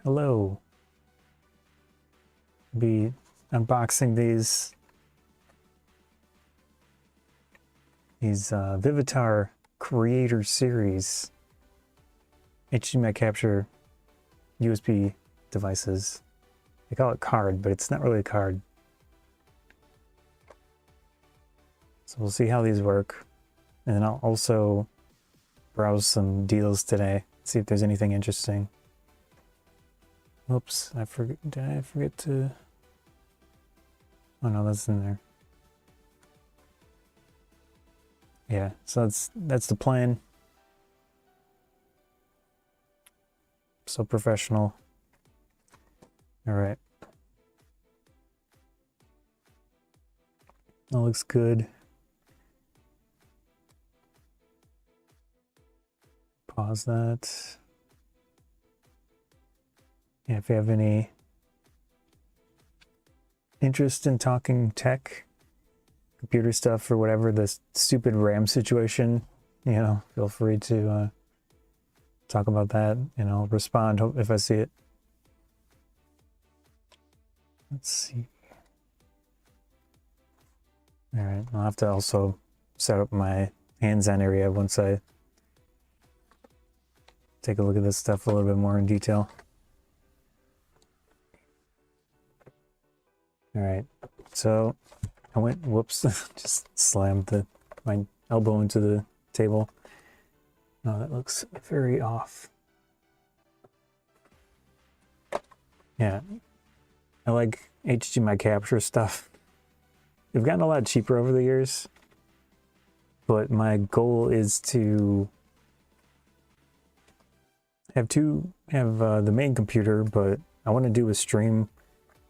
Hello. Be unboxing these Vivitar Creator Series HDMI capture USB devices. They call it card, but it's not really a card. So we'll see how these work. And then I'll also browse some deals today, see if there's anything interesting. Oops, did I forget to? Oh no, that's in there. Yeah, so that's the plan. So professional. All right. That looks good. Pause that. Yeah, if you have any interest in talking tech, computer stuff, or whatever, the stupid RAM situation, you know, feel free to talk about that, and I'll respond if I see it. Let's see. All right, I'll have to also set up my hands-on area once I take a look at this stuff a little bit more in detail. All right, so I went, whoops, just slammed my elbow into the table. Oh, that looks very off. Yeah, I like HDMI capture stuff. They've gotten a lot cheaper over the years, but my goal is to have the main computer, but I want to do a stream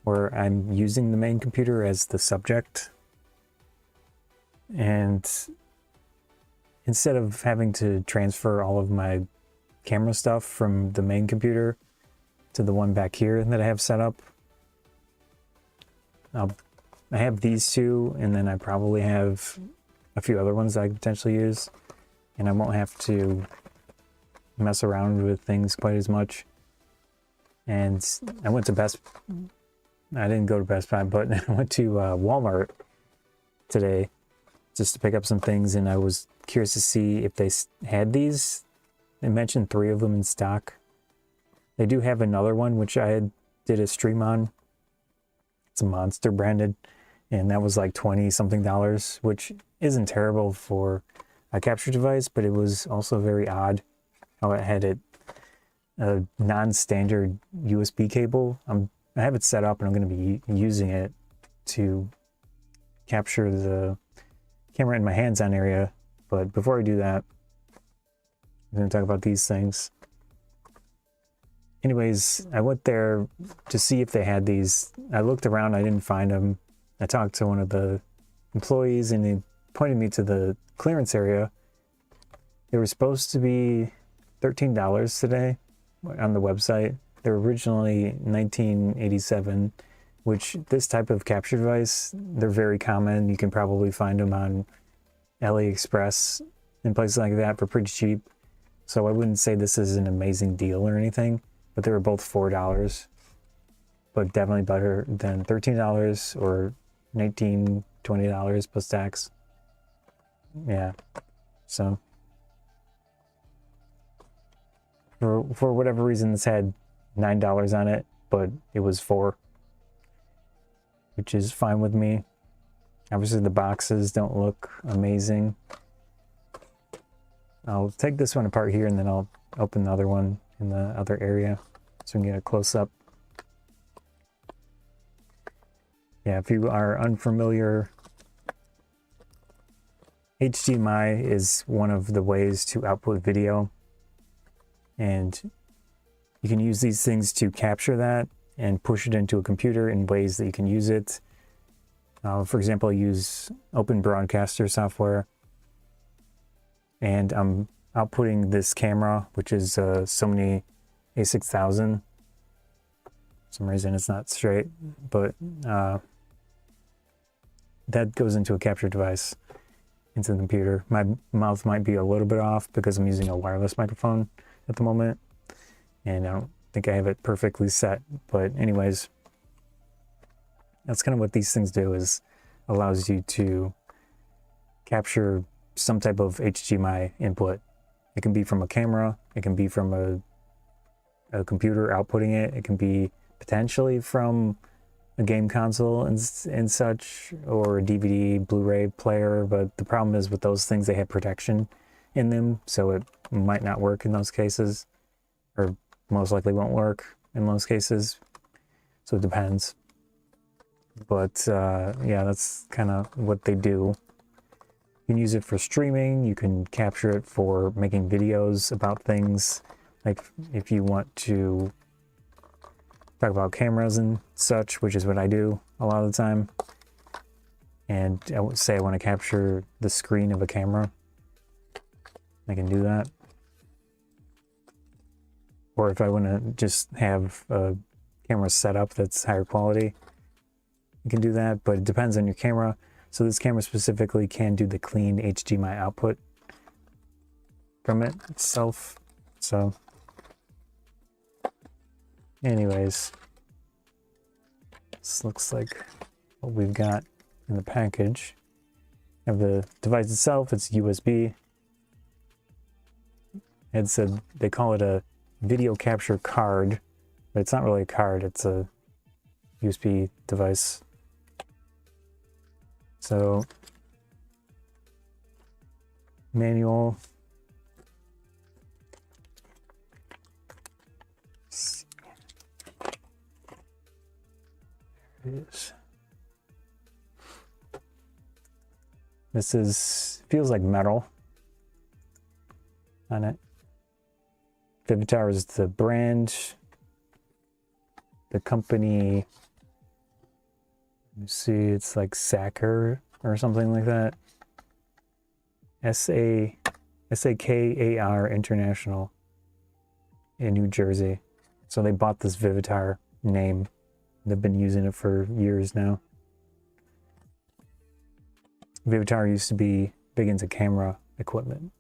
where I'm using the main computer as the subject, and instead of having to transfer all of my camera stuff from the main computer to the one back here that I have set up, I have these two, and then I probably have a few other ones that I could potentially use, and I won't have to mess around with things quite as much. And I went to I didn't go to Best Buy, but I went to Walmart today just to pick up some things, and I was curious to see if they had these. They mentioned 3 of them in stock. They do have another one, which I did a stream on. It's a Monster branded, and that was like $20-something, which isn't terrible for a capture device, but it was also very odd how it had a non-standard USB cable. I have it set up, and I'm going to be using it to capture the camera in my hands-on area. But before I do that, I'm going to talk about these things. Anyways, I went there to see if they had these. I looked around, I didn't find them. I talked to one of the employees, and he pointed me to the clearance area. They were supposed to be $13 today on the website. They were originally $19.87, which this type of capture device, they're very common. You can probably find them on AliExpress and places like that for pretty cheap. So I wouldn't say this is an amazing deal or anything, but they were both $4, but definitely better than $13 or $19, $20 plus tax. Yeah, so for whatever reason, this had $9 on it, but it was $4, which is fine with me. Obviously the boxes don't look amazing. I'll take this one apart here, and then I'll open the other one in the other area so we can get a close-up. Yeah, if you are unfamiliar, HDMI is one of the ways to output video, and you can use these things to capture that and push it into a computer in ways that you can use it. For example, I use Open Broadcaster software, and I'm outputting this camera, which is a Sony a6000. For some reason it's not straight, but that goes into a capture device, into the computer. My mouth might be a little bit off because I'm using a wireless microphone at the moment, and I don't think I have it perfectly set. But anyways, that's kind of what these things do, is allows you to capture some type of HDMI input. It can be from a camera, it can be from a computer outputting it, it can be potentially from a game console and such, or a DVD, Blu-ray player, but the problem is with those things, they have protection in them, so it might not work in those cases, or most likely won't work in most cases, so it depends. But yeah, that's kind of what they do. You can use it for streaming, you can capture it for making videos about things, like if you want to talk about cameras and such, which is what I do a lot of the time. And I would say I want to capture the screen of a camera, I can do that. Or if I want to just have a camera set up that's higher quality, you can do that, but it depends on your camera. So this camera specifically can do the clean HDMI output from it itself. So anyways, this looks like what we've got in the package. Of the device itself, it's USB. It said they call it a video capture card, but it's not really a card, it's a USB device. So, manual. There it is. This feels like metal on it. Vivitar is the brand. The company, let me see, it's like Sacker or something like that. SAKAR International in New Jersey. So they bought this Vivitar name. They've been using it for years now. Vivitar used to be big into camera equipment.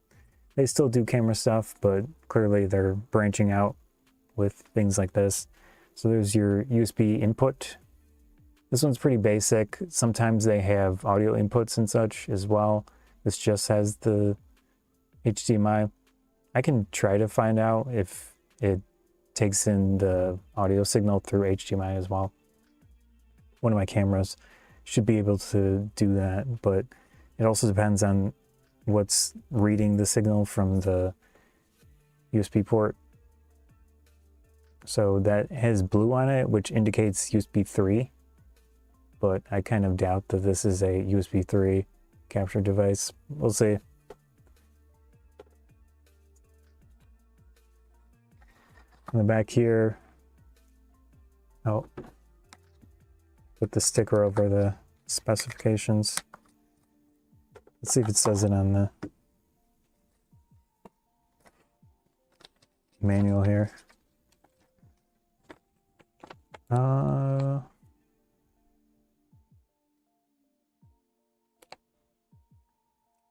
They still do camera stuff, but clearly they're branching out with things like this. So there's your USB input. This one's pretty basic. Sometimes they have audio inputs and such as well. This just has the HDMI. I can try to find out if it takes in the audio signal through HDMI as well. One of my cameras should be able to do that, but it also depends on what's reading the signal from the USB port. So that has blue on it, which indicates USB 3, but I kind of doubt that this is a USB 3 capture device. We'll see. On the back here, oh, put the sticker over the specifications. Let's see if it says it on the manual here.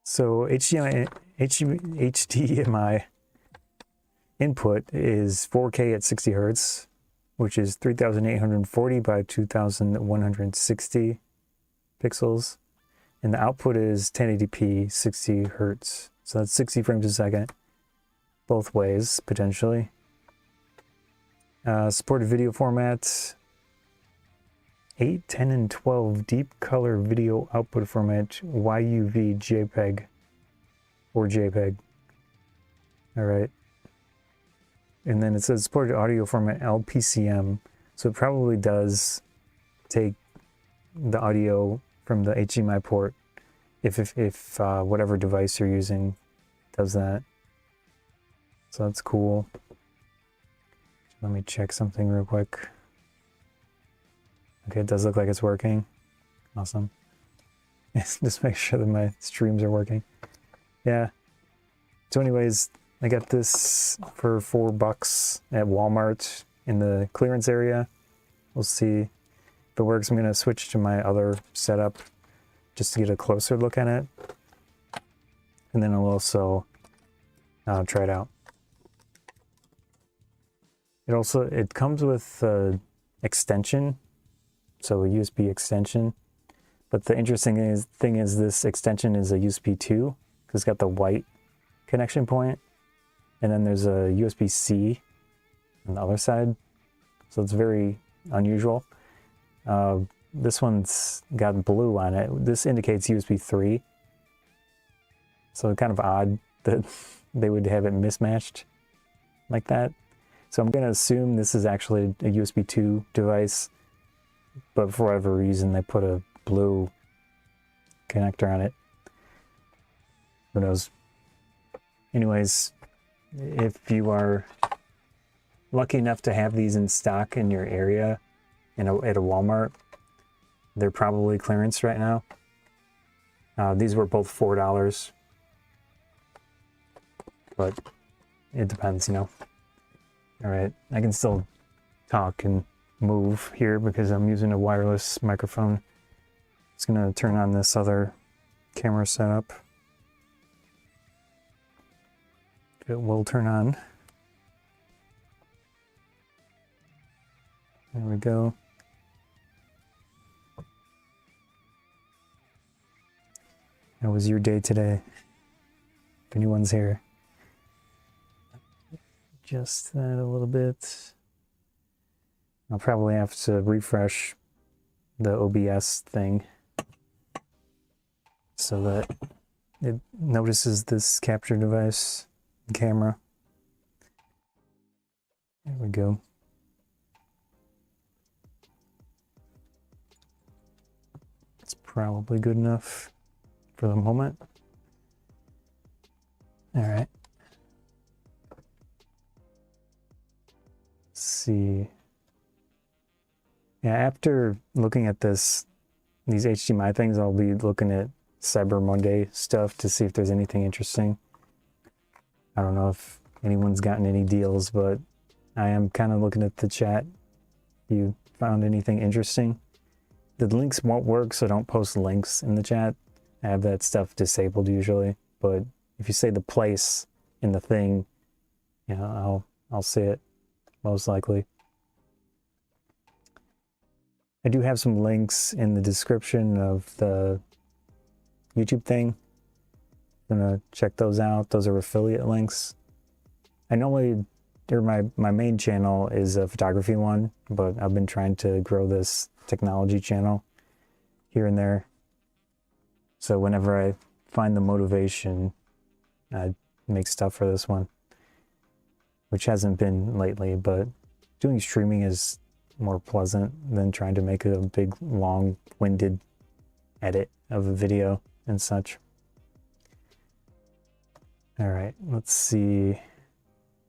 So HDMI input is 4K at 60 Hertz, which is 3,840 by 2,160 pixels. And the output is 1080p 60 Hertz. So that's 60 frames a second, both ways, potentially. Supported video formats, 8, 10, and 12 deep color video output format, YUV, JPEG, or JPEG. All right. And then it says supported audio format, LPCM. So it probably does take the audio from the HDMI port if whatever device you're using does that. So that's cool. Let me check something real quick. Okay, it does look like it's working. Awesome. Just make sure that my streams are working. Yeah. So anyways, I got this for $4 at Walmart in the clearance area. We'll see if it works. I'm gonna switch to my other setup just to get a closer look at it. And then I'll also try it out. It comes with extension, so a USB extension. But the interesting thing is this extension is a USB 2, because it's got the white connection point, and then there's a USB-C on the other side. So it's very unusual. This one's got blue on it. This indicates USB 3. So kind of odd that they would have it mismatched like that. So I'm going to assume this is actually a USB 2 device, but for whatever reason they put a blue connector on it. Who knows? Anyways, if you are lucky enough to have these in stock in your area at a Walmart, they're probably clearance right now. These were both $4, but it depends, you know. All right, I can still talk and move here because I'm using a wireless microphone. It's gonna turn on this other camera setup. It will turn on. There we go. How was your day today? If anyone's here. Adjust that a little bit. I'll probably have to refresh the OBS thing so that it notices this capture device camera. There we go. It's probably good enough for the moment. All right. Let's see. Yeah, after looking at these HDMI things, I'll be looking at Cyber Monday stuff to see if there's anything interesting. I don't know if anyone's gotten any deals, but I am kind of looking at the chat. If you found anything interesting? The links won't work, so don't post links in the chat. I have that stuff disabled usually, but if you say the place in the thing, you know, I'll see it most likely. I do have some links in the description of the YouTube thing. I'm gonna check those out. Those are affiliate links. I normally, or my main channel is a photography one, but I've been trying to grow this technology channel here and there. So whenever I find the motivation, I make stuff for this one, which hasn't been lately, but doing streaming is more pleasant than trying to make a big, long-winded edit of a video and such. All right, let's see.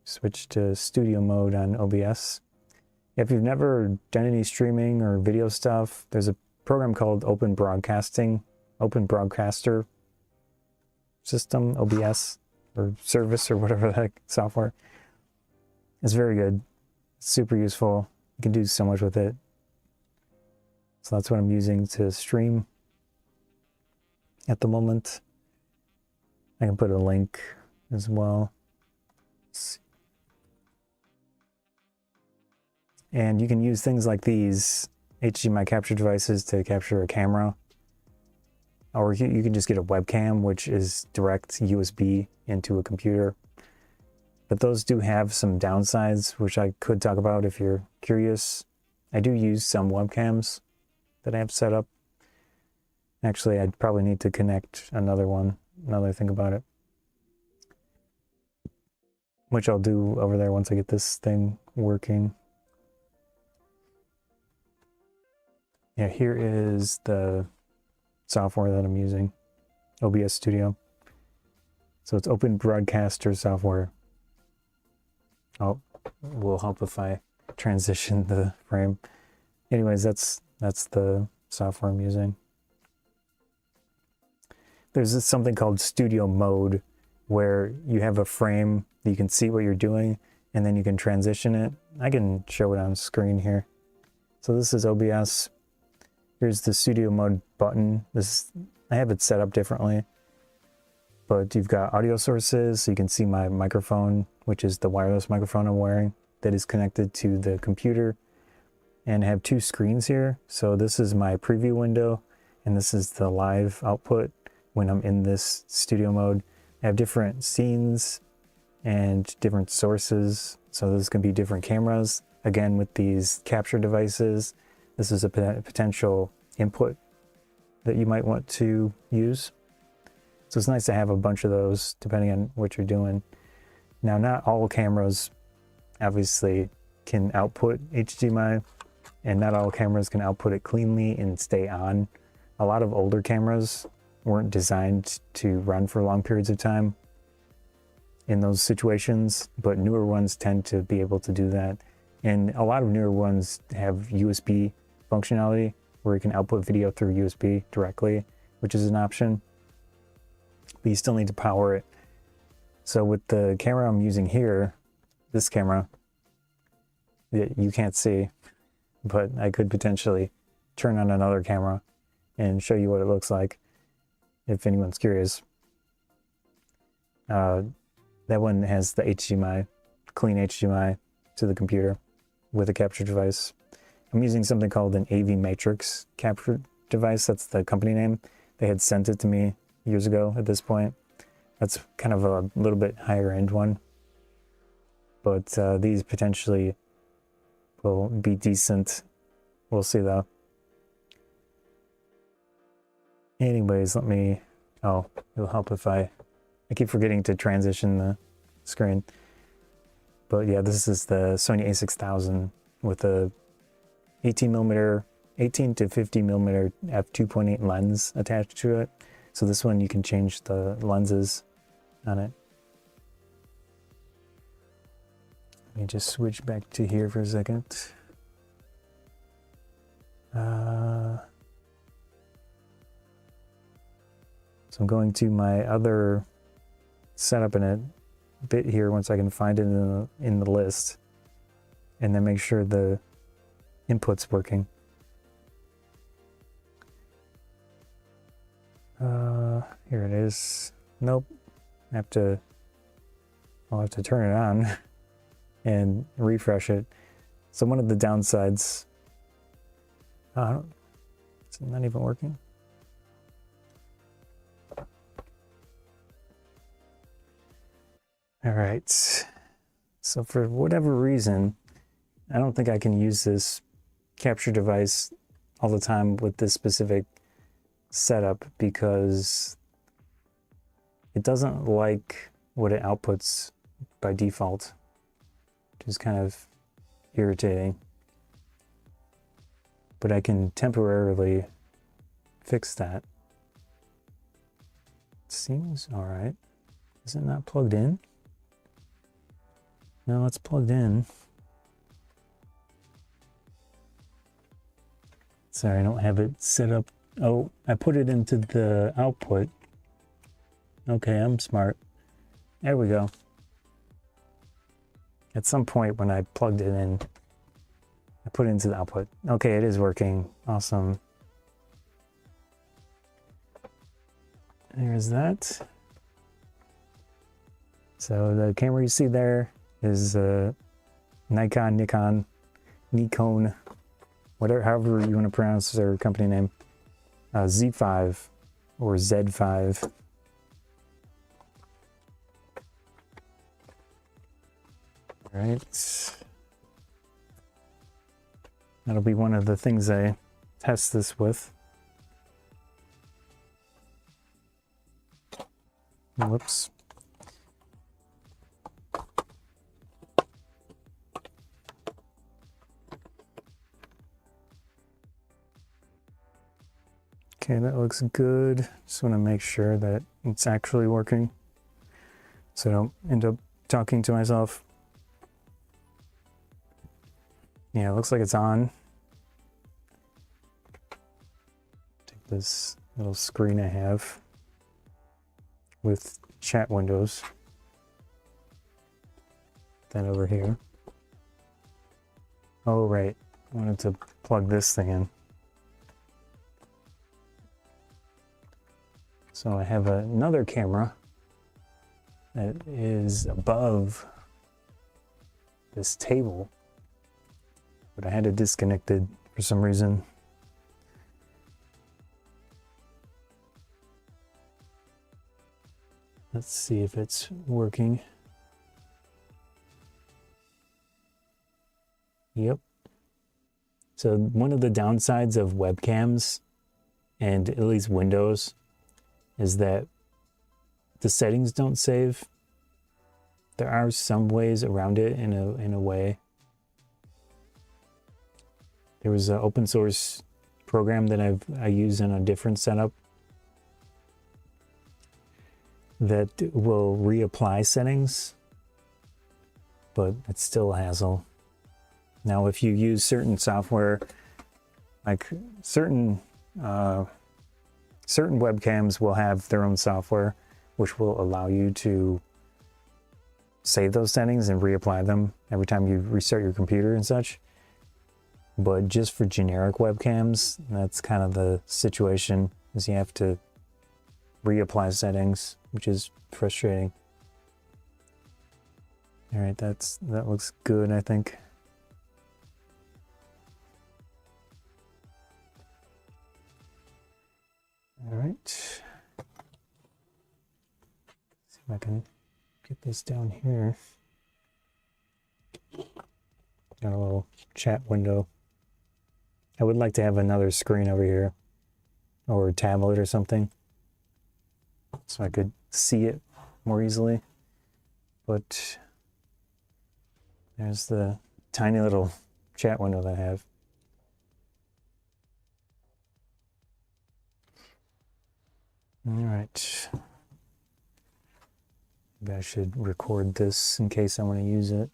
Switch to studio mode on OBS. If you've never done any streaming or video stuff, there's a program called Open Broadcaster System, OBS, or service, or whatever the heck software. It's very good. It's super useful. You can do so much with it. So that's what I'm using to stream at the moment. I can put a link as well. And you can use things like these HDMI capture devices to capture a camera. Or you can just get a webcam, which is direct USB into a computer. But those do have some downsides, which I could talk about if you're curious. I do use some webcams that I have set up. Actually, I'd probably need to connect another one, another thing about it, which I'll do over there once I get this thing working. Yeah, here is the software that I'm using, OBS Studio. So it's Open Broadcaster software. Oh, will help if I transition the frame. Anyways, that's the software I'm using. There's something called Studio Mode, where you have a frame, you can see what you're doing, and then you can transition it. I can show it on screen here. So this is OBS. Here's the Studio Mode button. I have it set up differently, but you've got audio sources, so you can see my microphone, which is the wireless microphone I'm wearing. that is connected to the computer, and I have two screens here. So this is my preview window, and this is the live output when I'm in this studio mode. I have different scenes and different sources. So this can be different cameras. Again, with these capture devices, this is a potential input that you might want to use. So it's nice to have a bunch of those depending on what you're doing. Now, not all cameras obviously can output HDMI, and not all cameras can output it cleanly and stay on. A lot of older cameras weren't designed to run for long periods of time in those situations, but newer ones tend to be able to do that. And a lot of newer ones have USB functionality where you can output video through USB directly, which is an option, but you still need to power it. So with the camera I'm using here, this camera that you can't see, but I could potentially turn on another camera and show you what it looks like if anyone's curious. That one has the HDMI, clean HDMI to the computer with a capture device. I'm using something called an AV Matrix capture device. That's the company name. They had sent it to me years ago at this point. That's kind of a little bit higher end one. But these potentially will be decent. We'll see though. Anyways, let me, oh, it'll help if I keep forgetting to transition the screen. But yeah, this is the Sony a6000 with a 18 to 50 millimeter f2.8 lens attached to it. So this one you can change the lenses on it. Let me just switch back to here for a second. So I'm going to my other setup in a bit here once I can find it in the list, and then make sure the input's working. Here it is. Nope. I'll have to turn it on and refresh it. So one of the downsides, it's not even working. All right. So for whatever reason, I don't think I can use this capture device all the time with this specific setup because it doesn't like what it outputs by default, which is kind of irritating. But I can temporarily fix that. Seems all right. Is it not plugged in? No, it's plugged in. Sorry, I don't have it set up. Oh, I put it into the output. Okay, I'm smart. There we go. At some point when I plugged it in, I put it into the output. Okay, it is working. Awesome. There's that. So the camera you see there is Nikon, whatever, however you want to pronounce their company name, Z5 or Z5. All right, that'll be one of the things I test this with. Whoops. Okay, that looks good. Just want to make sure that it's actually working, so I don't end up talking to myself. Yeah, it looks like it's on. Take this little screen I have with chat windows. Then over here. Oh, right. I wanted to plug this thing in. So I have another camera that is above this table, but I had it disconnected for some reason. Let's see if it's working. Yep. So one of the downsides of webcams and at least Windows is that the settings don't save. There are some ways around it in a way. There was an open source program that I use in a different setup that will reapply settings, but it's still a hassle. Now, if you use certain software, like certain webcams will have their own software, which will allow you to save those settings and reapply them every time you restart your computer and such. But just for generic webcams, that's kind of the situation, is you have to reapply settings, which is frustrating. All right, that looks good, I think. All right. See if I can get this down here. Got a little chat window. I would like to have another screen over here, or a tablet or something, so I could see it more easily. But there's the tiny little chat window that I have. All right. Maybe I should record this in case I want to use it.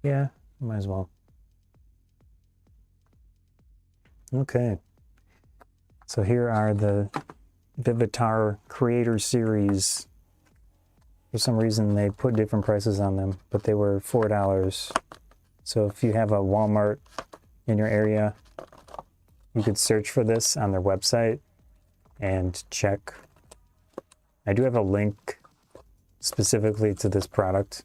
Yeah, might as well. Okay. So here are the Vivitar Creator Series. For some reason, they put different prices on them, but they were $4. So if you have a Walmart in your area, you could search for this on their website and check. I do have a link specifically to this product.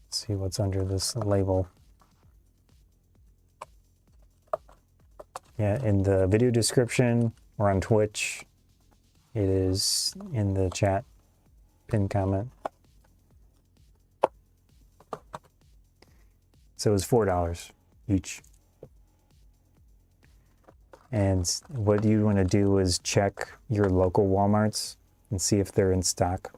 Let's see what's under this label. Yeah, in the video description or on Twitch, it is in the chat pinned comment. So it was $4 each. And what you want to do is check your local Walmarts and see if they're in stock,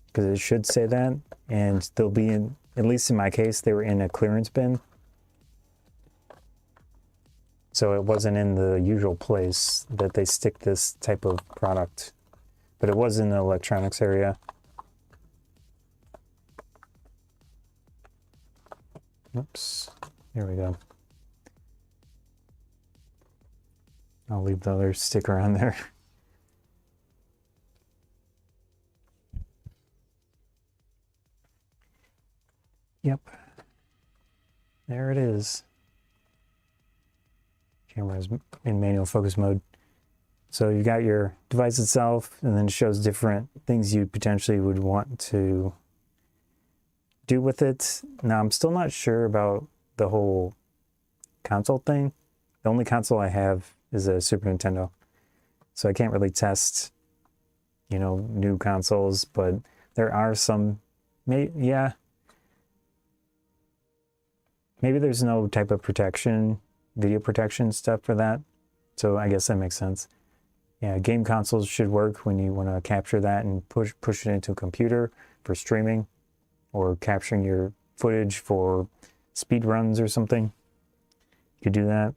because it should say that, and they'll be in, at least in my case, they were in a clearance bin. So it wasn't in the usual place that they stick this type of product, but it was in the electronics area. Oops, here we go. I'll leave the other sticker on there. Yep, there it is. Camera is in manual focus mode. So you got your device itself, and then it shows different things you potentially would want to do with it. Now, I'm still not sure about the whole console thing. The only console I have is a Super Nintendo, so I can't really test, you know, new consoles, but there are some, yeah. Maybe there's no type of protection, video protection stuff for that, so I guess that makes sense. Yeah, game consoles should work when you want to capture that and push it into a computer for streaming or capturing your footage for speed runs or something. You could do that.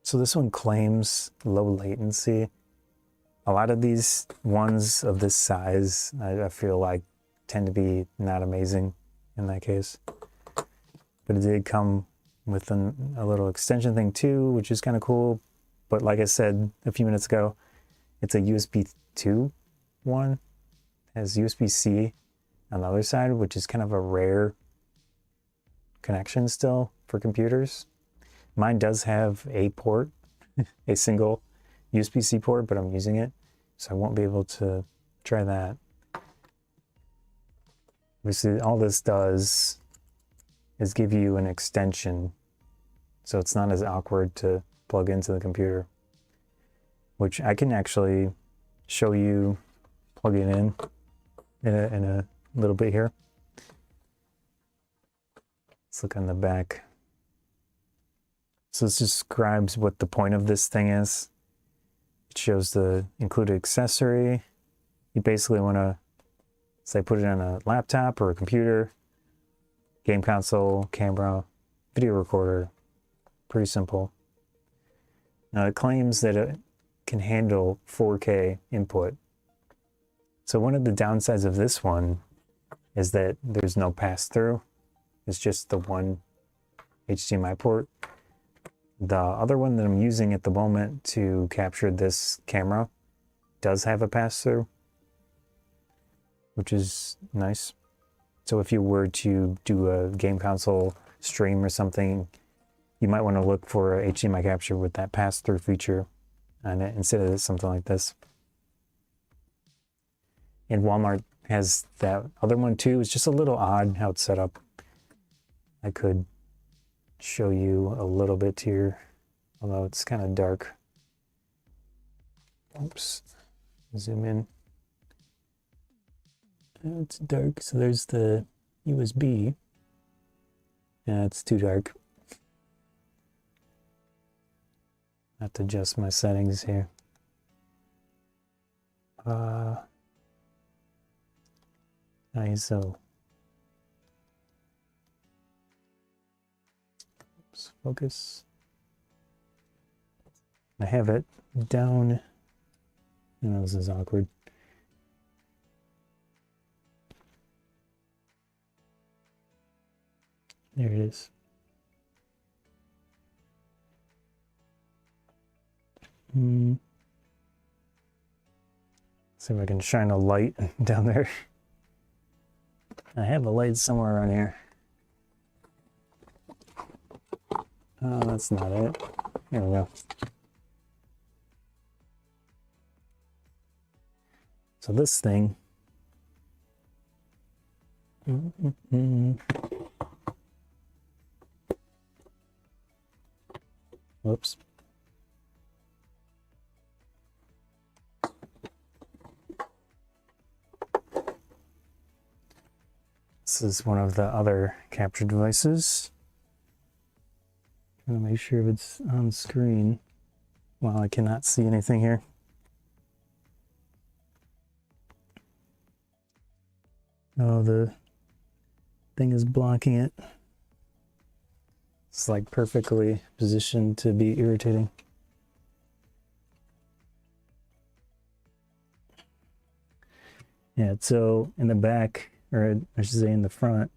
So this one claims low latency. A lot of these ones of this size, I feel like, tend to be not amazing in that case. But it did come with a little extension thing too, which is kind of cool. But like I said a few minutes ago, it's a USB 2 one. It has USB-C on the other side, which is kind of a rare connection still for computers. Mine does have a port, a single USB-C port, but I'm using it, so I won't be able to try that. Obviously, all this does is give you an extension, so it's not as awkward to plug into the computer, which I can actually show you plugging in a little bit here. Let's look on the back. So this describes what the point of this thing is. It shows the included accessory. You basically want to, say, put it on a laptop or a computer, game console, camera, video recorder. Pretty simple. Now it claims that it can handle 4K input. So one of the downsides of this one is that there's no pass-through. It's just the one HDMI port. The other one that I'm using at the moment to capture this camera does have a pass-through, which is nice. So if you were to do a game console stream or something, you might want to look for a HDMI capture with that pass-through feature on it instead of something like this. And Walmart has that other one too. It's just a little odd how it's set up. I could show you a little bit here, although it's kind of dark. Oops, zoom in. It's dark, so there's the USB. Yeah, it's too dark. I have to adjust my settings here. ISO. Oops, focus. I have it down. I know this is awkward. There it is. See if I can shine a light down there. I have a light somewhere around here. Oh, that's not it. There we go. So this thing. Whoops. This is one of the other capture devices. Trying to make sure if it's on screen. Well, I cannot see anything here. Oh, the thing is blocking it. It's like perfectly positioned to be irritating. Yeah, so in the back, or I should say in the front,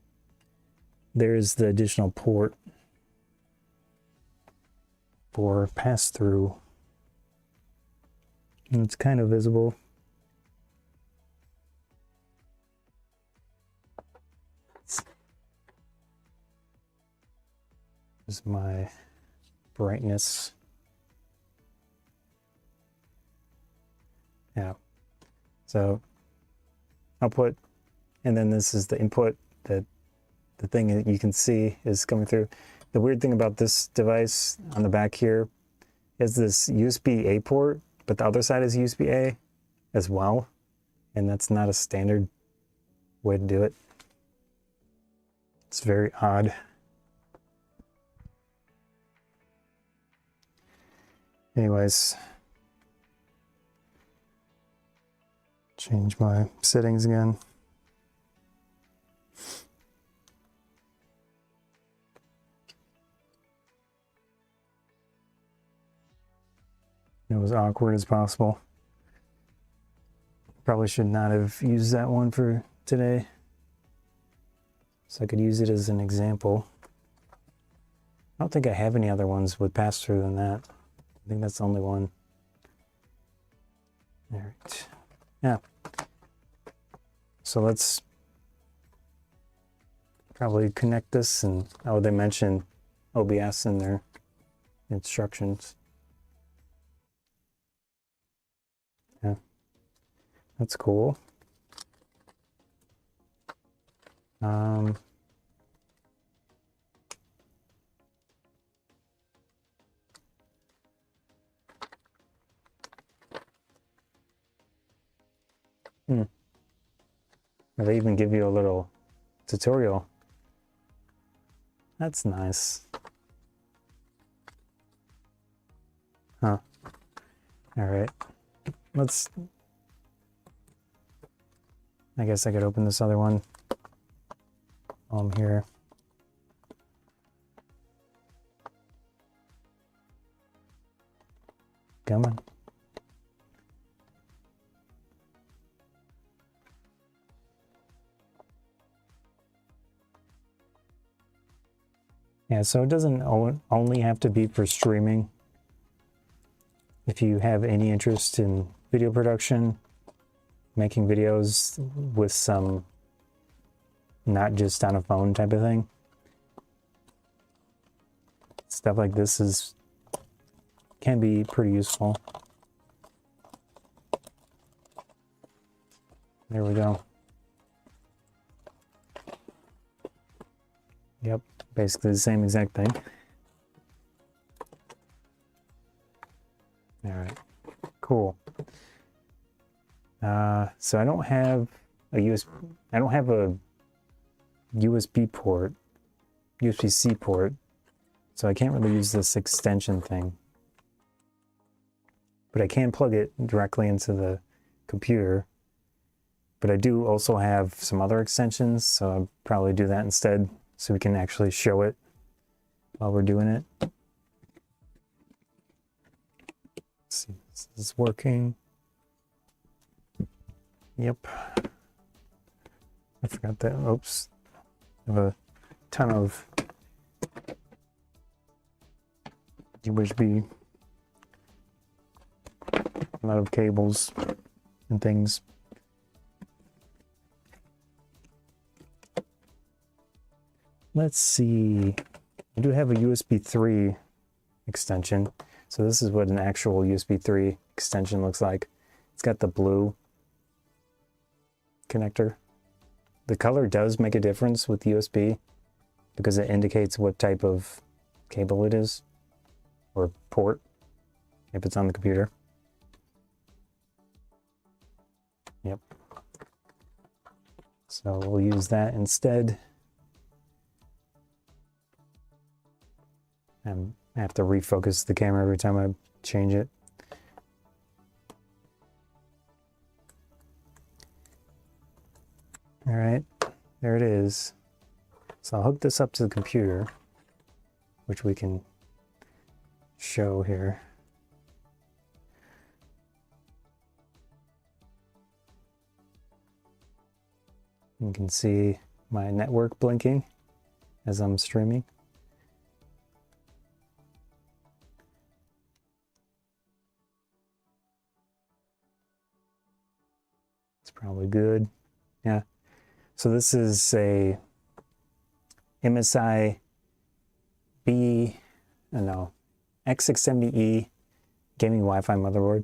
there's the additional port for pass-through. And it's kind of visible. This is my brightness. Yeah. So output, and then this is the input that the thing that you can see is coming through. The weird thing about this device on the back here is this USB-A port, but the other side is USB-A as well, and that's not a standard way to do it. It's very odd. Anyways, change my settings again. It was awkward as possible. Probably should not have used that one for today. So I could use it as an example. I don't think I have any other ones with pass-through than that. I think that's the only one. All right. Yeah. So let's probably connect this, and oh, they mention OBS in their instructions. That's cool. They even give you a little tutorial. That's nice. Huh. All right. I guess I could open this other one while I'm here. Come on. Yeah, so it doesn't only have to be for streaming. If you have any interest in video production, making videos with some, not just on a phone type of thing, stuff like this can be pretty useful. There we go. Yep, basically the same exact thing. All right, cool. So I don't have a USB port, USB-C port, so I can't really use this extension thing. But I can plug it directly into the computer. But I do also have some other extensions, so I'll probably do that instead so we can actually show it while we're doing it. Let's see, is this working? Yep. I forgot that. Oops. I have a ton of USB, a lot of cables and things. Let's see. I do have a USB 3 extension. So this is what an actual USB 3 extension looks like. It's got the blue connector. The color does make a difference with USB because it indicates what type of cable it is, or port, if it's on the computer. Yep. So we'll use that instead. And I have to refocus the camera every time I change it. All right, there it is. So I'll hook this up to the computer, which we can show here. You can see my network blinking as I'm streaming. It's probably good. Yeah. So this is a MSI X670E gaming Wi-Fi motherboard,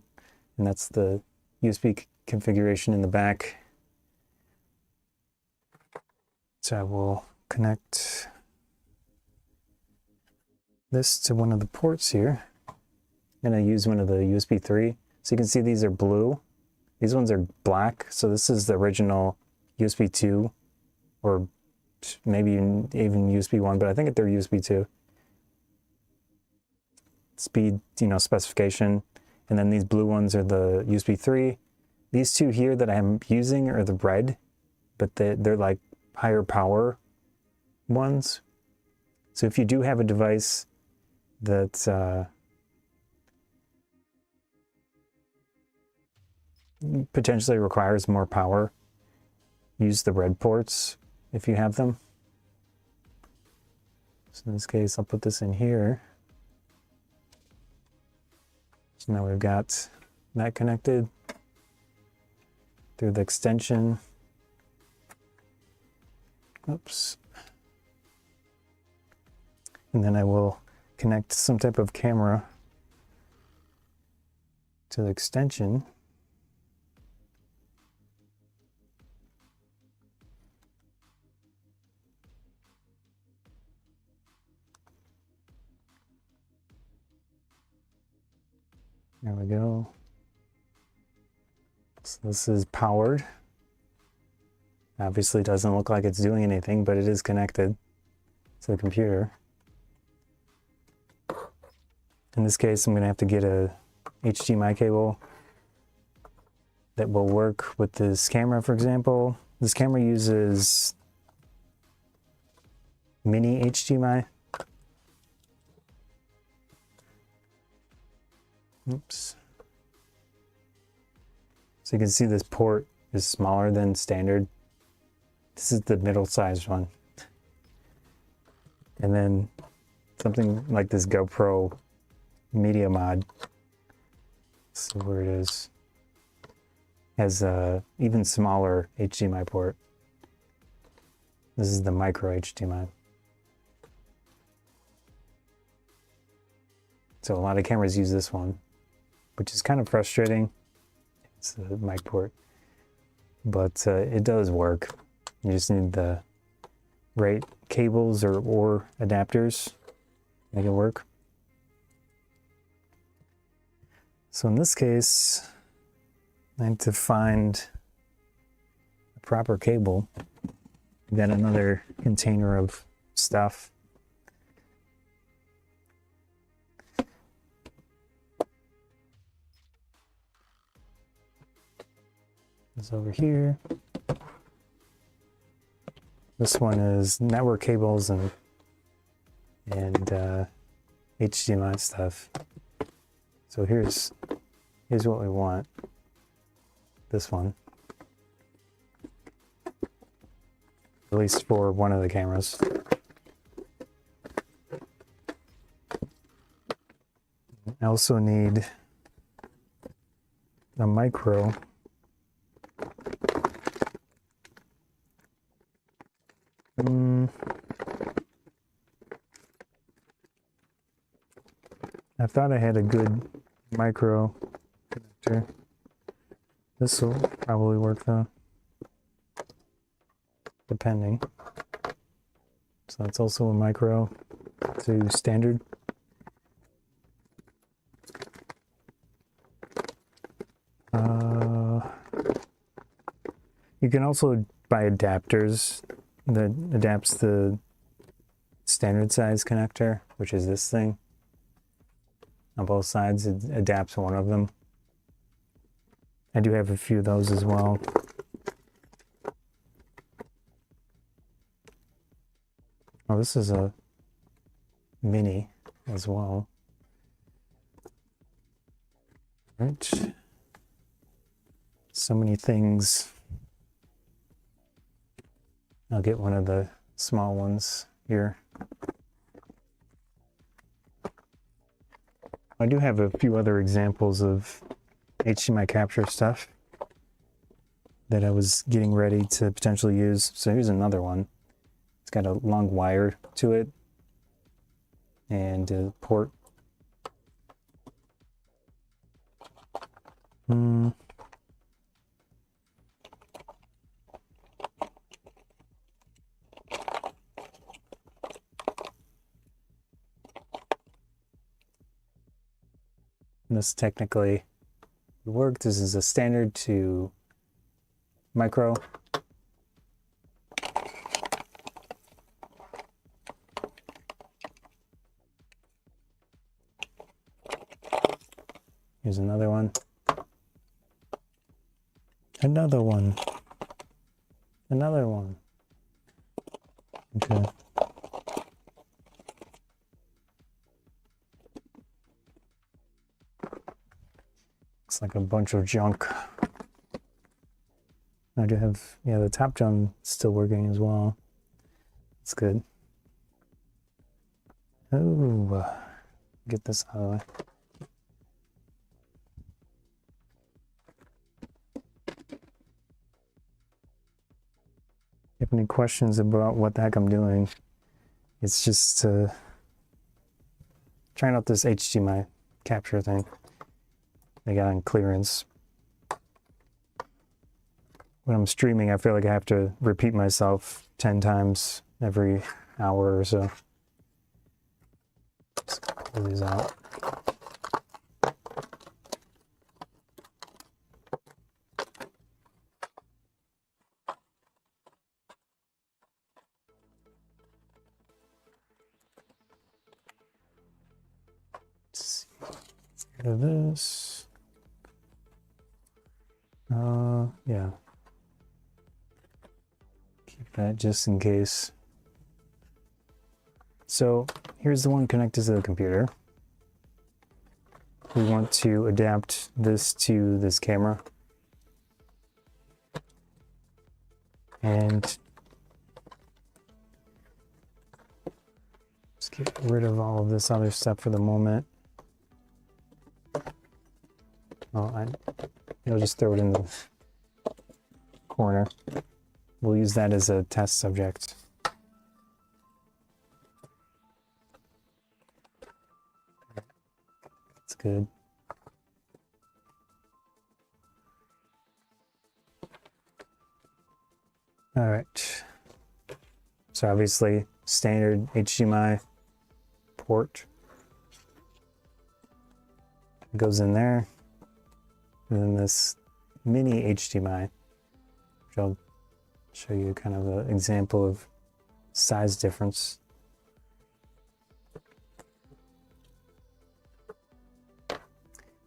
and that's the USB configuration in the back. So I will connect this to one of the ports here, and I use one of the USB 3. So you can see these are blue. These ones are black. So this is the original USB 2, or maybe even USB 1, but I think they're USB 2. Speed, specification. And then these blue ones are the USB 3. These two here that I'm using are the red, but they're like higher power ones. So if you do have a device that potentially requires more power, use the red ports if you have them. So in this case, I'll put this in here. So now we've got that connected through the extension. Oops. And then I will connect some type of camera to the extension. There we go. So this is powered. Obviously doesn't look like it's doing anything, but it is connected to the computer. In this case, I'm going to have to get a HDMI cable that will work with this camera, for example. This camera uses mini HDMI. Oops. So you can see this port is smaller than standard. This is the middle-sized one. And then something like this GoPro Media Mod. Let's see where it is. Has a even smaller HDMI port. This is the micro HDMI. So a lot of cameras use this one, which is kind of frustrating. It's a mic port, but it does work. You just need the right cables or adapters to make it work. So in this case, I need to find a proper cable. I've got another container of stuff. It's over here. This one is network cables and HDMI stuff. So here's what we want. This one, at least for one of the cameras. I also need a micro. I thought I had a good micro connector. This will probably work though, depending. So that's also a micro to standard. You can also buy adapters that adapts the standard size connector, which is this thing. On both sides, it adapts one of them. I do have a few of those as well. Oh, this is a mini as well. Right. So many things. I'll get one of the small ones here. I do have a few other examples of HDMI capture stuff that I was getting ready to potentially use. So here's another one. It's got a long wire to it and a port. This technically worked. This is a standard to micro. Here's another one. Another one. Another one. Okay. Looks like a bunch of junk. I do have, yeah, the top drum still working as well. That's good. Oh, get this out of the way. If you have any questions about what the heck I'm doing, it's just trying out this HDMI capture thing they got on clearance. When I'm streaming, I feel like I have to repeat myself 10 times every hour or so. Just pull these out. rid of this. Yeah. Keep that just in case. So here's the one connected to the computer. We want to adapt this to this camera. And let's get rid of all of this other stuff for the moment. I'll just throw it in the corner. We'll use that as a test subject. That's good. All right. So obviously standard HDMI port goes in there. And then this mini HDMI, which I'll show you kind of an example of size difference.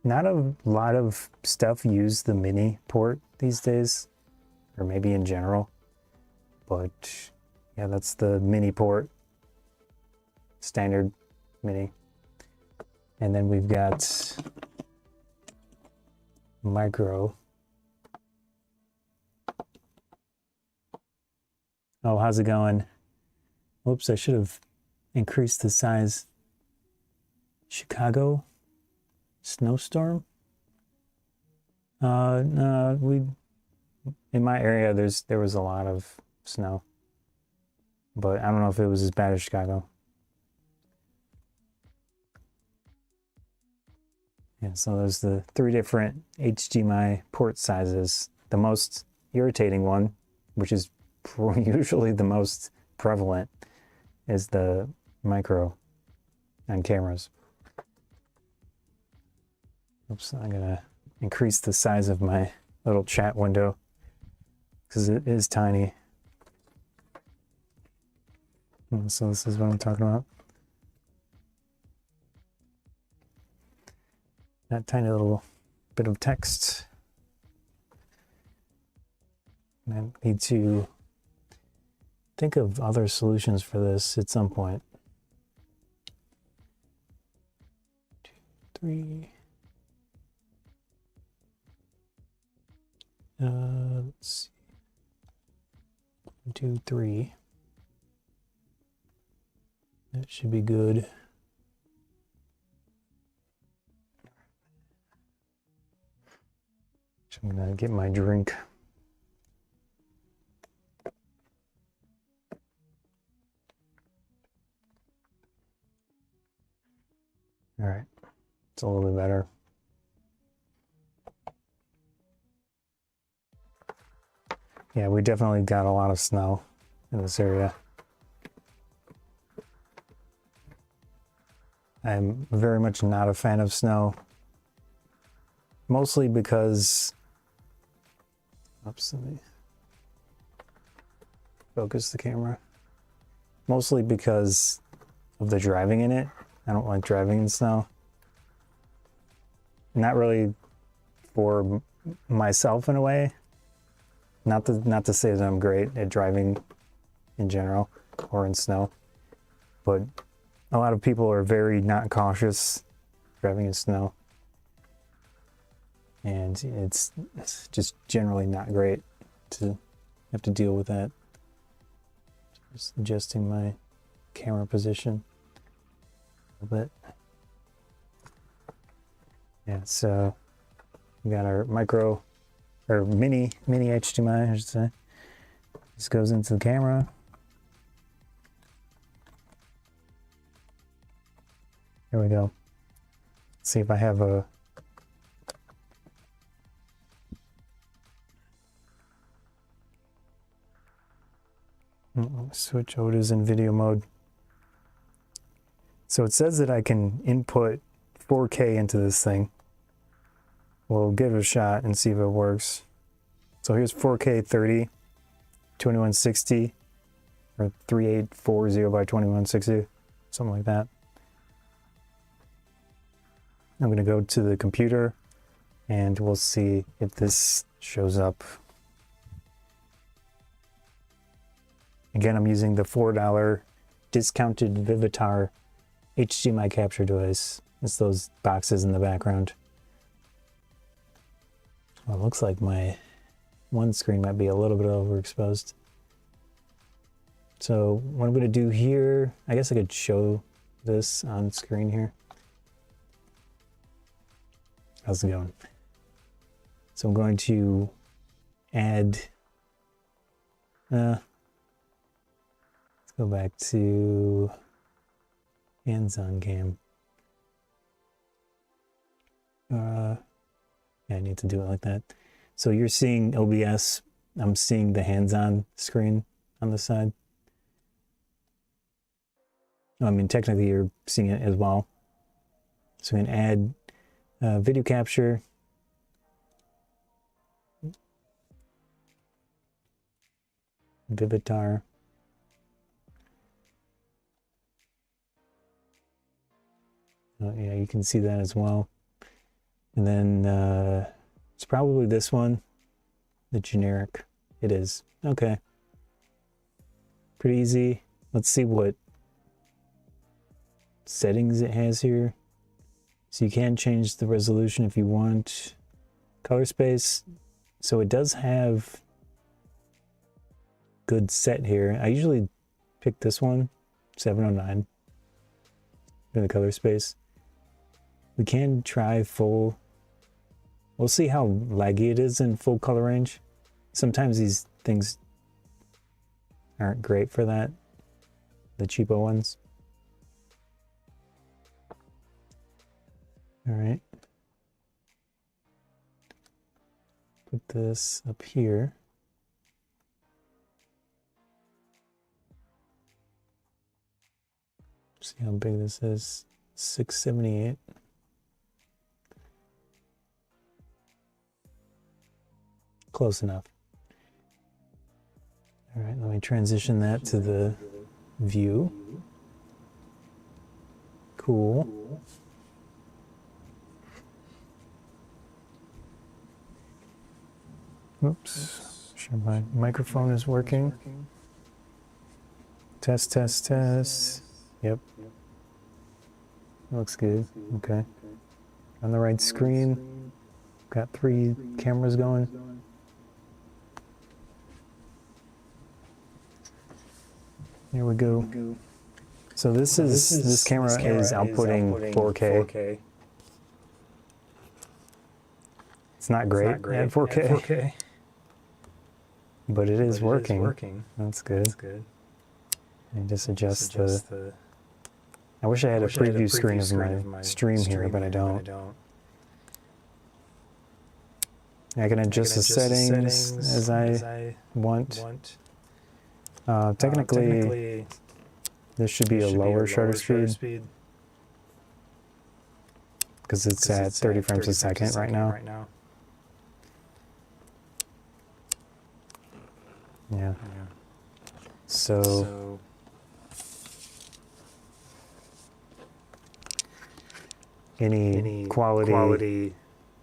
Not a lot of stuff use the mini port these days, or maybe in general, but yeah, that's the mini port, standard mini. And then we've got micro. Oh, how's it going? Whoops, I should have increased the size. Chicago snowstorm? No, in my area there was a lot of snow. But I don't know if it was as bad as Chicago. Yeah, so there's the 3 different HDMI port sizes. The most irritating one, which is usually the most prevalent, is the micro on cameras. Oops, I'm gonna increase the size of my little chat window because it is tiny. And so this is what I'm talking about. That tiny little bit of text. And I need to think of other solutions for this at some point. 2, 3. Let's see. 1, 2, 3. That should be good. I'm gonna get my drink. All right, it's a little bit better. Yeah, we definitely got a lot of snow in this area. I'm very much not a fan of snow. Mostly because, oops, let me focus the camera. Mostly because of the driving in it. I don't like driving in snow. Not really for myself in a way. Not to say that I'm great at driving in general or in snow, but a lot of people are very not cautious driving in snow. And it's just generally not great to have to deal with that. Just adjusting my camera position a little bit. Yeah, so we got our micro or mini HDMI, I should say. This goes into the camera. There we go. Let's see if I have a switch. Oh, it is in video mode. So it says that I can input 4K into this thing. We'll give it a shot and see if it works. So here's 4K 30, 2160, or 3840 by 2160, something like that. I'm going to go to the computer and we'll see if this shows up. Again, I'm using the $4 discounted Vivitar HDMI capture device. It's those boxes in the background. Well, it looks like my one screen might be a little bit overexposed. So what I'm going to do here, I guess I could show this on screen here. How's it going? So I'm going to add, let's go back to hands-on cam. Yeah, I need to do it like that. So you're seeing OBS, I'm seeing the hands-on screen on the side. I mean, technically you're seeing it as well. So we can add video capture. Vivitar. Oh, yeah, you can see that as well. And then it's probably this one, the generic. It is. Okay. Pretty easy. Let's see what settings it has here. So you can change the resolution if you want. Color space. So it does have good set here. I usually pick this one, 709, for the color space. We can try full. We'll see how laggy it is in full color range. Sometimes these things aren't great for that, the cheapo ones. All right. Put this up here. See how big this is. 678. Close enough. All right, let me transition that to the view. Cool. Oops. Sure my microphone is working. Test, test, test. Yep. Looks good. Okay. On the right screen. Got 3 cameras going. There we go. So this camera is outputting 4K. It's not great at 4K. But it is working. That's good. And just adjust the... I wish I had a preview screen of my stream here, but I don't. I can adjust the settings as I want. Technically, this should be a lower shutter speed because it's at 30 frames a second right now. Yeah. So any quality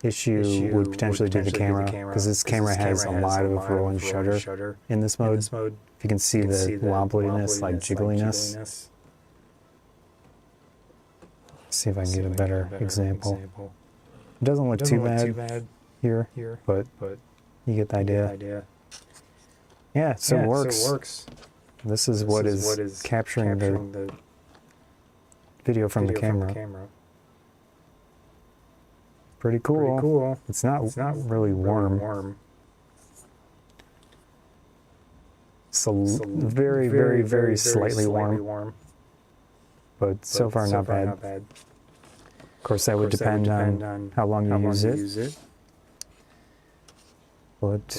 issue would potentially be the camera, because this camera has a lot of rolling shutter in this mode. If you can see the wobbliness, like jiggliness. See if I can get a better example. It doesn't look too bad here, but you get the idea. Yeah, so it works. This is what is capturing the video from the camera. Pretty cool. It's not really warm. It's very, very, very slightly warm. But so far not bad. Of course, that would depend on how long you use it. But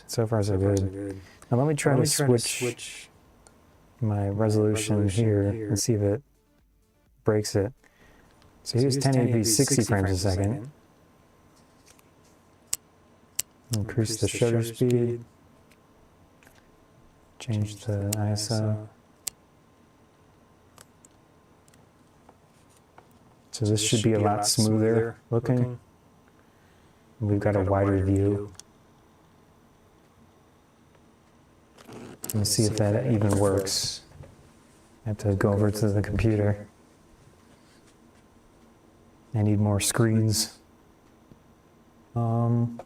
so far so good. Now let me try to switch my resolution here and see if it breaks it. So here's 1080p 60 frames a second. Increase the shutter speed. Change the ISO. So this should be a lot smoother looking. We've got a wider view. Let me see if that even works. I have to go over to the computer. I need more screens. Can't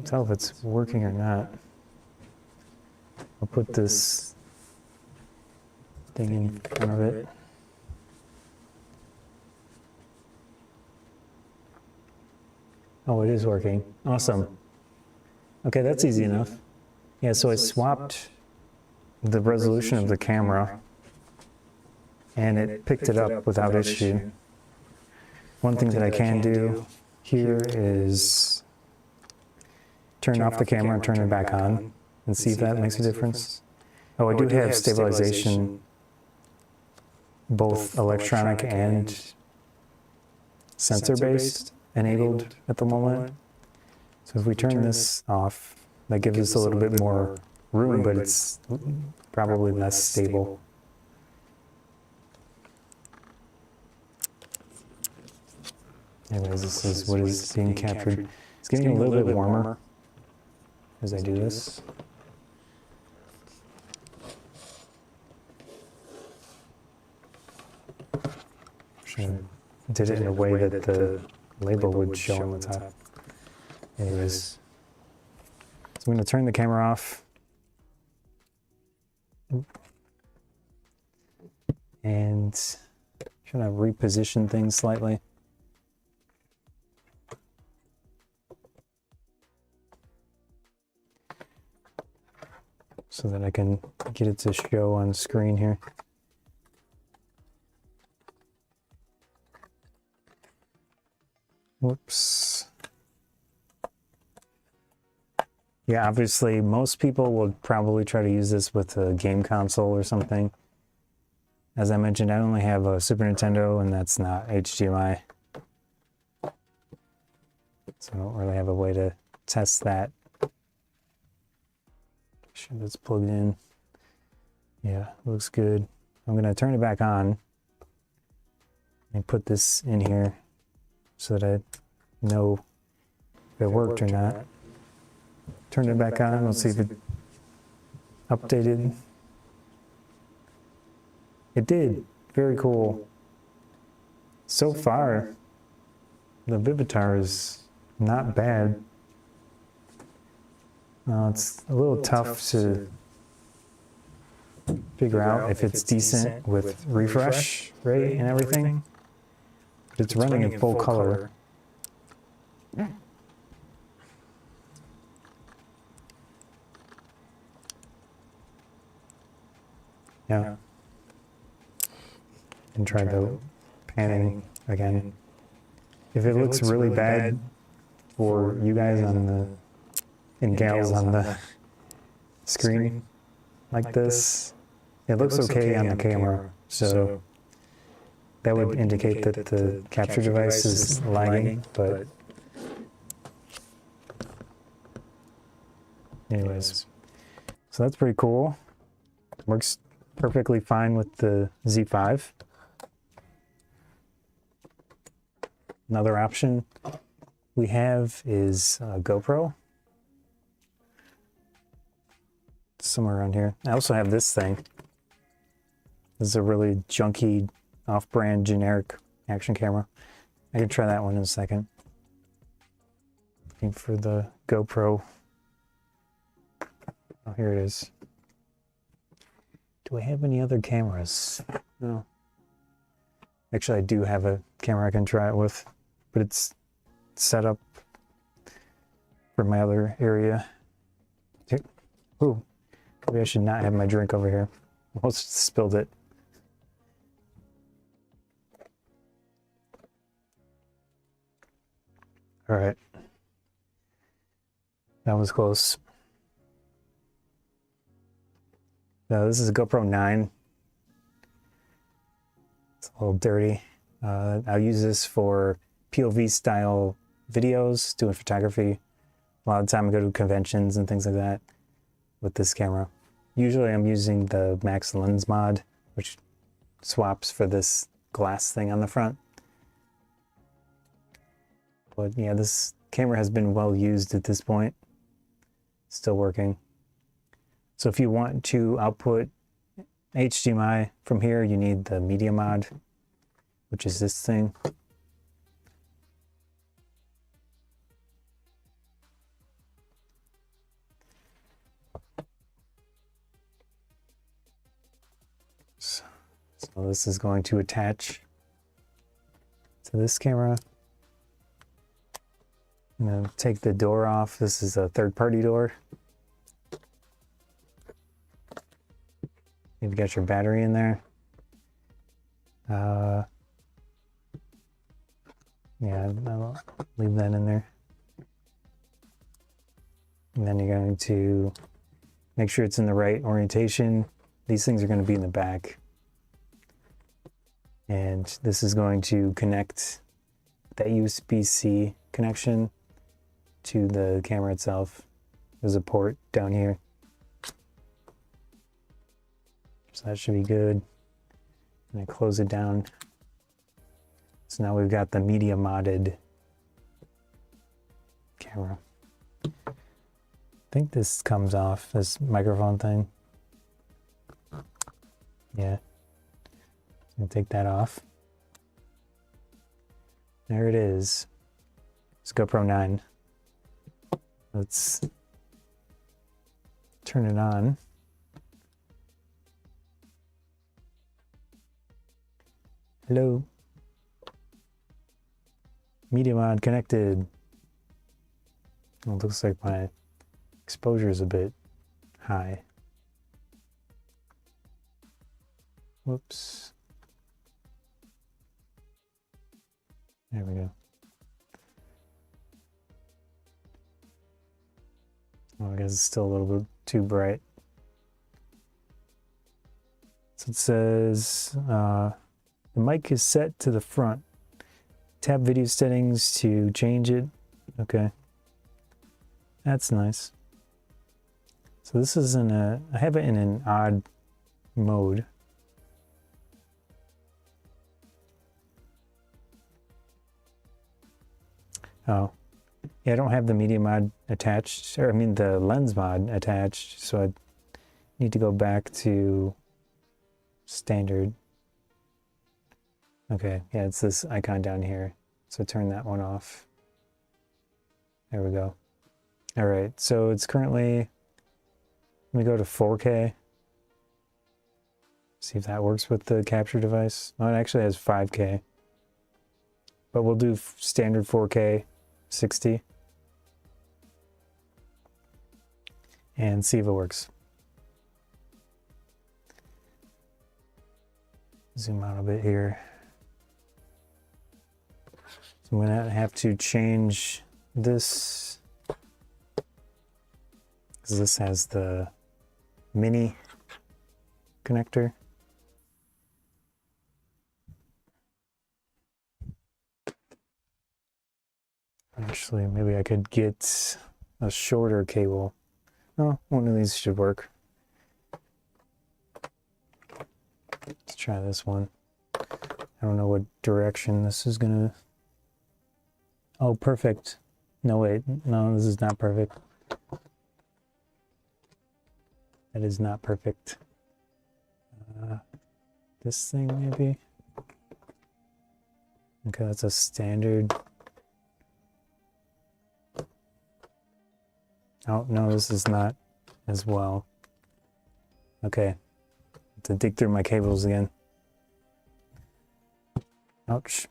tell if it's working or not. I'll put this thing in front of it. Oh, it is working. Awesome. Okay, that's easy enough. Yeah, so I swapped the resolution of the camera and it picked it up without issue. One thing that I can do here is turn off the camera and turn it back on and see if that makes a difference. Oh, I do have stabilization, both electronic and sensor-based, enabled at the moment. So if we turn this off, that gives us a little bit more room, but it's probably less stable. Anyways, this is what is being captured. It's getting a little bit warmer as I do this. I did it in a way that the label would show on the top. Anyways, so I'm going to turn the camera off. And try to reposition things slightly. So that I can get it to show on screen here. Whoops. Yeah, obviously most people would probably try to use this with a game console or something. As I mentioned, I only have a Super Nintendo and that's not HDMI. So I don't really have a way to test that. Sure that's plugged in. Yeah, looks good. I'm gonna turn it back on and put this in here so that I know if it worked or not. Turn it back on, let's see if it updated. It did, very cool. So far, the Vivitar is not bad. It's a little tough to figure out if it's decent with refresh rate and everything. But it's running in full color. Yeah. And try the panning again. If it looks really bad for you guys on the and gals on the screen like this, it looks okay on the camera, so that would indicate that the capture device is lagging, but anyways, so that's pretty cool. Works perfectly fine with the Z5. Another option we have is GoPro. Somewhere around here. I also have this thing. This is a really junky, off-brand, generic action camera. I can try that one in a second. Looking for the GoPro. Oh, here it is. Do I have any other cameras? No. Actually, I do have a camera I can try it with, but it's set up for my other area. Ooh. Maybe I should not have my drink over here. Almost spilled it. All right. That was close. Now this is a GoPro 9. It's a little dirty. I'll use this for POV style videos, doing photography. A lot of the time I go to conventions and things like that with this camera. Usually I'm using the Max Lens mod, which swaps for this glass thing on the front. But yeah, this camera has been well used at this point. Still working. So if you want to output HDMI from here, you need the media mod, which is this thing. So this is going to attach to this camera. I'm going to take the door off. This is a third-party door. You've got your battery in there. Yeah, I'll leave that in there. And then you're going to make sure it's in the right orientation. These things are going to be in the back. And this is going to connect that USB-C connection to the camera itself. There's a port down here. So that should be good. And I close it down. So now we've got the media modded camera. I think this comes off, this microphone thing. Yeah. So take that off. There it is. It's GoPro 9. Let's turn it on. Hello. Media mod connected. It looks like my exposure is a bit high. Whoops. There we go. Oh, I guess it's still a little bit too bright. So it says the mic is set to the front. Tap video settings to change it. Okay. That's nice. So this is in a, I have it in an odd mode. Oh, yeah, I don't have the media mod attached, or I mean the lens mod attached, so I need to go back to standard. Okay, yeah, it's this icon down here. So turn that one off. There we go. All right, so it's currently, let me go to 4K. See if that works with the capture device. Oh, it actually has 5K. But we'll do standard 4K, 60. And see if it works. Zoom out a bit here. So I'm gonna have to change this, because this has the mini connector. Actually, maybe I could get a shorter cable. Oh, one of these should work. Let's try this one. I don't know what direction this is gonna... Oh, perfect. No, wait. No, this is not perfect. That is not perfect. This thing, maybe? Okay, that's a standard. Oh, no, this is not as well. Okay. Have to dig through my cables again. Ouch.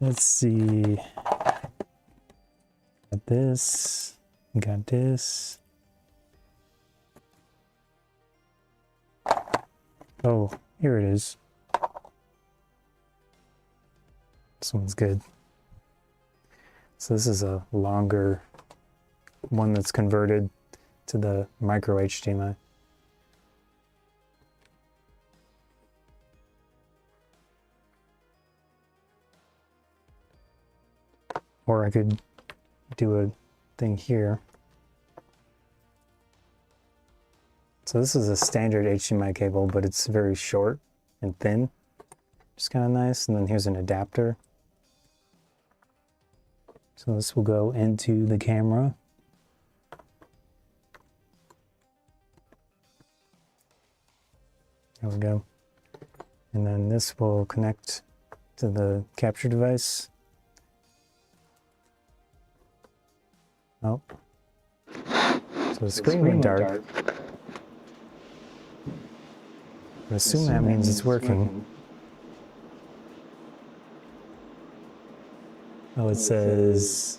Let's see. Got this. Got this. Oh, here it is. This one's good. So this is a longer one that's converted to the micro HDMI. Or I could do a thing here. So this is a standard HDMI cable, but it's very short and thin. Just kind of nice. And then here's an adapter. So this will go into the camera. There we go. And then this will connect to the capture device. Oh. So the screen went dark. I assume that means it's working. Oh, it says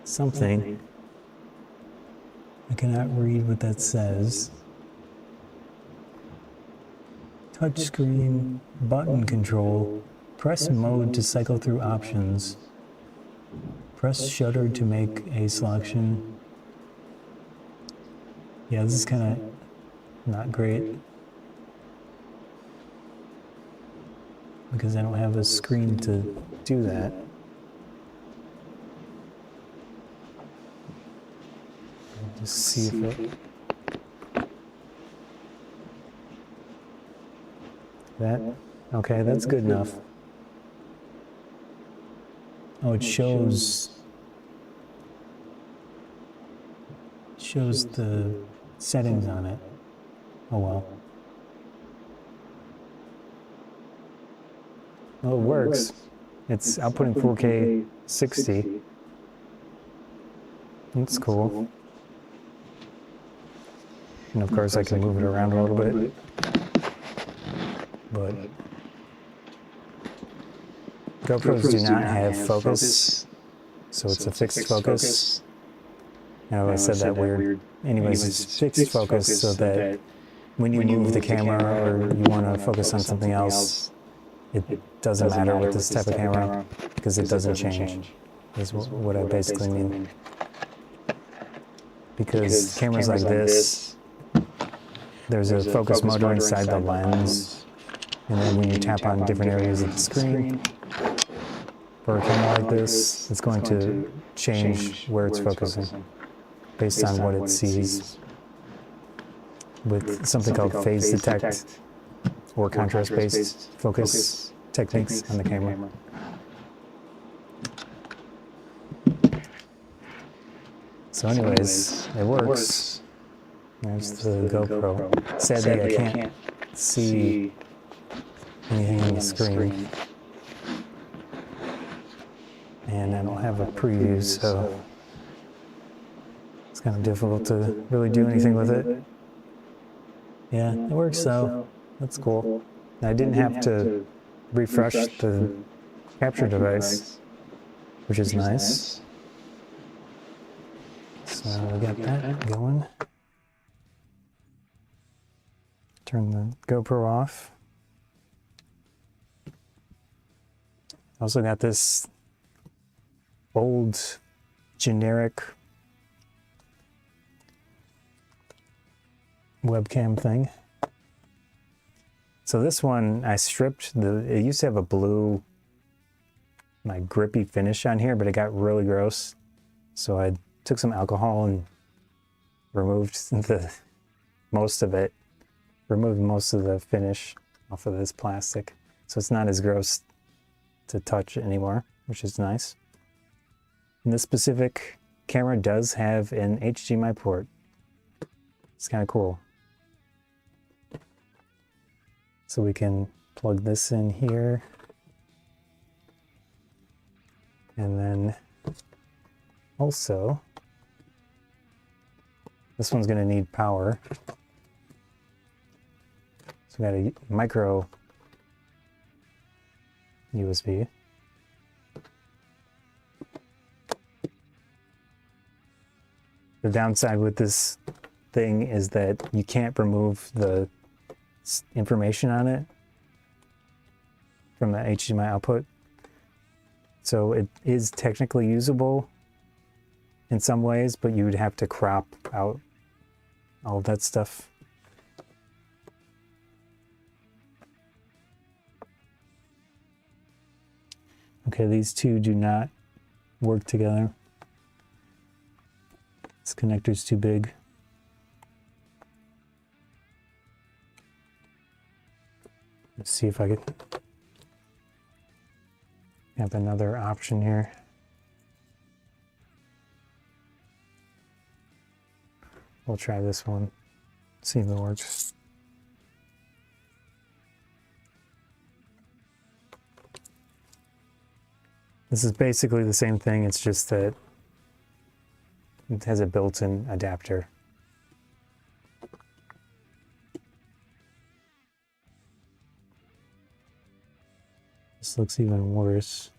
something. I cannot read what that says. Touchscreen, button control, press mode to cycle through options. Press shutter to make a selection. Yeah, this is kind of not great because I don't have a screen to do that. Just see if it... That? Okay, that's good enough. Oh, it shows the settings on it. Oh well. Well, it works. It's outputting 4K 60. That's cool. And of course I can move it around a little bit. But GoPros do not have focus, so it's a fixed focus. I know I said that weird. Anyways, it's fixed focus so that when you move the camera or you want to focus on something else, it doesn't matter with this type of camera because it doesn't change, is what I basically mean. Because cameras like this, there's a focus motor inside the lens, and then when you tap on different areas of the screen, for a camera like this, it's going to change where it's focusing based on what it sees with something called phase detect or contrast-based focus techniques on the camera. So anyways, it works. There's the GoPro. Sadly, I can't see anything on the screen. And I don't have a preview, so it's kind of difficult to really do anything with it. Yeah, it works though. That's cool. I didn't have to refresh the capture device, which is nice. So we got that going. Turn the GoPro off. Also got this old generic webcam thing. So this one I stripped it used to have a blue like grippy finish on here, but it got really gross. So I took some alcohol and removed most of the finish off of this plastic. So it's not as gross to touch anymore, which is nice. And this specific camera does have an HDMI port. It's kind of cool. So we can plug this in here. And then also, this one's going to need power. So we got a micro USB. The downside with this thing is that you can't remove the information on it from the HDMI output. So it is technically usable in some ways, but you would have to crop out all of that stuff. Okay, these two do not work together. This connector's too big. Let's see if I could have another option here. We'll try this one, see if it works. This is basically the same thing, it's just that it has a built-in adapter. This looks even worse.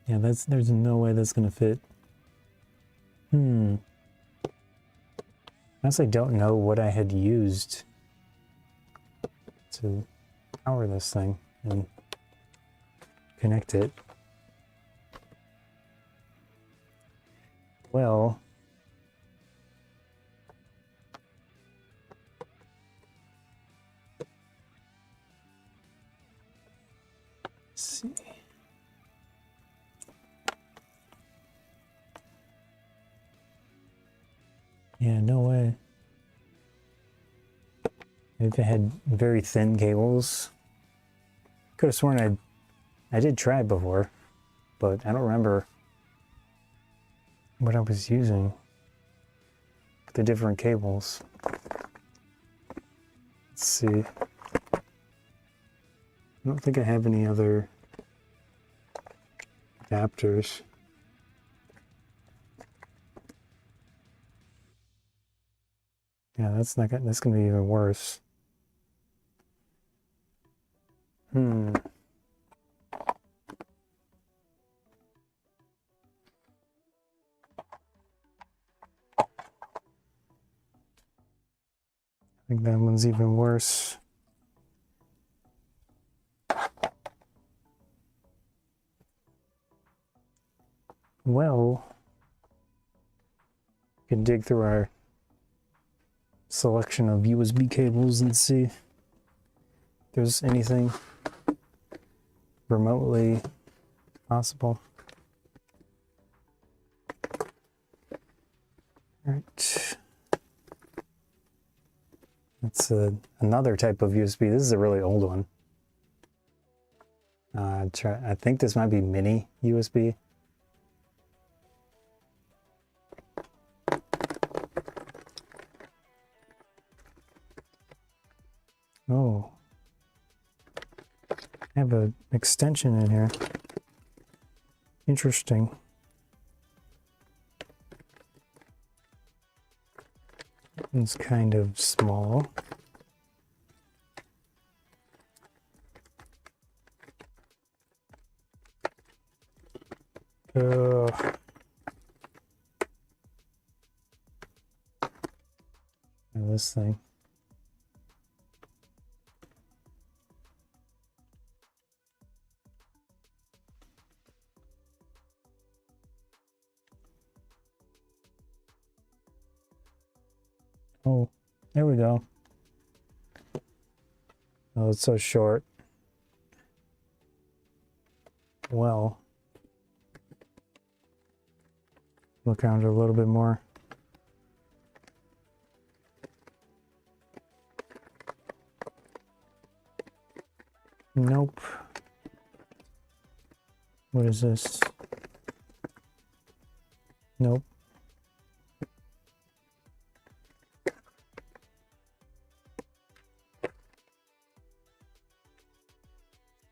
Yeah, there's no way that's gonna fit. I honestly don't know what I had used to power this thing and connect it. Well, let's see. Yeah, no way. If it had very thin cables, could have sworn I did try it before, but I don't remember what I was using. The different cables. Let's see. I don't think I have any other adapters. Yeah, that's gonna be even worse. I think that one's even worse. Well, we can dig through our selection of USB cables and see if there's anything remotely possible. All right. That's another type of USB. This is a really old one. I think this might be mini USB. Oh, I have an extension in here. Interesting. It's kind of small. This thing. Oh, there we go. Oh, it's so short. Well, look around a little bit more. Nope. What is this? Nope.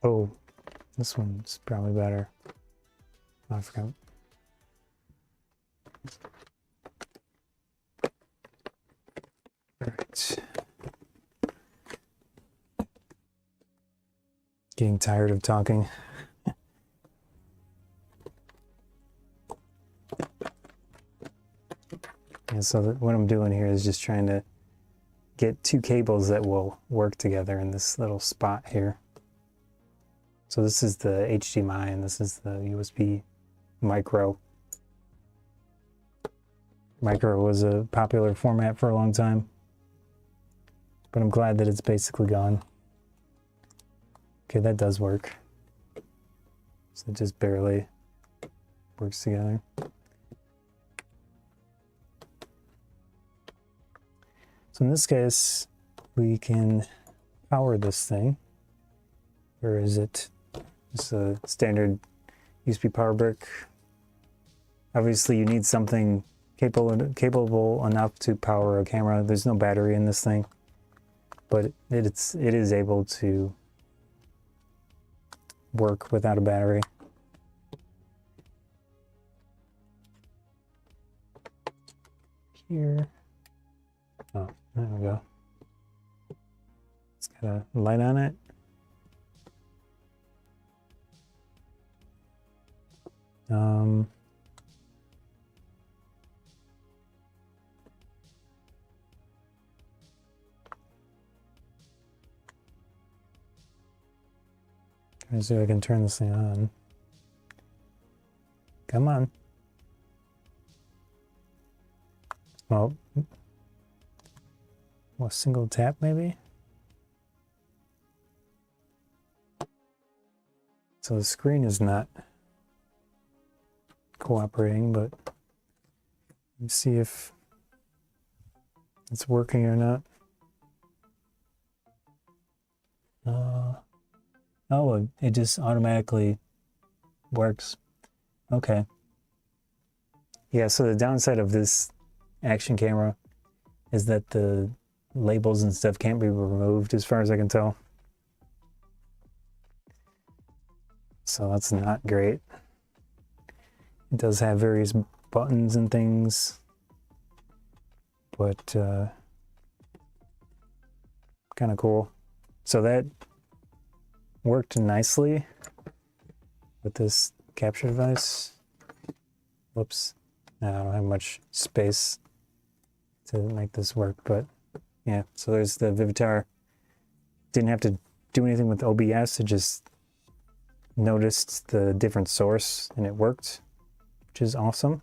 Oh, this one's probably better. Oh, I forgot. All right. Getting tired of talking. And so what I'm doing here is just trying to get two cables that will work together in this little spot here. So this is the HDMI and this is the USB micro. Micro was a popular format for a long time, but I'm glad that it's basically gone. Okay, that does work. So it just barely works together. So in this case, we can power this thing. Where is it? It's a standard USB power brick. Obviously you need something capable enough to power a camera. There's no battery in this thing, but it is able to work without a battery. Here. Oh, there we go. It's got a light on it. Let's see if I can turn this thing on. Come on. Well, a single tap maybe? So the screen is not cooperating, but let's see if it's working or not. Oh, it just automatically works. Okay. Yeah, so the downside of this action camera is that the labels and stuff can't be removed as far as I can tell. So that's not great. It does have various buttons and things, but kind of cool. So that worked nicely with this capture device. Whoops, I don't have much space to make this work, but yeah, so there's the Vivitar. Didn't have to do anything with OBS, it just noticed the different source and it worked, which is awesome.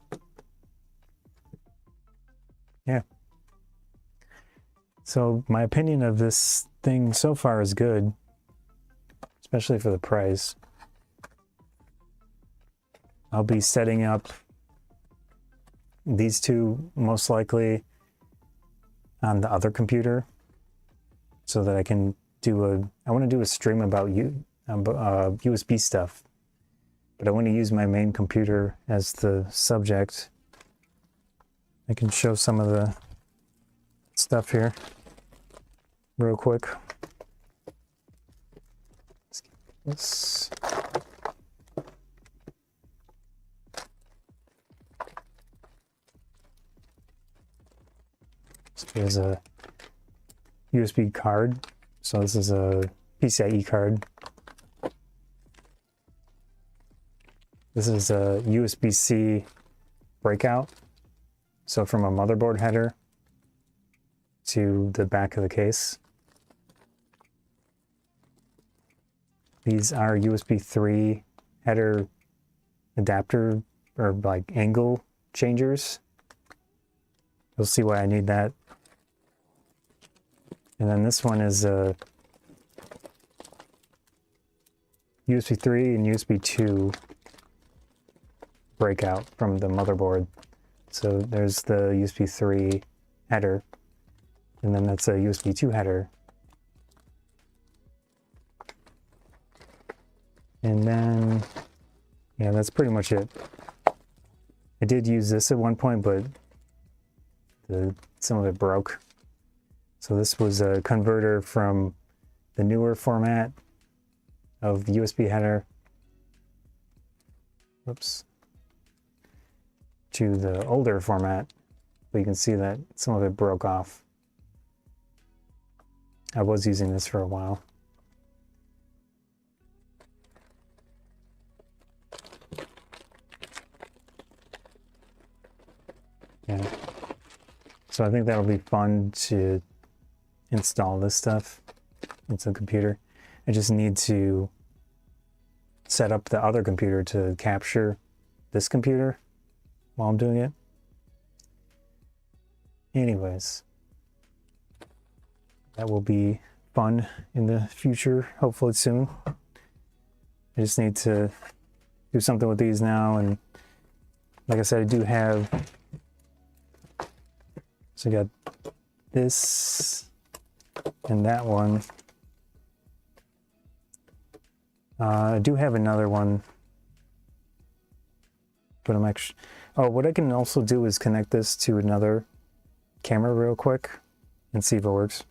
Yeah. So my opinion of this thing so far is good, especially for the price. I'll be setting up these two most likely on the other computer so that I can do I want to do a stream about USB stuff, but I want to use my main computer as the subject. I can show some of the stuff here real quick. Let's here's a USB card. So this is a PCIe card. This is a USB-C breakout. So from a motherboard header to the back of the case. These are USB 3 header adapter or like angle changers. You'll see why I need that. And then this one is a USB 3 and USB 2 breakout from the motherboard. So there's the USB 3 header, and then that's a USB 2 header. And then, yeah, that's pretty much it. I did use this at one point, but some of it broke. So this was a converter from the newer format of the USB header, whoops, to the older format. But you can see that some of it broke off. I was using this for a while. Yeah. So I think that'll be fun to install this stuff into the computer. I just need to set up the other computer to capture this computer while I'm doing it. Anyways, that will be fun in the future, hopefully soon. I just need to do something with these now, and like I said, I do have, so I got this And that one, I do have another one, but I'm actually, oh, what I can also do is connect this to another camera real quick and see if it works.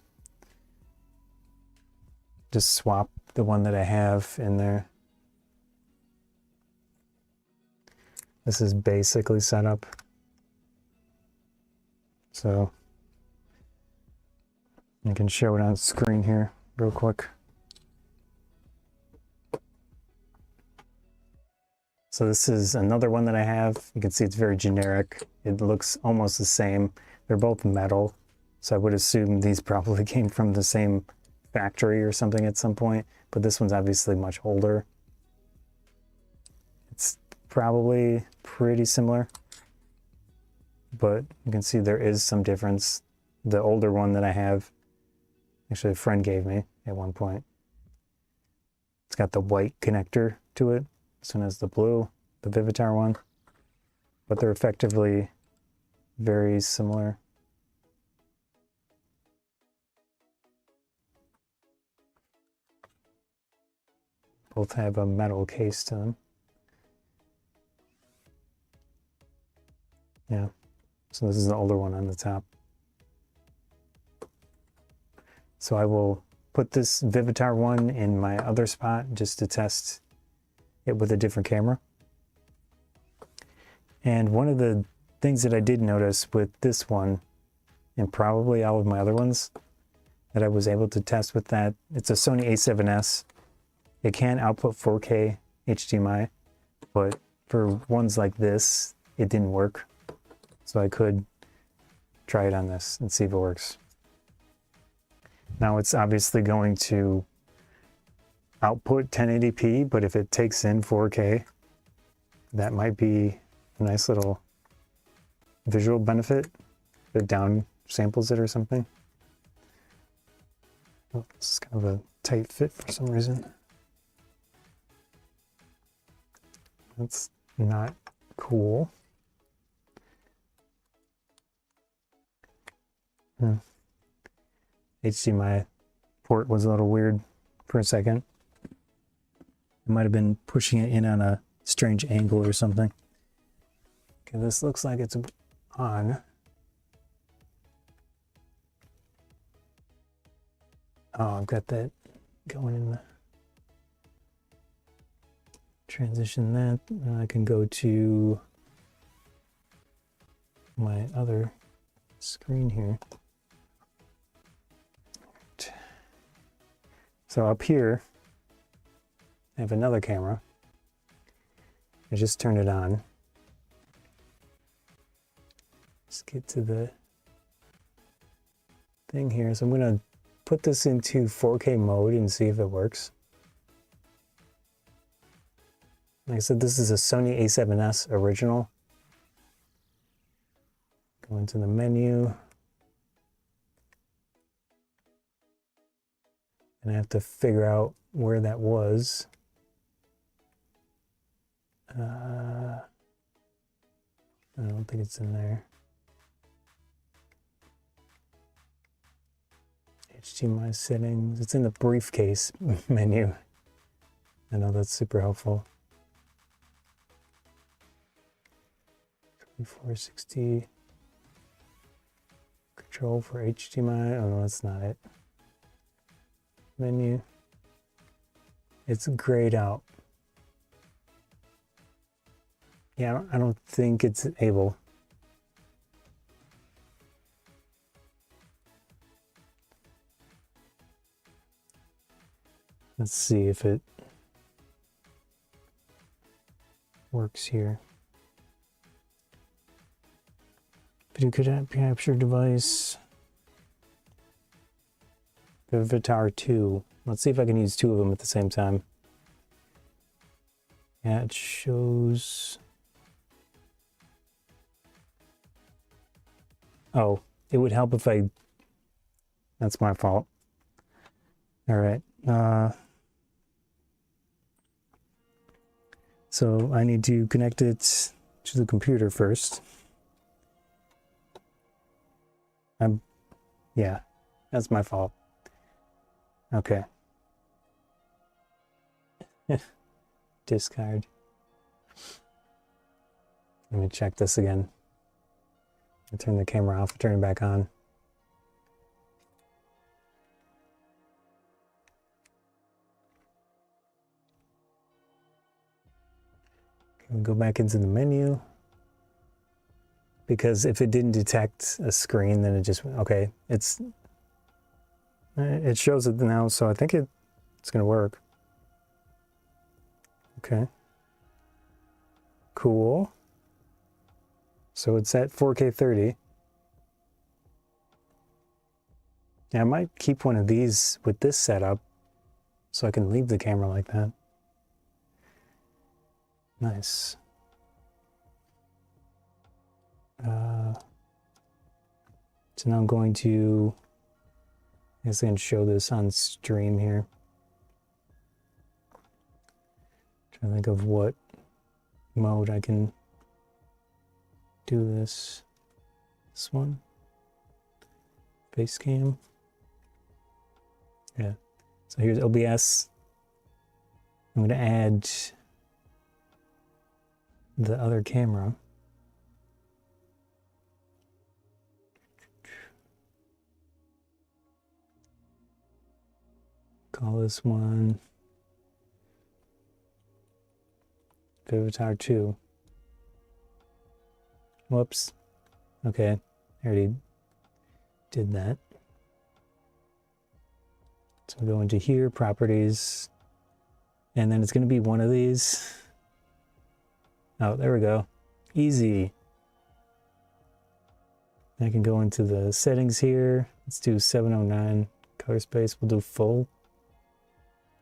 Just swap the one that I have in there. This is basically set up. So I can show it on screen here real quick. So this is another one that I have. You can see it's very generic. It looks almost the same. They're both metal. So I would assume these probably came from the same factory or something at some point, but this one's obviously much older. It's probably pretty similar, but you can see there is some difference. The older one that I have, actually a friend gave me at one point, it's got the white connector to it. This one has the blue, the Vivitar one, but they're effectively very similar. Both have a metal case to them. Yeah, so this is the older one on the top. So I will put this Vivitar one in my other spot just to test it with a different camera. And one of the things that I did notice with this one, and probably all of my other ones, that I was able to test with that, it's a Sony a7S. It can output 4K HDMI, but for ones like this, it didn't work. So I could try it on this and see if it works. Now it's obviously going to output 1080p, but if it takes in 4K, that might be a nice little visual benefit. If it down samples it or something. Oh, this is kind of a tight fit for some reason. That's not cool. HDMI port was a little weird for a second. I might have been pushing it in on a strange angle or something. Okay, this looks like it's on. Oh, I've got that going in the transition that. And I can go to my other screen here. So up here, I have another camera. I just turned it on. Let's get to the thing here. So I'm going to put this into 4K mode and see if it works. Like I said, this is a Sony a7S original. Go into the menu. And I have to figure out where that was. I don't think it's in there. HDMI settings. It's in the briefcase menu. I know that's super helpful. 2460. Control for HDMI. Oh no, that's not it. Menu. It's grayed out. Yeah, I don't think it's able. Let's see if it works here. Video capture device. Vivitar 2. Let's see if I can use two of them at the same time. Yeah, it shows. Oh, it would help if I. That's my fault. All right. So I need to connect it to the computer first. Yeah, that's my fault. Okay. Discard. Let me check this again. I turn the camera off, turn it back on. We'll go back into the menu. Because if it didn't detect a screen, then it just, okay, it shows it now, so I think it's gonna work. Okay. Cool. So it's at 4K 30. Yeah, I might keep one of these with this setup so I can leave the camera like that. Nice. So now I'm going to, I guess I can show this on stream here. Trying to think of what mode I can do this. This one. Face cam. Yeah. So here's OBS. I'm going to add the other camera. Call this one Vivitar 2. Whoops. Okay, I already did that. So we go into here, properties, and then it's going to be one of these. Oh, there we go. Easy. I can go into the settings here. Let's do 709 color space. We'll do full.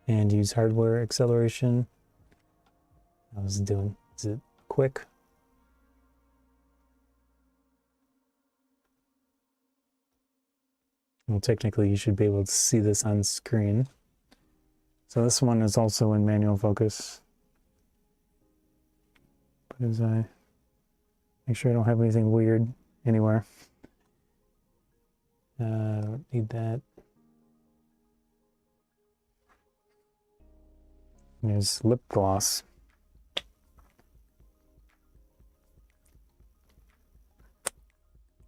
And use hardware acceleration. How's it doing? Is it quick? Well, technically you should be able to see this on screen. So this one is also in manual focus. But as I make sure I don't have anything weird anywhere. Don't need that. There's lip gloss.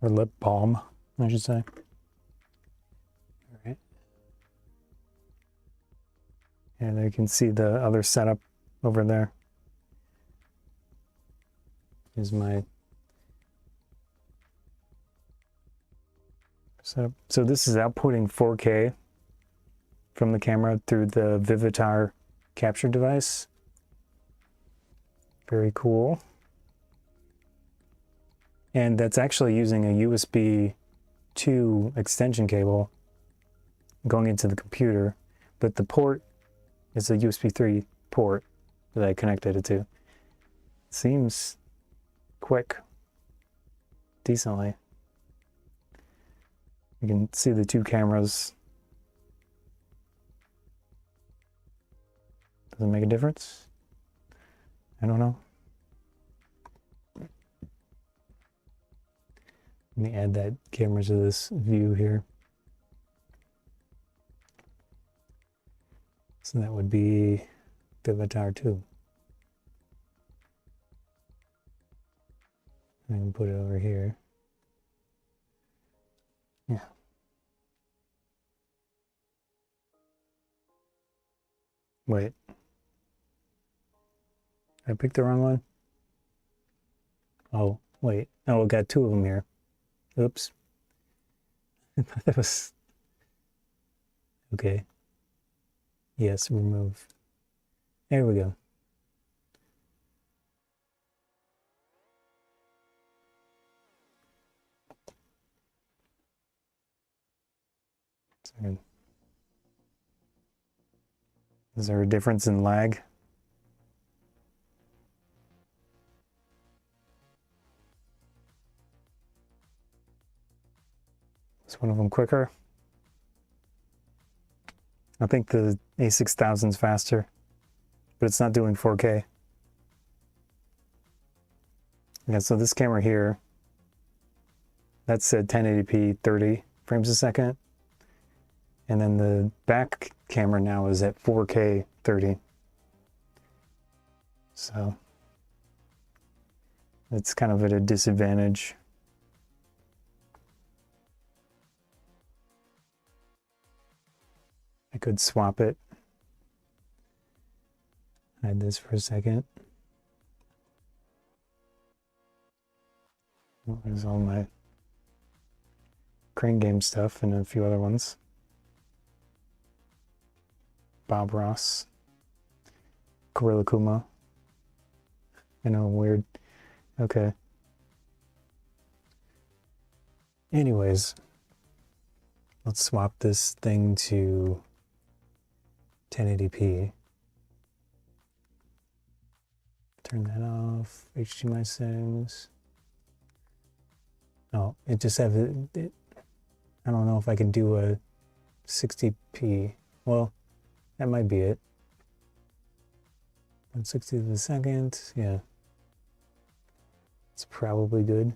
Or lip balm, I should say. All right. And there you can see the other setup over there. Here's my setup. So this is outputting 4K from the camera through the Vivitar capture device. Very cool. And that's actually using a USB 2 extension cable going into the computer, but the port is a USB 3 port that I connected it to. Seems quick, decently. You can see the two cameras. Does it make a difference? I don't know. Let me add that camera to this view here. So that would be Vivitar 2. I can put it over here. Yeah. Wait. I picked the wrong one? Oh, wait. Oh, I got two of them here. Oops. That was... Okay. Yes, remove. There we go. Is there a difference in lag? Is one of them quicker? I think the A6000 is faster, but it's not doing 4K. Okay, so this camera here, that said 1080p 30 frames a second. And then the back camera now is at 4K 30. So it's kind of at a disadvantage. I could swap it. Hide this for a second. There's all my Crane Game stuff and a few other ones. Bob Ross. Gorilla Kuma. I know, weird. Okay. Anyways, let's swap this thing to 1080p. Turn that off. HDMI settings. Oh, it just have it. I don't know if I can do a 60p. Well, that might be it. 1/60 of a second. Yeah. It's probably good.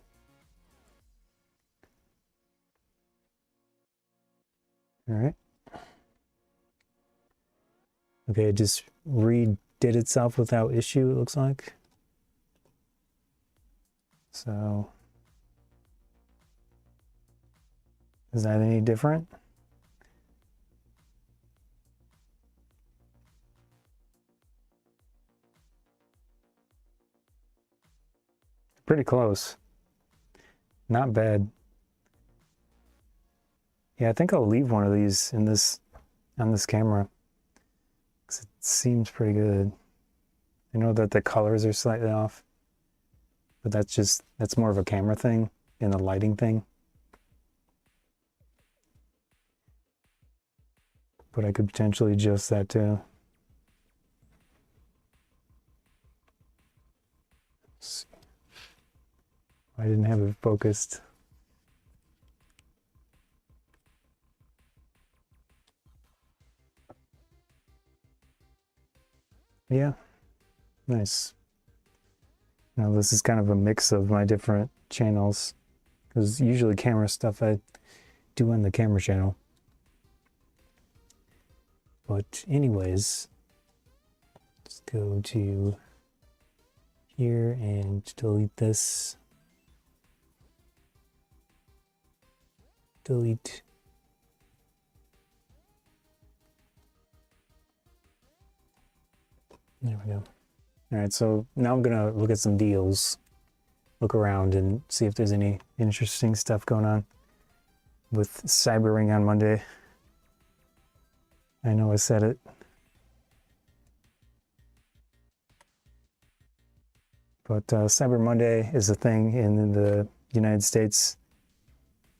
All right. Okay, it just redid itself without issue, it looks like. So, is that any different? Pretty close. Not bad. Yeah, I think I'll leave one of these in this on this camera, because it seems pretty good. I know that the colors are slightly off, but that's more of a camera thing and a lighting thing. But I could potentially adjust that too. Let's see. I didn't have it focused. Yeah, nice. Now this is kind of a mix of my different channels, because usually camera stuff I do on the camera channel. But anyways, let's go to here and delete this. Delete. There we go. All right, so now I'm gonna look at some deals, look around and see if there's any interesting stuff going on with Cyber Ring on Monday. I know I said it. But Cyber Monday is a thing in the United States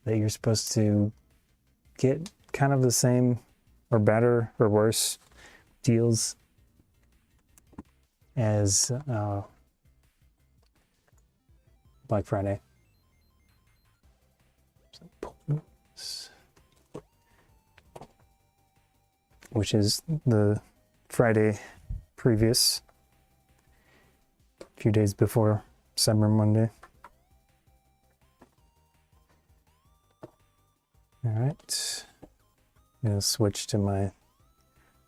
that you're supposed to get kind of the same or better or worse deals as Black Friday. Which is the Friday previous, a few days before Cyber Monday. All right, I'm gonna switch to my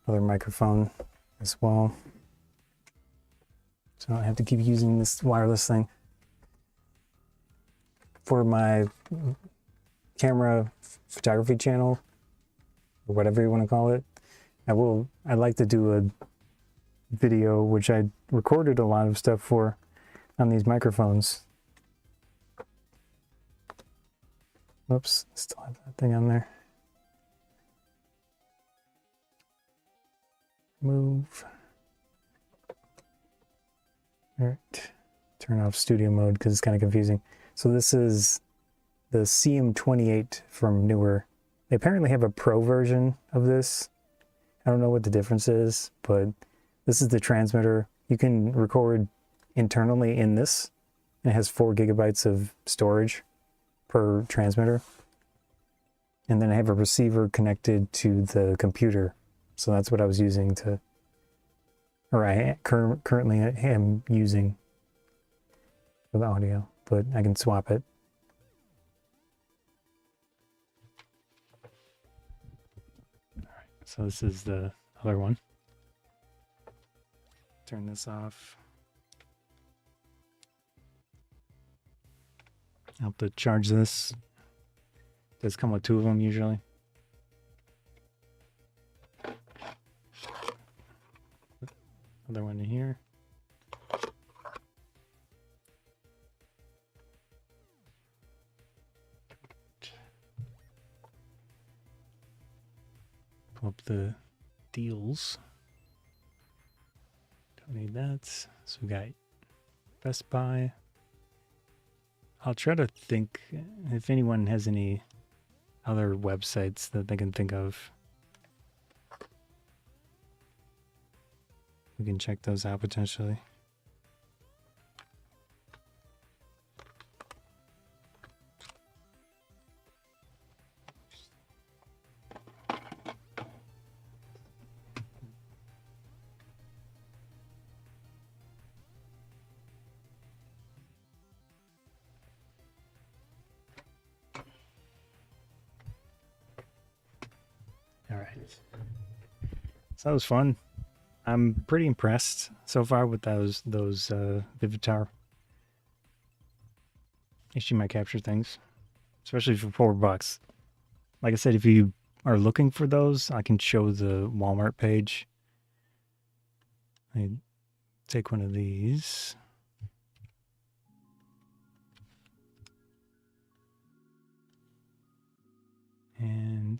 other microphone as well, so I don't have to keep using this wireless thing. For my camera photography channel, or whatever you want to call it, I'd like to do a video, which I recorded a lot of stuff for on these microphones. Whoops, still have that thing on there. Move. All right, turn off studio mode because it's kind of confusing. So this is the CM28 from Newer. They apparently have a pro version of this. I don't know what the difference is, but this is the transmitter. You can record internally in this. It has 4 gigabytes of storage per transmitter. And then I have a receiver connected to the computer. So that's what I was using to, or I currently am using for the audio, but I can swap it. So this is the other one. Turn this off. I'll have to charge this. Does come with 2 of them usually. Other one in here. Pull up the deals. Don't need that. So we got Best Buy. I'll try to think if anyone has any other websites that they can think of. We can check those out potentially. All right. So that was fun. I'm pretty impressed so far with those Vivitar HDMI capture things, especially for $4. Like I said, if you are looking for those, I can show the Walmart page. I take one of these. And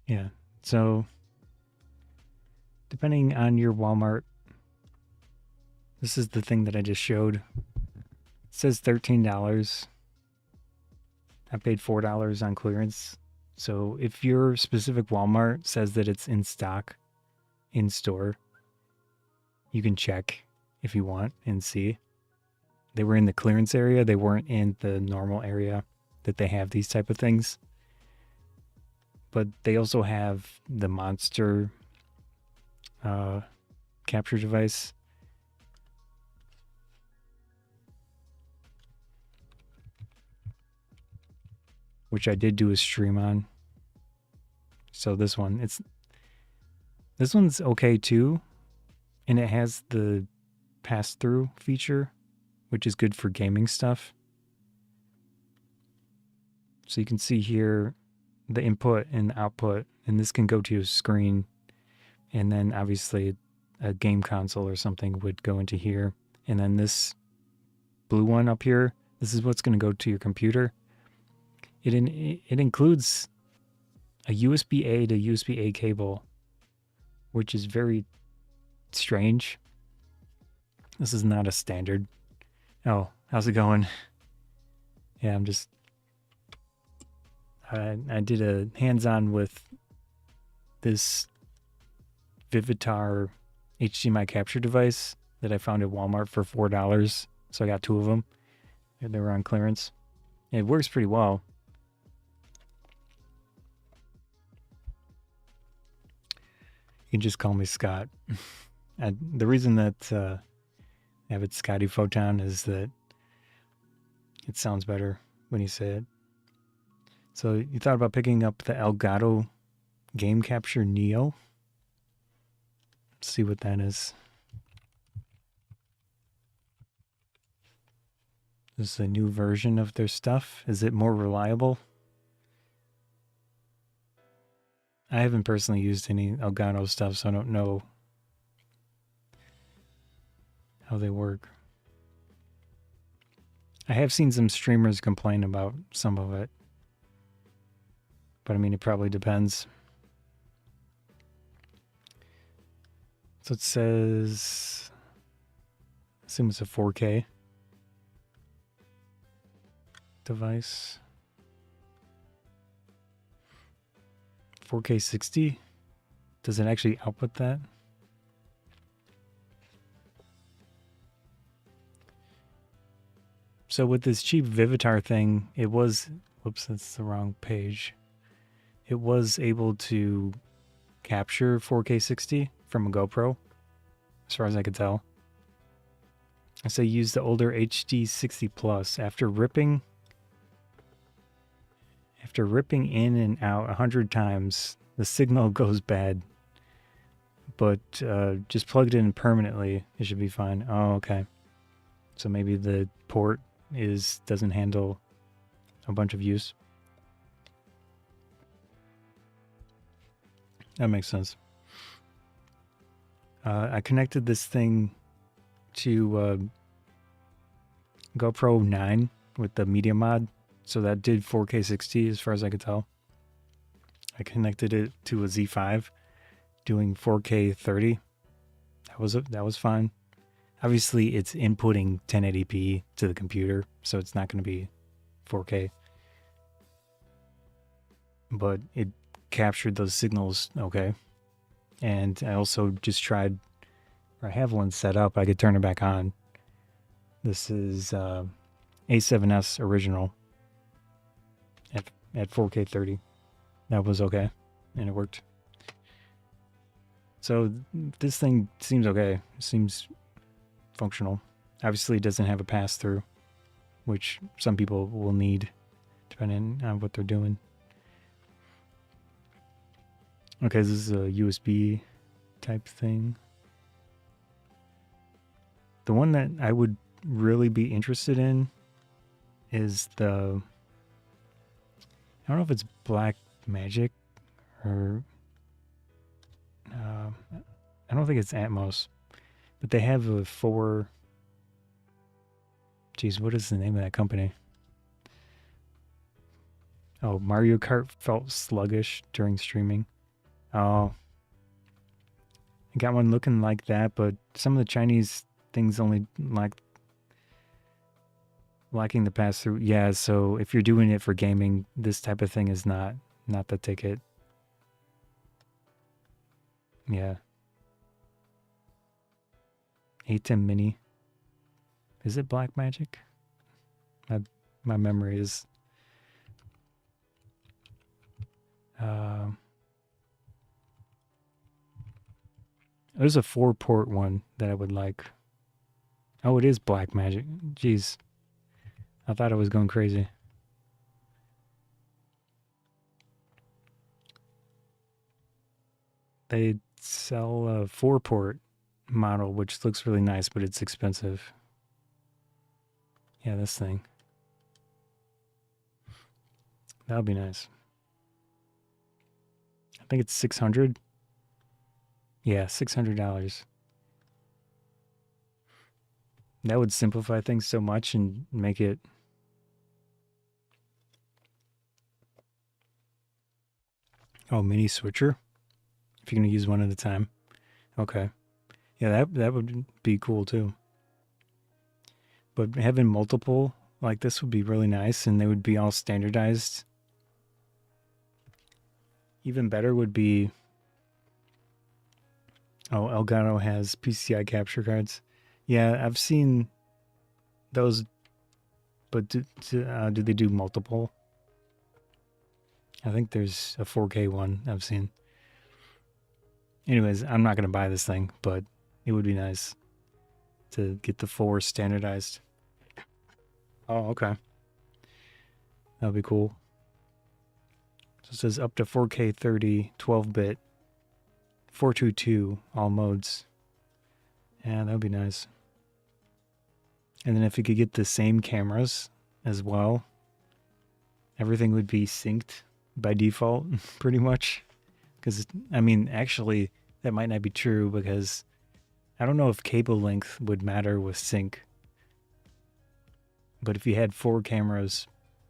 yeah, so depending on your Walmart, this is the thing that I just showed. It says $13. I paid $4 on clearance. So if your specific Walmart says that it's in stock, in store, you can check if you want and see. They were in the clearance area. They weren't in the normal area that they have these type of things. But they also have the Monster capture device. Which I did do a stream on. So this one's okay too. And it has the pass-through feature, which is good for gaming stuff. So you can see here the input and the output, and this can go to your screen. And then obviously a game console or something would go into here. And then this blue one up here, this is what's going to go to your computer. It includes a USB-A to USB-A cable, which is very strange. This is not a standard. Oh, how's it going? Yeah, I did a hands-on with this Vivitar HDMI capture device that I found at Walmart for $4. So I got 2 of them. They were on clearance. It works pretty well. You can just call me Scott. The reason that I have it Scotty Photon is that it sounds better when you say it. So you thought about picking up the Elgato Game Capture Neo? Let's see what that is. This is a new version of their stuff. Is it more reliable? I haven't personally used any Elgato stuff, so I don't know how they work. I have seen some streamers complain about some of it. But I mean, it probably depends. So it says, I assume it's a 4K device. 4K 60? Does it actually output that? So with this cheap Vivitar thing, it was, whoops, that's the wrong page. It was able to capture 4K 60 from a GoPro, as far as I could tell. So I used the older HD 60 Plus. After ripping in and out 100 times, the signal goes bad. But just plug it in permanently, it should be fine. Oh, okay. So maybe the port doesn't handle a bunch of use. That makes sense. I connected this thing to GoPro 9 with the media mod, so that did 4K 60 as far as I could tell. I connected it to a Z5 doing 4K 30. That was fine. Obviously, it's inputting 1080p to the computer, so it's not going to be 4K. But it captured those signals okay. And I also just tried, or I have one set up, I could turn it back on. This is A7S original at 4K 30. That was okay, and it worked. So this thing seems okay. It seems functional. Obviously, it doesn't have a pass-through, which some people will need, depending on what they're doing. Okay, this is a USB type thing. The one that I would really be interested in is the, I don't know if it's Black Magic or I don't think it's Atmos, but they have a geez, what is the name of that company? Oh, Mario Kart felt sluggish during streaming. Oh, I got one looking like that, but some of the Chinese things only lacking the pass through. Yeah, so if you're doing it for gaming, this type of thing is not the ticket. Yeah. A10 Mini. Is it Black Magic? My memory is there's a 4-port one that I would like. Oh, it is Black Magic. Jeez. I thought I was going crazy. They sell a 4-port model, which looks really nice, but it's expensive. Yeah, this thing. That would be nice. I think it's $600. Yeah, $600. That would simplify things so much and make it. Oh, mini switcher. If you're gonna use one at a time. Okay. Yeah, that would be cool too. But having multiple like this would be really nice, and they would be all standardized. Even better would be. Oh, Elgato has PCI capture cards. Yeah, I've seen those, but do they do multiple? I think there's a 4K one I've seen. Anyways, I'm not going to buy this thing, but it would be nice to get the 4 standardized. Oh, okay. That would be cool. So it says up to 4K 30, 12-bit, 422, all modes. Yeah, that would be nice. And then if you could get the same cameras as well, everything would be synced by default, pretty much. Because, I mean, actually, that might not be true because I don't know if cable length would matter with sync. But if you had 4 cameras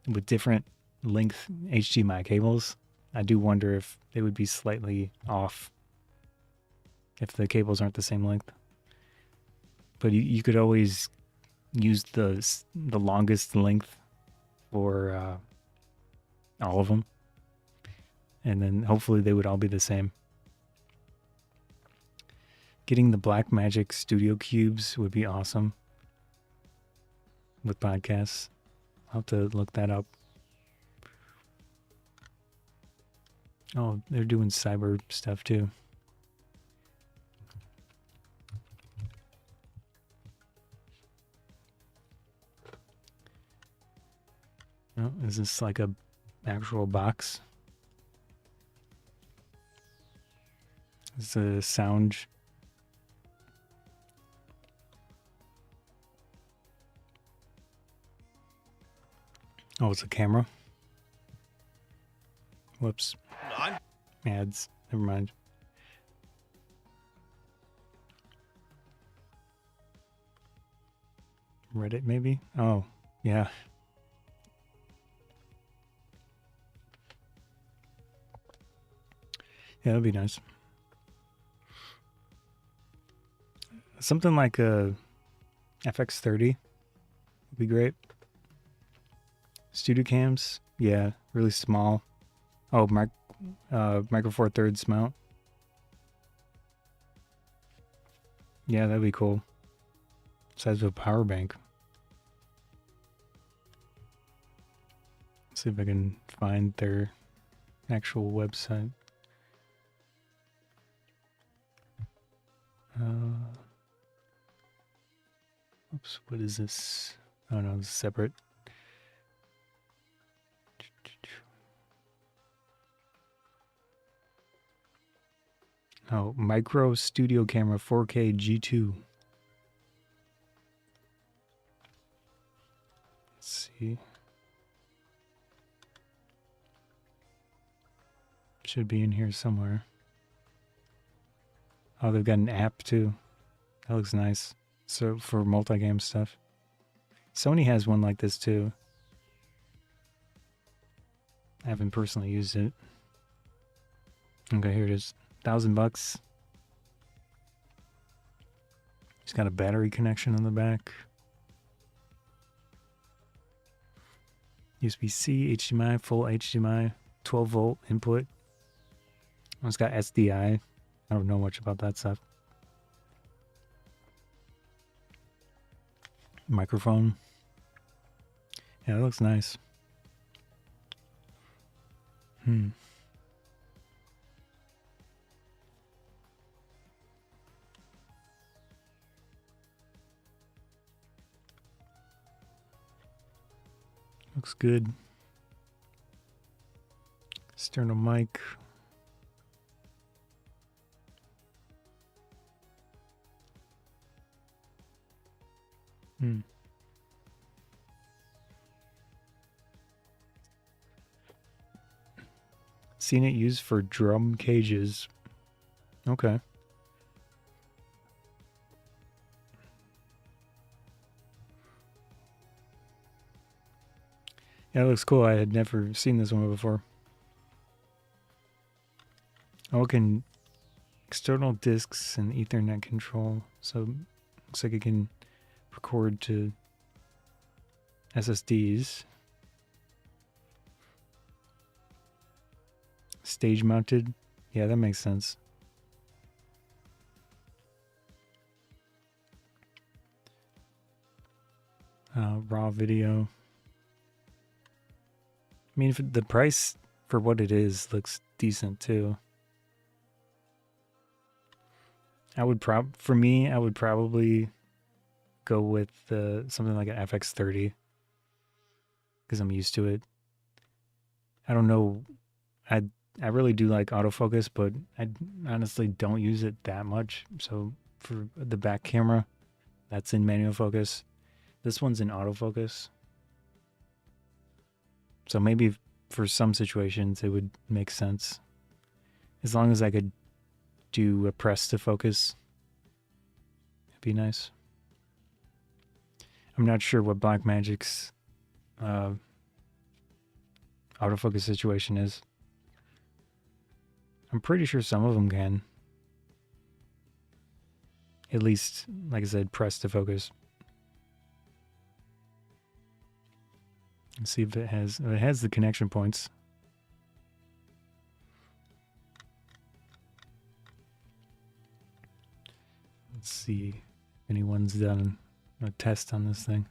with different length HDMI cables, I do wonder if they would be slightly off if the cables aren't the same length. But you could always use the longest length for all of them. And then hopefully they would all be the same. Getting the Blackmagic Studio Cubes would be awesome. with podcasts. I'll have to look that up. Oh, they're doing cyber stuff too. Oh, is this like a actual box? Is the sound? Oh, it's a camera. Whoops. Ads. Never mind. Reddit, maybe? Oh, yeah. Yeah, that'd be nice. Something like a FX30 would be great. Studio cams, yeah, really small. Oh, micro four thirds mount. Yeah, that'd be cool. Size of a power bank. Let's see if I can find their actual website. Oops, what is this? Oh no, it's separate. Oh, micro studio camera 4K G2. Let's see. Should be in here somewhere. Oh, they've got an app too. That looks nice. So for multi-game stuff. Sony has one like this too. I haven't personally used it. Okay, here it is. $1,000. It's got a battery connection on the back. USB-C, HDMI, full HDMI, 12 volt input. It's got SDI. I don't know much about that stuff. Microphone. Yeah, that looks nice. Looks good. External mic. Seen it used for drum cages. Okay. Yeah, it looks cool. I had never seen this one before. Oh, it can external discs and Ethernet control. So looks like it can record to SSDs. Stage mounted. Yeah, that makes sense. Raw video. I mean, if the price for what it is looks decent too. For me, I would probably go with something like an FX30 because I'm used to it. I don't know. I really do like autofocus, but I honestly don't use it that much. So for the back camera, that's in manual focus. This one's in autofocus. So maybe for some situations it would make sense. As long as I could do a press to focus, it'd be nice. I'm not sure what Blackmagic's autofocus situation is. I'm pretty sure some of them can. At least, like I said, press to focus. Let's see if it has the connection points. Let's see if anyone's done a test on this thing.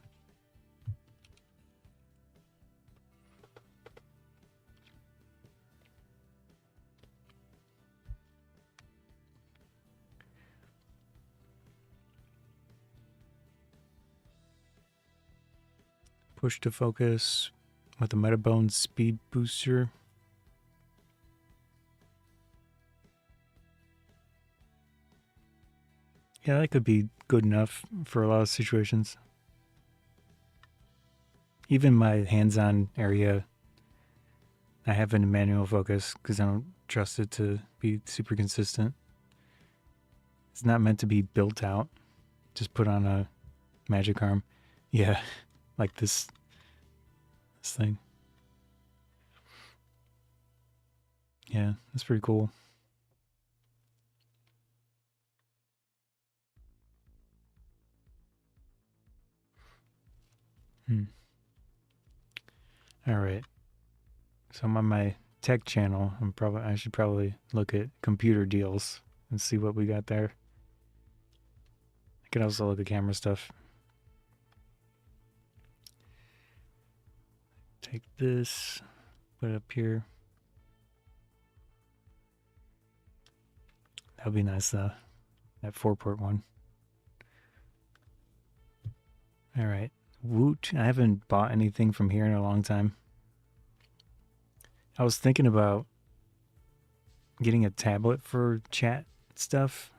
Push to focus with the Metabone speed booster. Yeah, that could be good enough for a lot of situations. Even my hands-on area, I have in manual focus because I don't trust it to be super consistent. It's not meant to be built out. Just put on a magic arm. Yeah, like this thing. Yeah, that's pretty cool. All right. So I'm on my tech channel. I should probably look at computer deals and see what we got there. I could also look at camera stuff. Take this, put it up here. That would be nice though. That 4-port one. All right. Woot. I haven't bought anything from here in a long time. I was thinking about getting a tablet for chat stuff.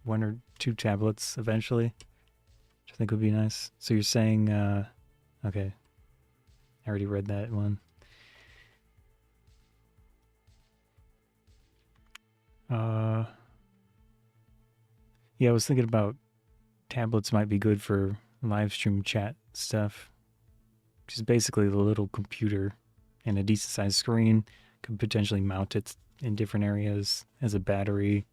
1 or 2 tablets eventually, which I think would be nice. So you're saying, okay. I already read that one. Yeah, I was thinking about tablets might be good for live stream chat stuff. Just basically the little computer and a decent sized screen. Could potentially mount it in different areas as a battery,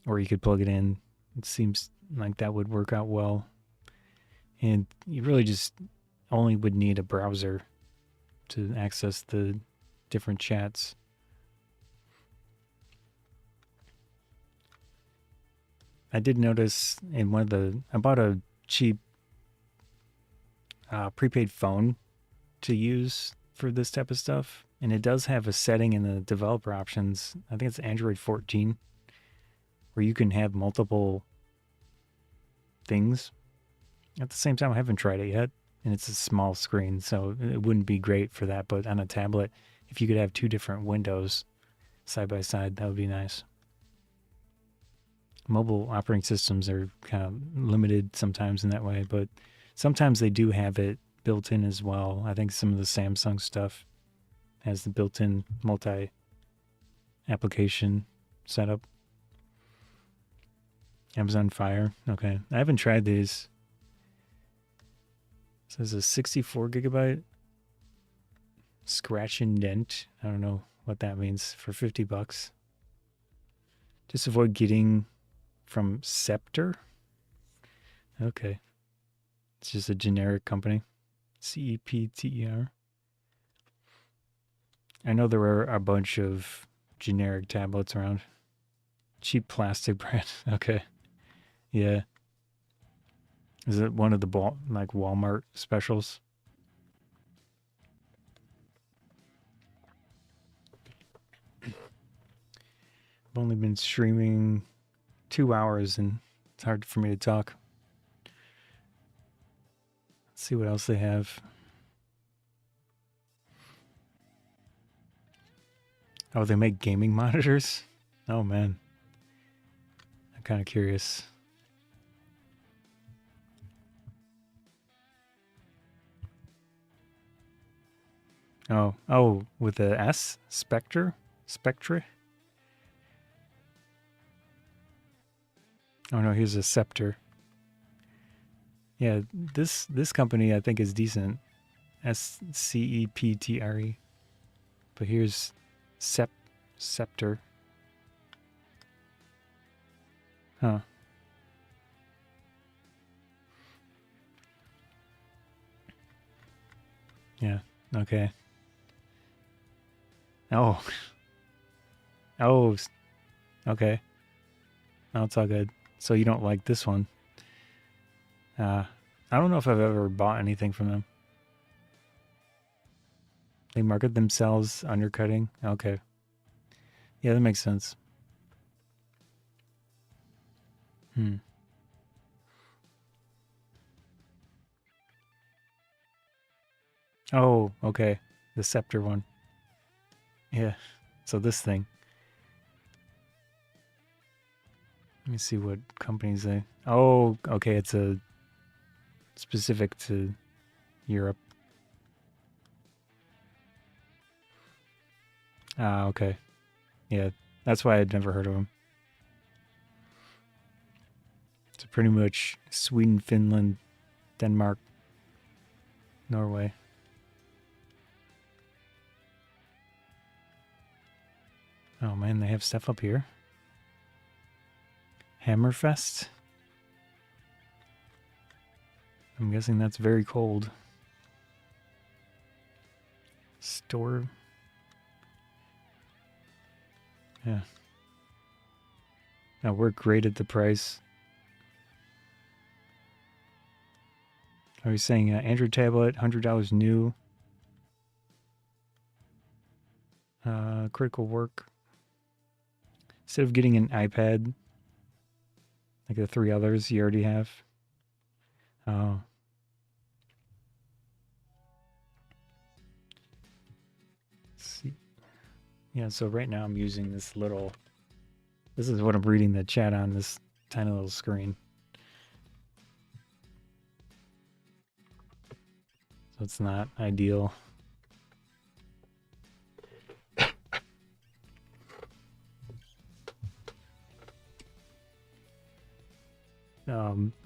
or you could plug it in. It seems like that would work out well. And you really just only would need a browser to access the different chats. I did notice in I bought a cheap prepaid phone to use for this type of stuff, and it does have a setting in the developer options. I think it's Android 14, where you can have multiple things at the same time. I haven't tried it yet, and it's a small screen, so it wouldn't be great for that. But on a tablet, if you could have 2 different windows side by side, that would be nice. Mobile operating systems are kind of limited sometimes in that way, but sometimes they do have it built in as well. I think some of the Samsung stuff has the built-in multi-application setup. Amazon Fire. Okay. I haven't tried these. It says a 64 gigabyte scratch and dent. I don't know what that means for $50. Just avoid getting from Scepter. Okay. It's just a generic company. CEPTER. I know there are a bunch of generic tablets around. Cheap plastic brand. Okay. Yeah. Is it one of the like Walmart specials? I've only been streaming 2 hours and it's hard for me to talk. Let's see what else they have. Oh, they make gaming monitors? Oh man. I'm kind of curious. Oh, with the S? Spectre? Oh no, here's a Scepter. Yeah, this company I think is decent. SCEPTRE. But here's Scepter. Huh. Yeah, okay. Oh. Oh, okay. Oh, it's all good. So you don't like this one. I don't know if I've ever bought anything from them. They market themselves undercutting. Okay. Yeah, that makes sense. Oh, okay. The Scepter one. Yeah. So this thing. Let me see what companies they. Oh, okay. It's a specific to Europe. Ah, okay. Yeah, that's why I'd never heard of them. It's pretty much Sweden, Finland, Denmark, Norway. Oh man, they have stuff up here. Hammerfest. I'm guessing that's very cold. Store. Yeah. Now we're great at the price. Are you saying Android tablet, $100 new? Critical work. Instead of getting an iPad, like the 3 others you already have. Oh. Let's see. Yeah, so right now I'm using this little. This is what I'm reading the chat on, this tiny little screen. So it's not ideal.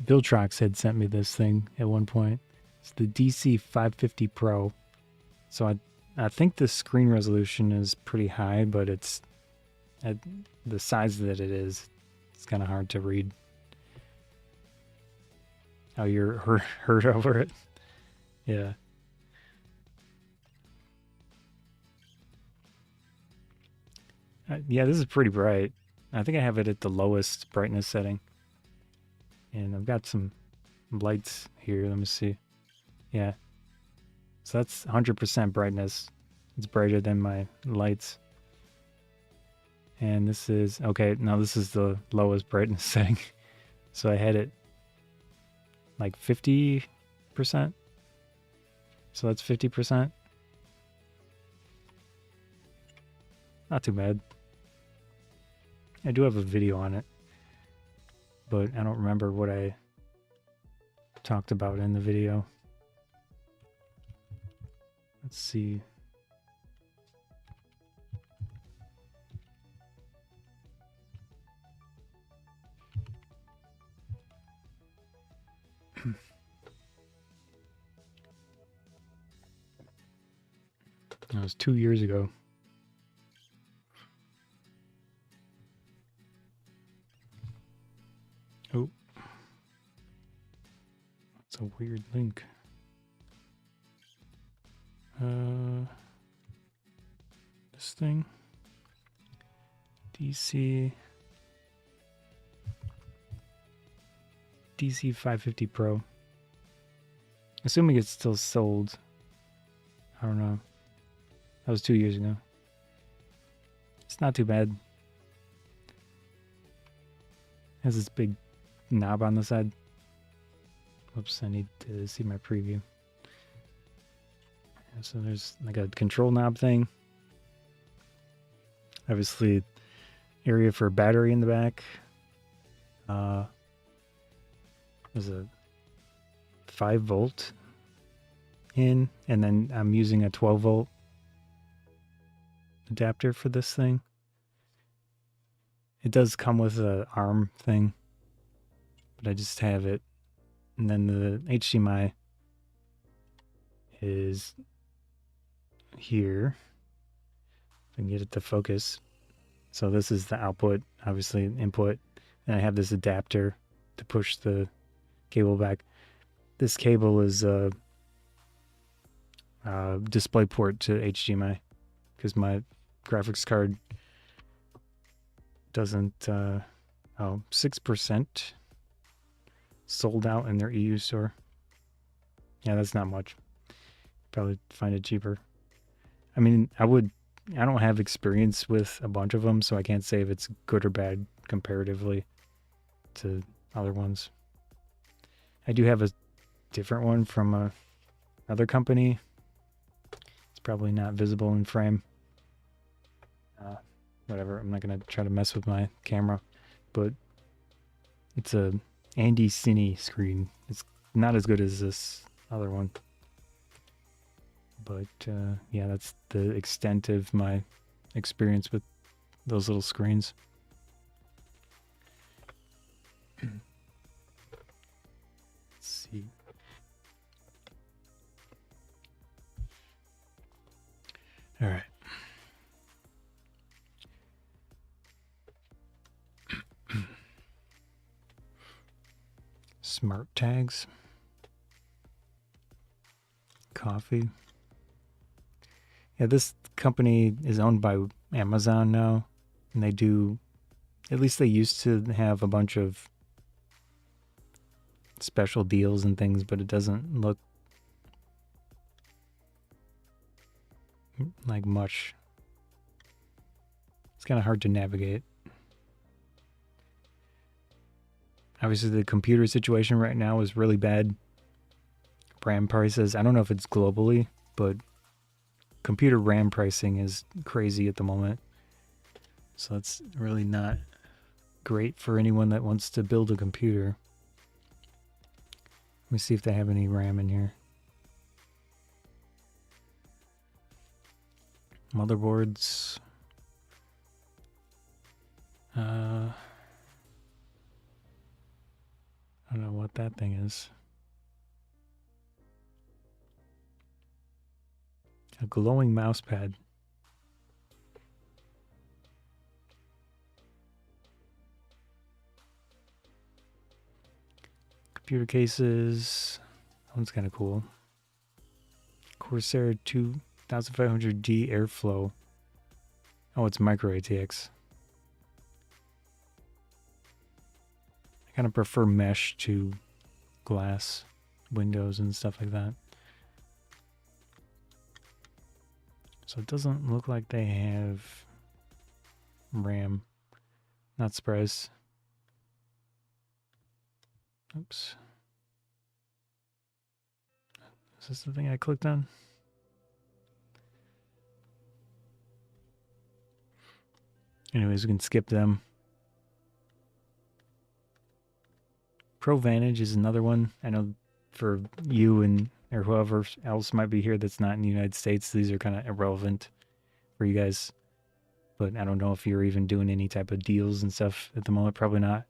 Viltrox had sent me this thing at one point. It's the DC 550 Pro. So I think the screen resolution is pretty high, but it's at the size that it is, it's kind of hard to read. Oh, you're hurt over it? Yeah. Yeah, this is pretty bright. I think I have it at the lowest brightness setting. And I've got some lights here. Let me see. Yeah. So that's 100% brightness. It's brighter than my lights. And this is, okay, now this is the lowest brightness setting. So I had it like 50%. So that's 50%. Not too bad. I do have a video on it, but I don't remember what I talked about in the video. Let's see. That was 2 years ago. Oh. That's a weird link. This thing. DC 550 Pro. Assuming it's still sold. I don't know. That was 2 years ago. It's not too bad. Has this big knob on the side. Whoops, I need to see my preview. So there's like a control knob thing. Obviously, area for a battery in the back. There's a 5-volt in, and then I'm using a 12-volt adapter for this thing. It does come with an arm thing, but I just have it. And then the HDMI is here. If I can get it to focus. So this is the output, obviously input. And I have this adapter to push the cable back. This cable is a display port to HDMI because my graphics card doesn't 6% sold out in their EU store. Yeah, that's not much. Probably find it cheaper. I mean, I don't have experience with a bunch of them, so I can't say if it's good or bad comparatively to other ones. I do have a different one from another company probably not visible in frame. Whatever, I'm not gonna try to mess with my camera, but it's a Andy Cine screen. It's not as good as this other one, but yeah, that's the extent of my experience with those little screens. Let's see. All right. Smart tags. Coffee. Yeah, this company is owned by Amazon now, and they do, at least they used to have a bunch of special deals and things, but it doesn't look like much. It's kind of hard to navigate. Obviously, the computer situation right now is really bad. RAM prices, I don't know if it's globally, but computer RAM pricing is crazy at the moment. So it's really not great for anyone that wants to build a computer. Let me see if they have any RAM in here. Motherboards. I don't know what that thing is. A glowing mouse pad. Computer cases. That one's kind of cool. Corsair 2500D Airflow. Oh, it's micro ATX. I kind of prefer mesh to glass windows and stuff like that. So it doesn't look like they have RAM. Not surprised. Oops. Is this the thing I clicked on? Anyways, we can skip them. ProVantage is another one. I know for you and or whoever else might be here that's not in the United States, these are kind of irrelevant for you guys. But I don't know if you're even doing any type of deals and stuff at the moment. Probably not.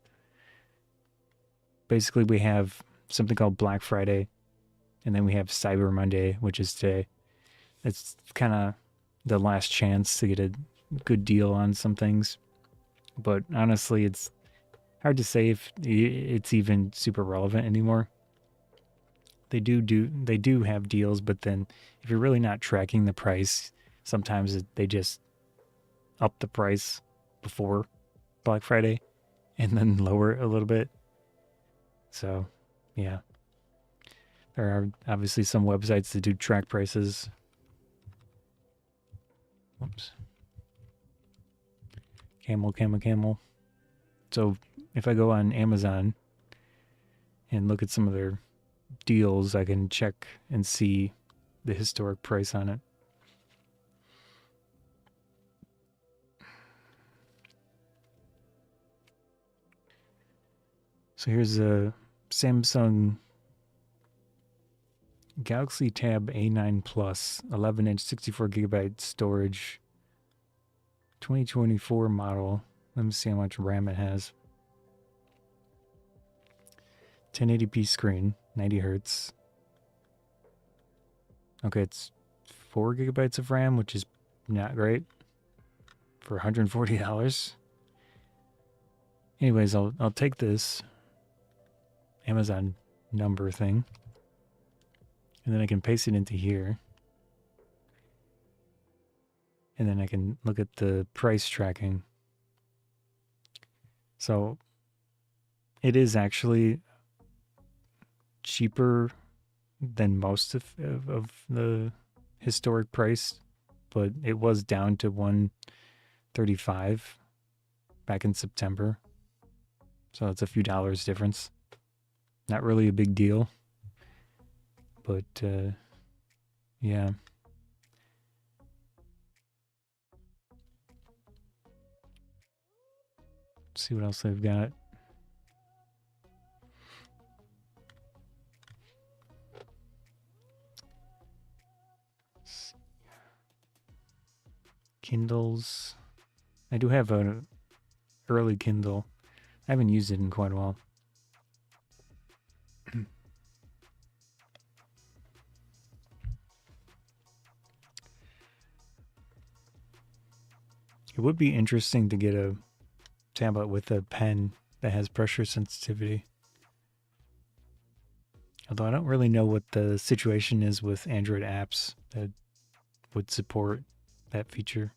Basically, we have something called Black Friday, and then we have Cyber Monday, which is today. It's kind of the last chance to get a good deal on some things. But honestly, it's hard to say if it's even super relevant anymore. They do have deals, but then if you're really not tracking the price, sometimes they just up the price before Black Friday and then lower it a little bit. So, yeah. There are obviously some websites that do track prices. Whoops. Camel. So if I go on Amazon and look at some of their deals, I can check and see the historic price on it. So here's a Samsung Galaxy Tab A9 Plus, 11-inch, 64 gigabyte storage, 2024 model. Let me see how much RAM it has. 1080p screen, 90 hertz. Okay, it's 4 gigabytes of RAM, which is not great for $140. Anyways, I'll take this Amazon number thing, and then I can paste it into here, and then I can look at the price tracking. So it is actually cheaper than most of the historic price, but it was down to $135 back in September. So it's a few dollars difference. Not really a big deal, but yeah. see what else they've got. Kindles. I do have an early Kindle. I haven't used it in quite a while. It would be interesting to get a tablet with a pen that has pressure sensitivity. Although I don't really know what the situation is with Android apps that would support that feature.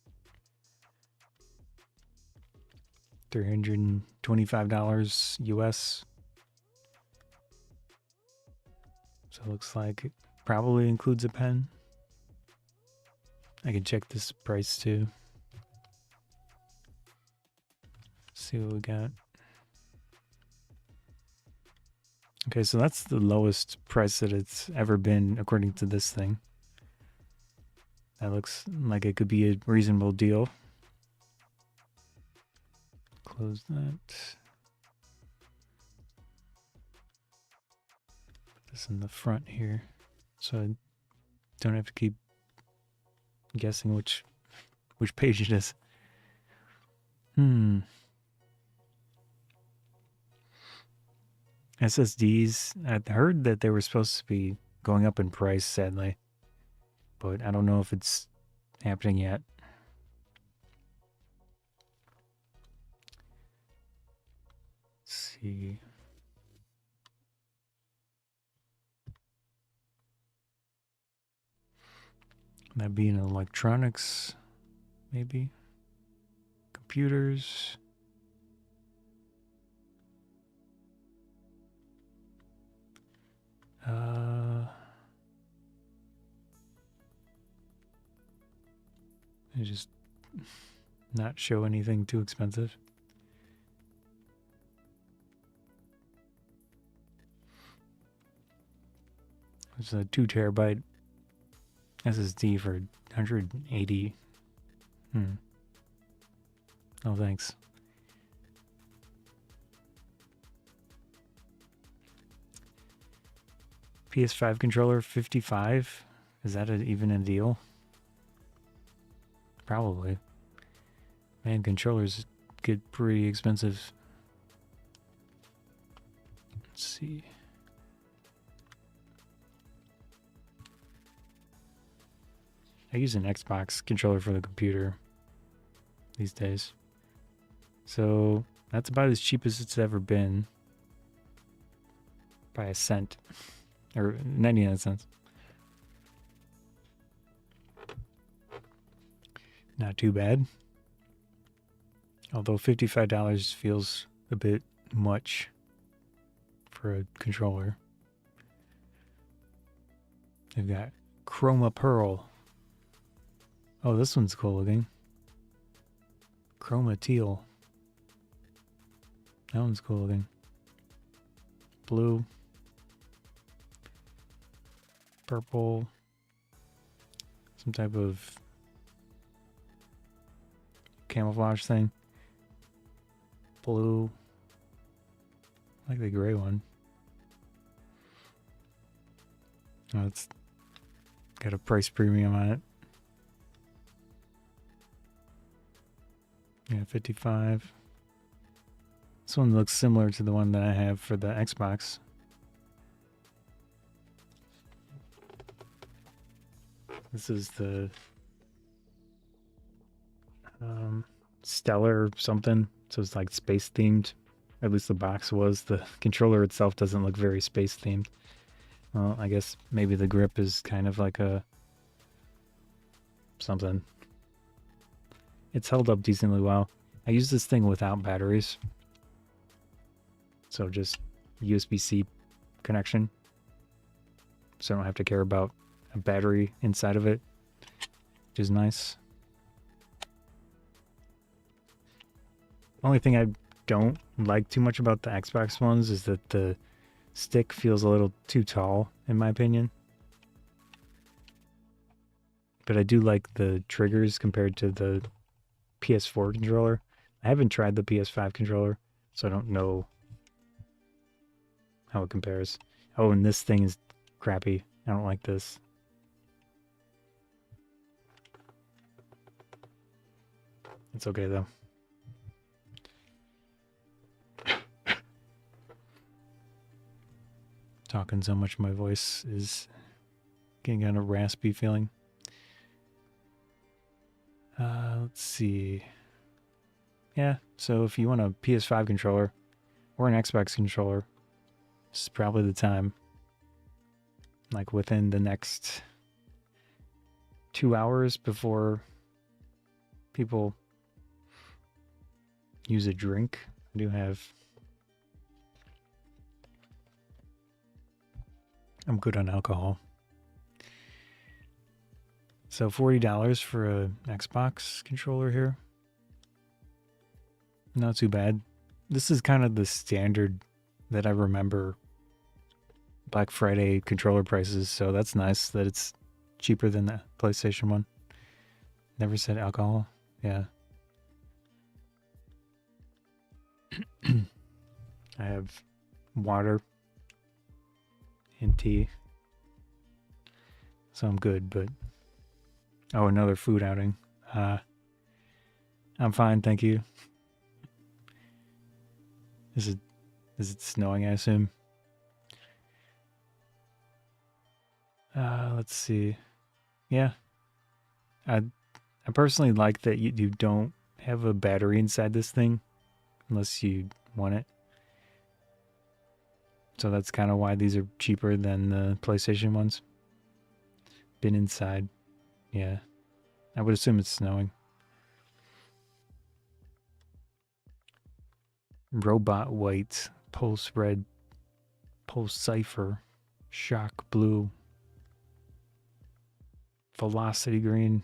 $325 US. So it looks like it probably includes a pen. I can check this price too. See what we got. Okay, so that's the lowest price that it's ever been according to this thing. That looks like it could be a reasonable deal. Close that. Put this in the front here so I don't have to keep guessing which page it is. SSDs, I'd heard that they were supposed to be going up in price, sadly. But I don't know if it's happening yet. Let's see. That be in electronics, maybe. Computers. I just not show anything too expensive. It's a 2 terabyte SSD for 180. Oh, thanks. PS5 controller 55. Is that even a deal? Probably. Man, controllers get pretty expensive. Let's see. I use an Xbox controller for the computer these days. So that's about as cheap as it's ever been. By a cent. Or 99 cents. Not too bad. Although $55 feels a bit much for a controller. They've got Chroma Pearl. Oh, this one's cool looking. Chroma Teal. That one's cool looking. Blue. Purple. Some type of camouflage thing. Blue. I like the gray one. Oh, it's got a price premium on it. Yeah, 55. This one looks similar to the one that I have for the Xbox. This is the Stellar something. So it's like space themed. At least the box was. The controller itself doesn't look very space themed. Well, I guess maybe the grip is kind of like a something. It's held up decently well. I use this thing without batteries. So just USB-C connection. So I don't have to care about a battery inside of it, which is nice. Only thing I don't like too much about the Xbox ones is that the stick feels a little too tall, in my opinion. But I do like the triggers compared to the PS4 controller. I haven't tried the PS5 controller, so I don't know how it compares. Oh, and this thing is crappy. I don't like this. It's okay though. Talking so much, my voice is getting kind of raspy feeling. Let's see. Yeah, so if you want a PS5 controller or an Xbox controller, this is probably the time. Like within the next 2 hours before people use a drink. I do have... I'm good on alcohol. So $40 for an Xbox controller here. Not too bad. This is kind of the standard that I remember Black Friday controller prices, so that's nice that it's cheaper than the PlayStation one. Never said alcohol. Yeah. I have water and tea. So I'm good, but... Oh, another food outing. I'm fine, thank you. Is it snowing, I assume? Let's see. Yeah. I personally like that you don't have a battery inside this thing unless you want it. So that's kind of why these are cheaper than the PlayStation ones. Been inside. Yeah. I would assume it's snowing. Robot white, pulse red, pulse cipher, shock blue, velocity green.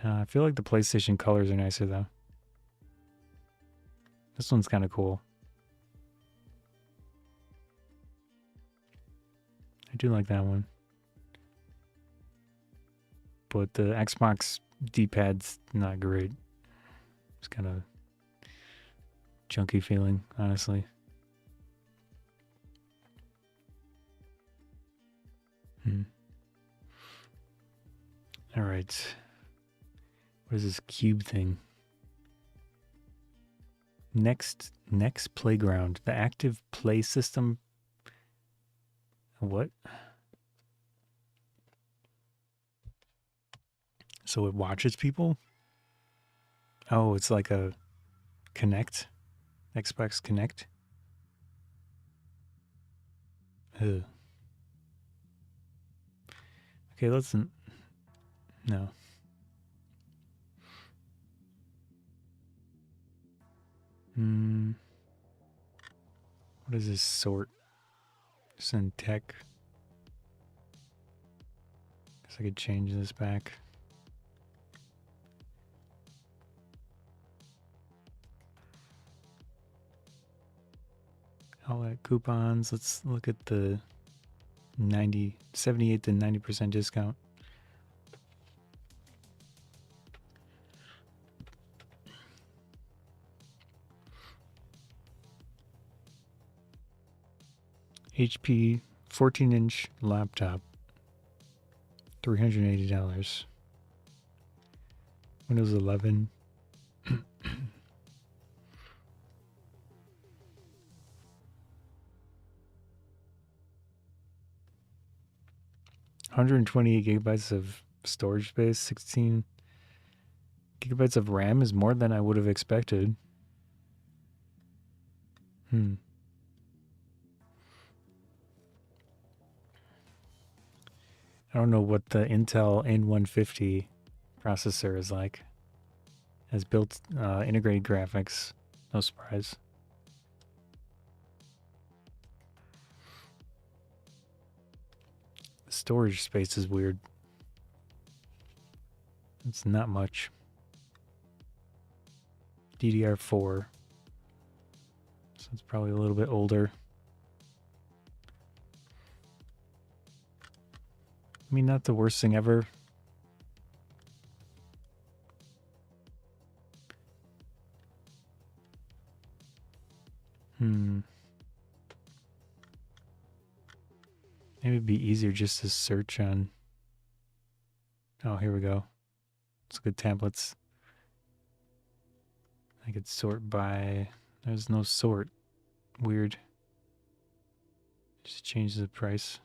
I feel like the PlayStation colors are nicer though. This one's kind of cool. I do like that one. But the Xbox D-pad's not great. It's kind of junky feeling, honestly. All right. What is this cube thing? Next playground. The active play system. What? So it watches people? Oh, it's like a Connect? Xbox Connect? Ugh. Okay, let's... No. What is this sort? Send tech. Guess I could change this back. All that coupons. Let's look at the 78 to 90% discount. HP 14-inch laptop, $380. Windows 11. $128 gigabytes of storage space, 16 gigabytes of RAM is more than I would have expected. I don't know what the Intel N150 processor is like. Has built integrated graphics. No surprise. The storage space is weird. It's not much. DDR4. So it's probably a little bit older. I mean, not the worst thing ever. Maybe it'd be easier just to search on. Oh, here we go. Let's look at tablets. I could sort by. There's no sort. Weird. Just change the price.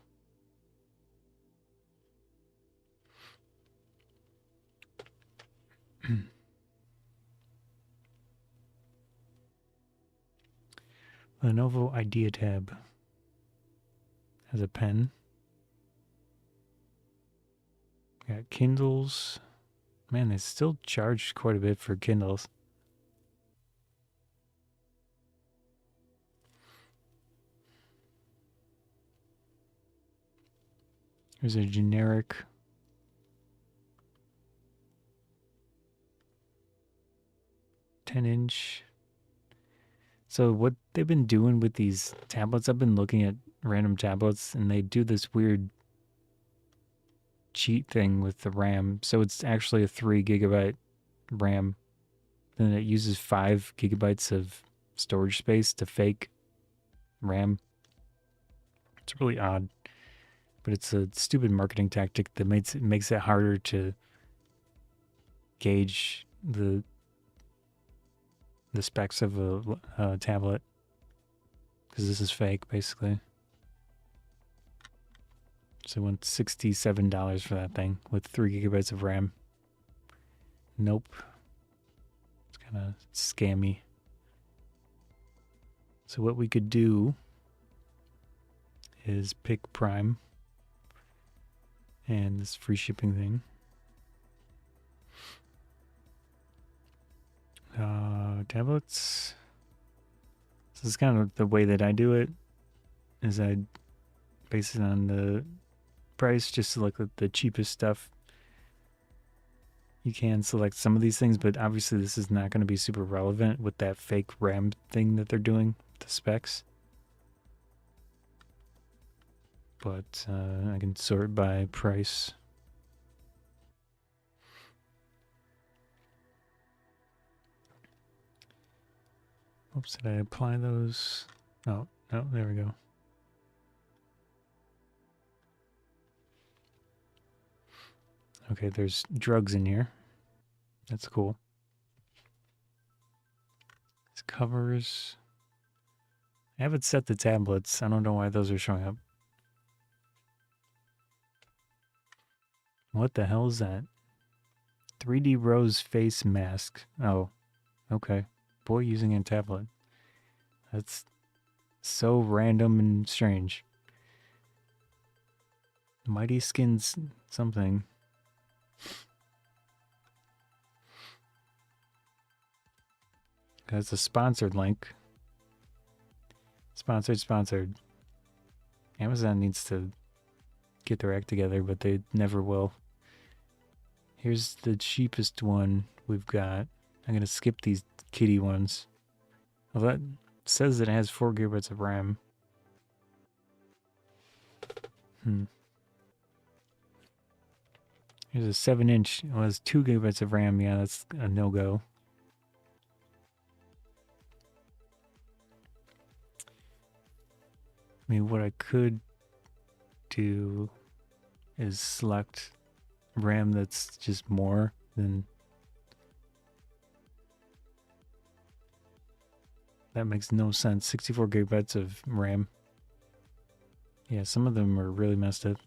Lenovo Idea Tab has a pen. Got Kindles. Man, they still charge quite a bit for Kindles. Here's a generic 10-inch. So what they've been doing with these tablets, I've been looking at random tablets, and they do this weird cheat thing with the RAM. So it's actually a 3 gigabyte RAM. Then it uses 5 gigabytes of storage space to fake RAM. It's really odd, but it's a stupid marketing tactic that makes it harder to gauge the specs of a tablet, because this is fake basically. So I want $67 for that thing with 3 gigabytes of RAM. Nope. It's kind of scammy. So what we could do is pick Prime and this free shipping thing. Tablets. This is kind of the way that I do it, is I base it on the price, just to look at the cheapest stuff. You can select some of these things, but obviously this is not going to be super relevant with that fake RAM thing that they're doing, the specs. But I can sort by price. Oops, did I apply those? Oh, no, there we go. Okay, there's drugs in here. That's cool. These covers. I haven't set the tablets. I don't know why those are showing up. What the hell is that? 3D Rose face mask. Oh, okay. Boy using a tablet. That's so random and strange. Mighty Skins something. That's a sponsored link. Sponsored. Amazon needs to get their act together, but they never will. Here's the cheapest one we've got. I'm going to skip these kitty ones. Well, that says that it has 4 gigabytes of RAM. Here's a 7-inch. Well, it has 2 gigabytes of RAM. Yeah, that's a no-go. I mean, what I could do is select RAM that's just more than... That makes no sense. 64 gigabytes of RAM. Yeah, some of them are really messed up.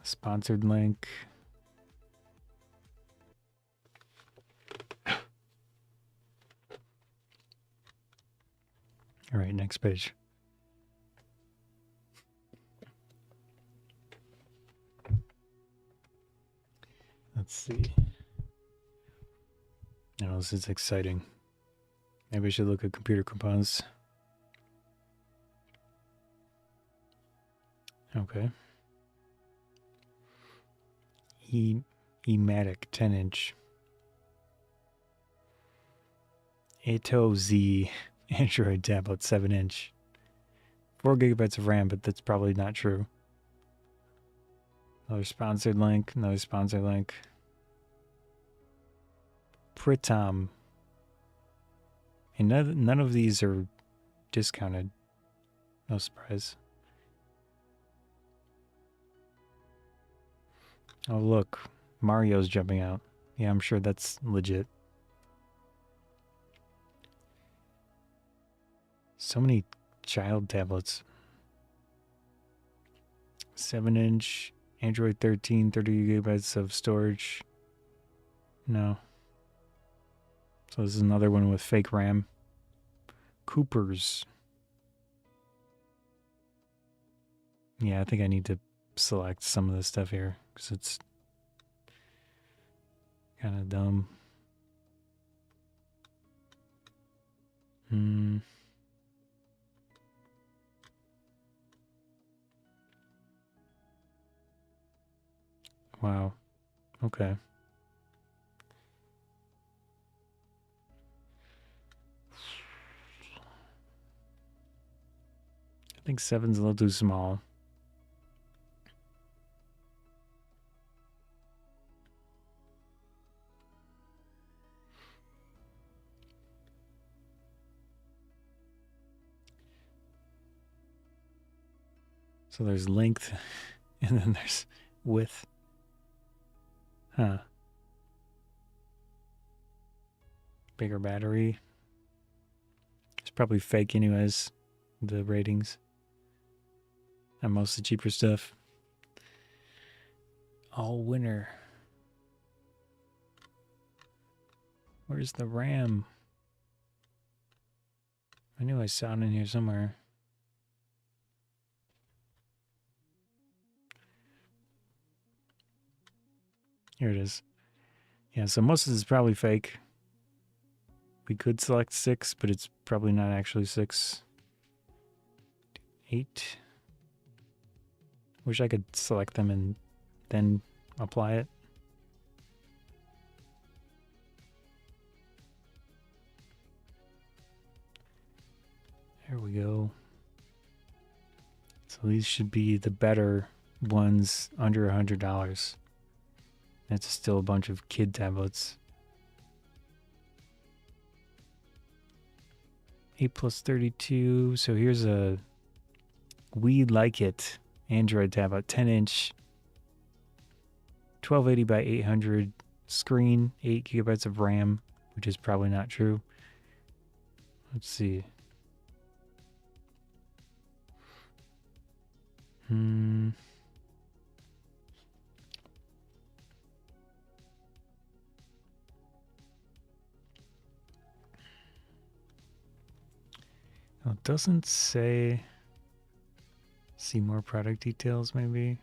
Sponsored link. All right, next page. Let's see. Oh, this is exciting. Maybe I should look at computer components. Okay. Ematic 10-inch. Ato Z Android tablet 7-inch. 4 gigabytes of RAM, but that's probably not true. Another sponsored link. Another sponsored link. Pritam. And none of these are discounted. No surprise. Oh, look. Mario's jumping out. Yeah, I'm sure that's legit. So many child tablets. 7-inch, Android 13, 30 gigabytes of storage. No. So this is another one with fake RAM. Coopers. Yeah, I think I need to select some of this stuff here because it's kind of dumb. Wow. Okay. I think 7's a little too small. So there's length and then there's width. Huh. Bigger battery. It's probably fake anyways, the ratings. And most of the cheaper stuff. All winner. Where's the RAM? I knew I saw it in here somewhere. Here it is. Yeah, so most of this is probably fake. We could select 6, but it's probably not actually 6. 8. Wish I could select them and then apply it. There we go. So these should be the better ones under $100. That's still a bunch of kid tablets. 8 plus 32. So here's a We Like It Android tablet, 10-inch, 1280 by 800 screen, 8 gigabytes of RAM, which is probably not true. Let's see. Oh, it doesn't say. See more product details, maybe.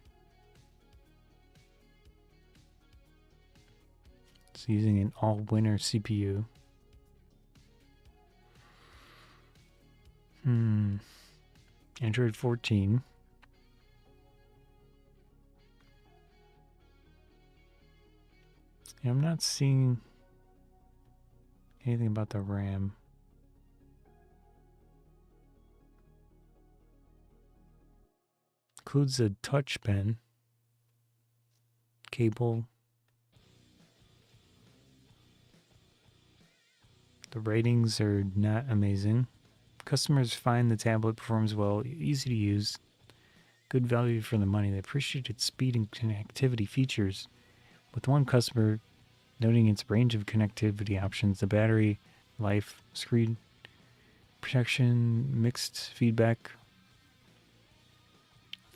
It's using an all-winner CPU. Android 14. Yeah, I'm not seeing anything about the RAM. Includes a touch pen, cable. The ratings are not amazing. Customers find the tablet performs well, easy to use, good value for the money. They appreciate its speed and connectivity features, with one customer noting its range of connectivity options, the battery life, screen protection, mixed feedback,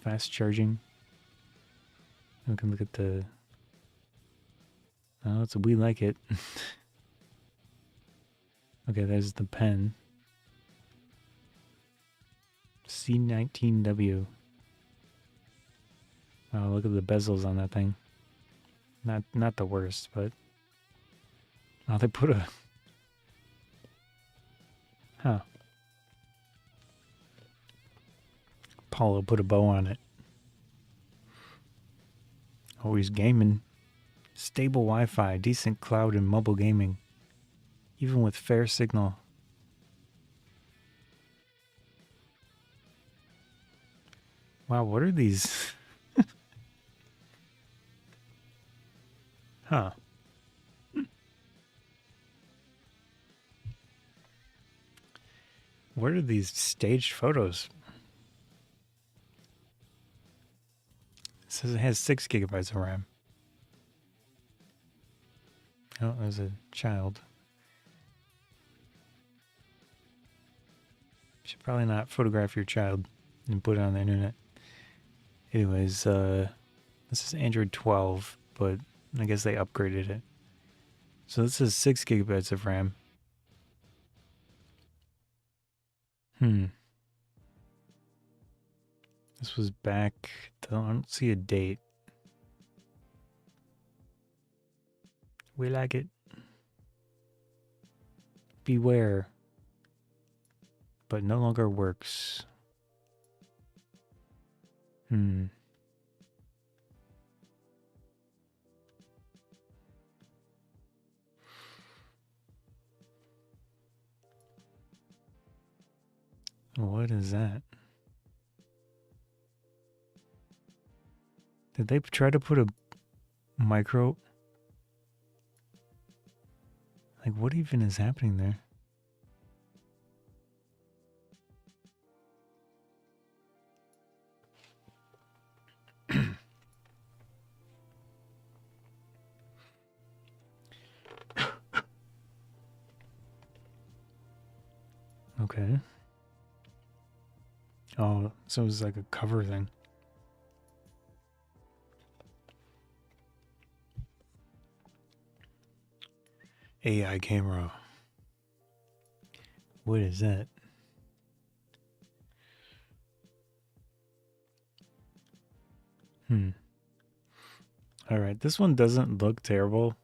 fast charging. We can look at the... Oh, it's a We Like It. Okay, there's the pen. C19W. Oh, look at the bezels on that thing. Not the worst, but... Oh, they put a... Huh. Paulo put a bow on it. Always gaming. Stable Wi-Fi, decent cloud and mobile gaming. Even with fair signal. Wow, what are these? Huh. What are these staged photos? It says it has 6 gigabytes of RAM. Oh, there's a child. You should probably not photograph your child and put it on the internet. Anyways, this is Android 12, but I guess they upgraded it. So this is 6 gigabytes of RAM. This was back, I don't see a date. We like it. Beware. But no longer works. What is that? Did they try to put a micro? Like, what even is happening there? Okay. Oh, so it was like a cover thing. AI camera. What is that? Alright, this one doesn't look terrible.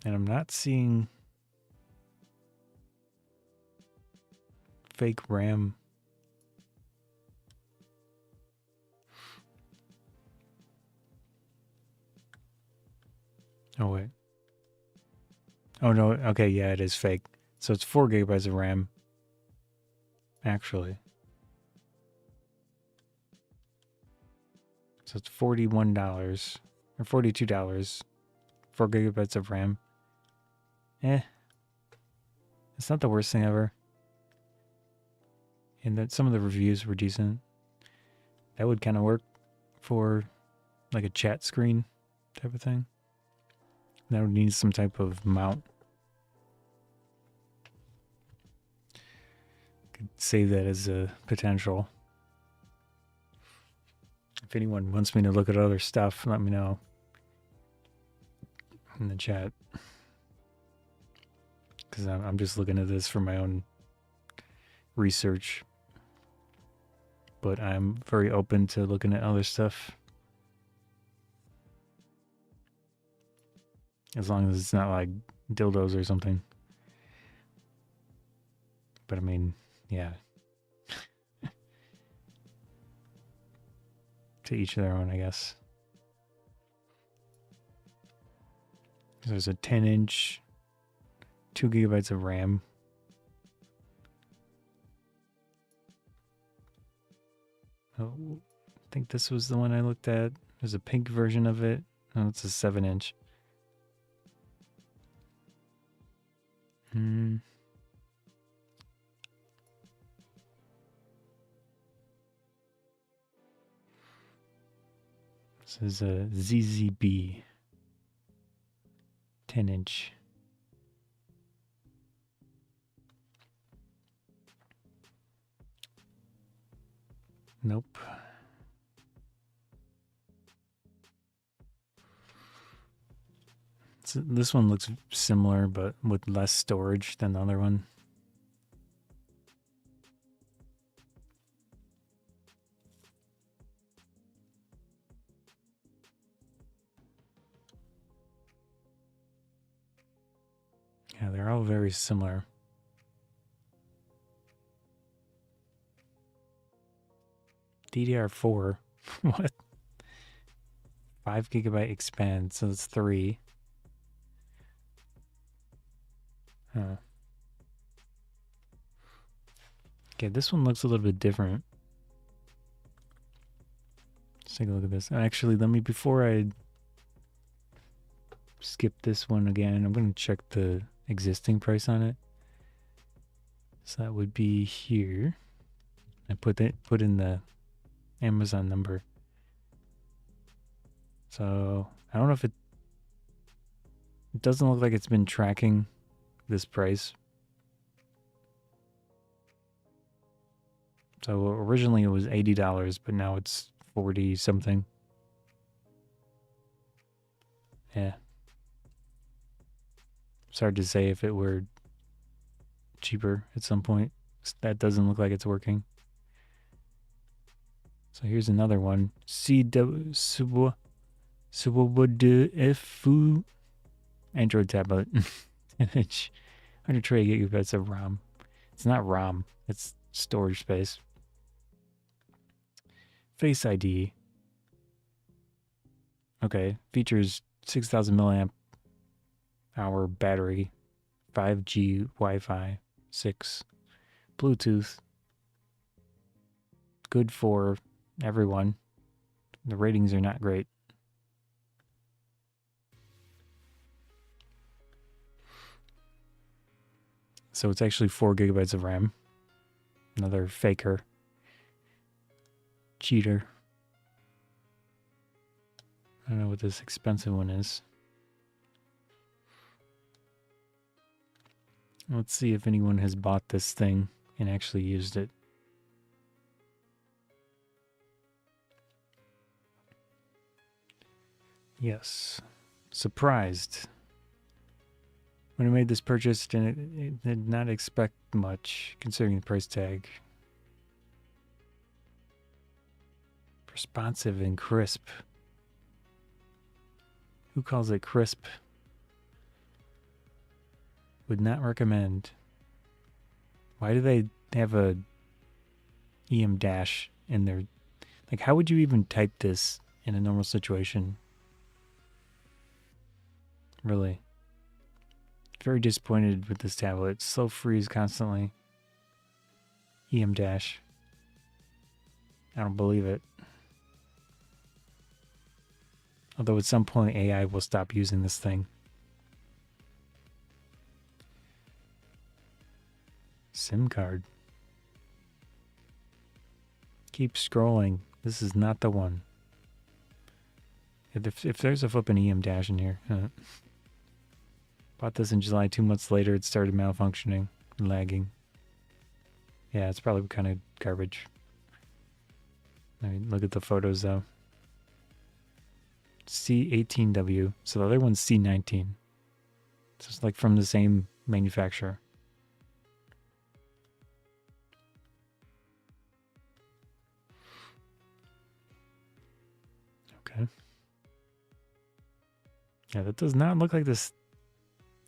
And I'm not seeing fake RAM. Oh, wait. Oh, no. Okay, yeah, it is fake. So it's 4 gigabytes of RAM. Actually. So it's $41 or $42. 4 gigabytes of RAM. It's not the worst thing ever. And that some of the reviews were decent. That would kind of work for like a chat screen type of thing. That would need some type of mount. Could save that as a potential. If anyone wants me to look at other stuff, let me know in the chat. Because I'm just looking at this for my own research. But I'm very open to looking at other stuff. As long as it's not like dildos or something. But I mean, yeah. To each their own, I guess. There's a 10-inch, 2 gigabytes of RAM. Oh, I think this was the one I looked at. There's a pink version of it. Oh, it's a 7-inch. This is a ZZB 10-inch. Nope. So this one looks similar, but with less storage than the other one. Yeah, they're all very similar. DDR4. What? 5 gigabyte expand, so it's 3. Huh. Okay, this one looks a little bit different. Let's take a look at this. Actually, before I skip this one again, I'm going to check the existing price on it. So that would be here. I put in the Amazon number. So I don't know if it doesn't look like it's been tracking this price. So originally it was $80, but now it's 40 something. Yeah. It's hard to say if it were cheaper at some point. That doesn't look like it's working. So here's another one. CW Subobudu Android tablet. Image 100 gigabytes of RAM. It's not RAM, it's storage space. Face ID. Okay, features 6,000 milliamp hour battery, 5G Wi-Fi, 6 Bluetooth. Good for everyone. The ratings are not great. So it's actually 4 gigabytes of RAM. Another faker. Cheater. I don't know what this expensive one is. Let's see if anyone has bought this thing and actually used it. Yes. Surprised. When I made this purchase, it did not expect much considering the price tag. Responsive and crisp. Who calls it crisp? Would not recommend. Why do they have a EM dash in their... Like, how would you even type this in a normal situation? Really. Very disappointed with this tablet. Slow freeze constantly. EM dash. I don't believe it. Although at some point AI will stop using this thing. SIM card. Keep scrolling. This is not the one. If there's a flipping EM dash in here. Bought this in July. 2 months later, it started malfunctioning and lagging. Yeah, it's probably kind of garbage. I mean, look at the photos though. C18W. So the other one's C19. So it's like from the same manufacturer. Okay. Yeah, that does not look like this.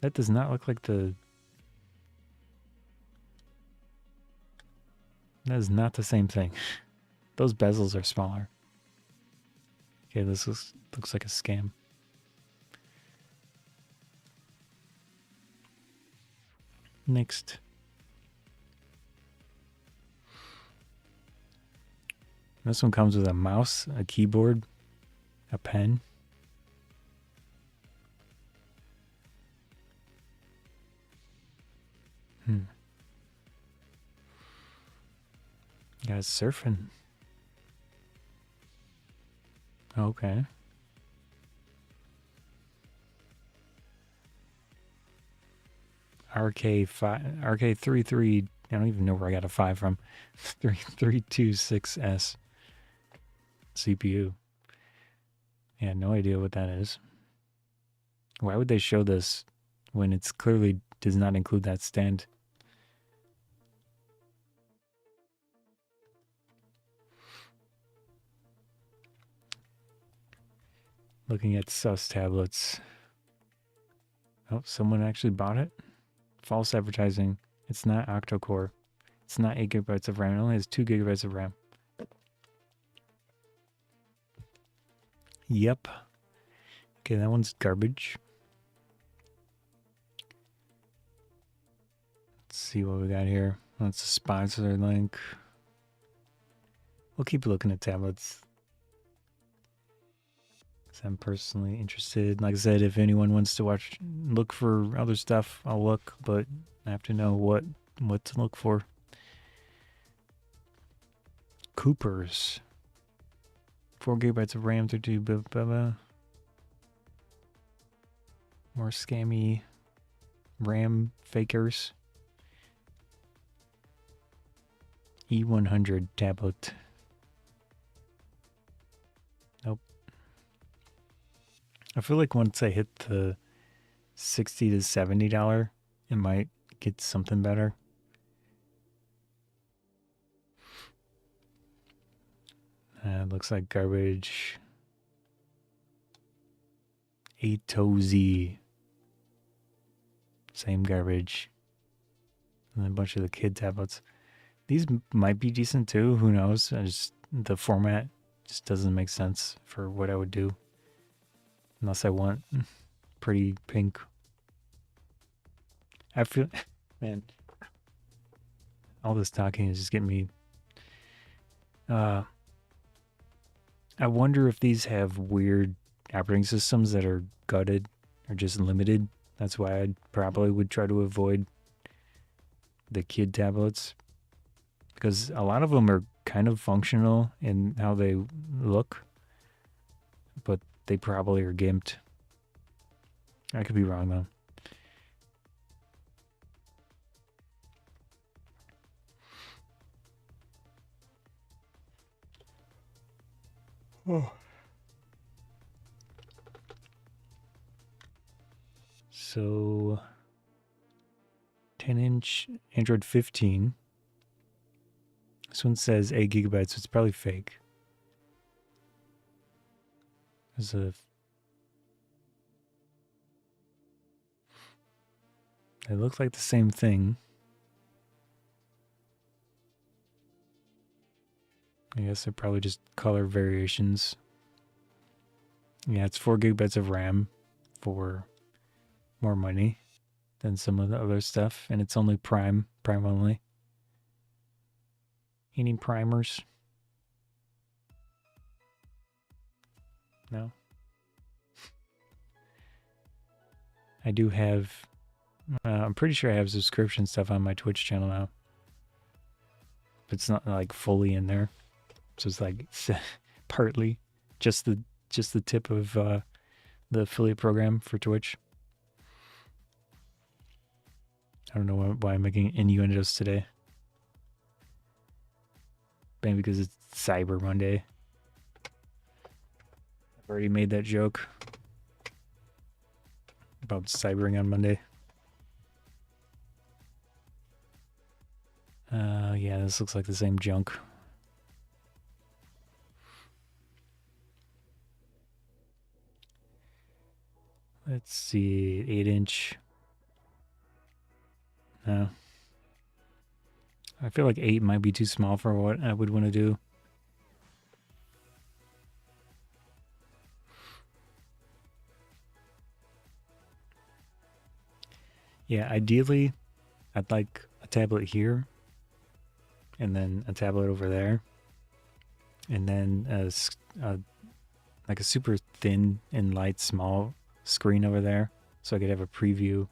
That does not look like the... That is not the same thing. Those bezels are smaller. Okay, this looks like a scam. Next. This one comes with a mouse, a keyboard, a pen. Guys surfing. Okay. RK33, I don't even know where I got a 5 from. 3326S CPU. Yeah, no idea what that is. Why would they show this when it's clearly does not include that stand? Looking at sus tablets. Oh, someone actually bought it? False advertising. It's not octa-core. It's not 8 gigabytes of RAM. It only has 2 gigabytes of RAM. Yep. Okay, that one's garbage. Let's see what we got here. That's a sponsor link. We'll keep looking at tablets. I'm personally interested. Like I said, if anyone wants to look for other stuff, I'll look, but I have to know what what to look for. Coopers. 4 gigabytes of RAM, 32 blah, blah, blah. More scammy RAM fakers. E100 tablet. Nope. I feel like once I hit the $60 to $70, it might get something better. Looks like garbage. Atozy. Same garbage. And a bunch of the kid tablets. These might be decent too. Who knows? The format just doesn't make sense for what I would do. Unless I want pretty pink. I feel, man, all this talking is just getting me. I wonder if these have weird operating systems that are gutted or just limited. That's why I probably would try to avoid the kid tablets. Because a lot of them are kind of functional in how they look. But they probably are gimped. I could be wrong though. Oh. So 10-inch Android 15. This one says 8 gigabytes, so it's probably fake. There's a... They look like the same thing. I guess they're probably just color variations. Yeah, it's 4 gigabytes of RAM for more money than some of the other stuff. And it's only Prime only. Any primers? No. I do have... I'm pretty sure I have subscription stuff on my Twitch channel now. But it's not like fully in there. So it's like partly just the tip of the affiliate program for Twitch. I don't know why I'm making innuendos today. Maybe because it's Cyber Monday. I've already made that joke about cybering on Monday. Yeah, this looks like the same junk. Let's see, 8-inch. No. I feel like 8 might be too small for what I would want to do. Yeah, ideally, I'd like a tablet here, and then a tablet over there, and then like a super thin and light small screen over there, so I could have a preview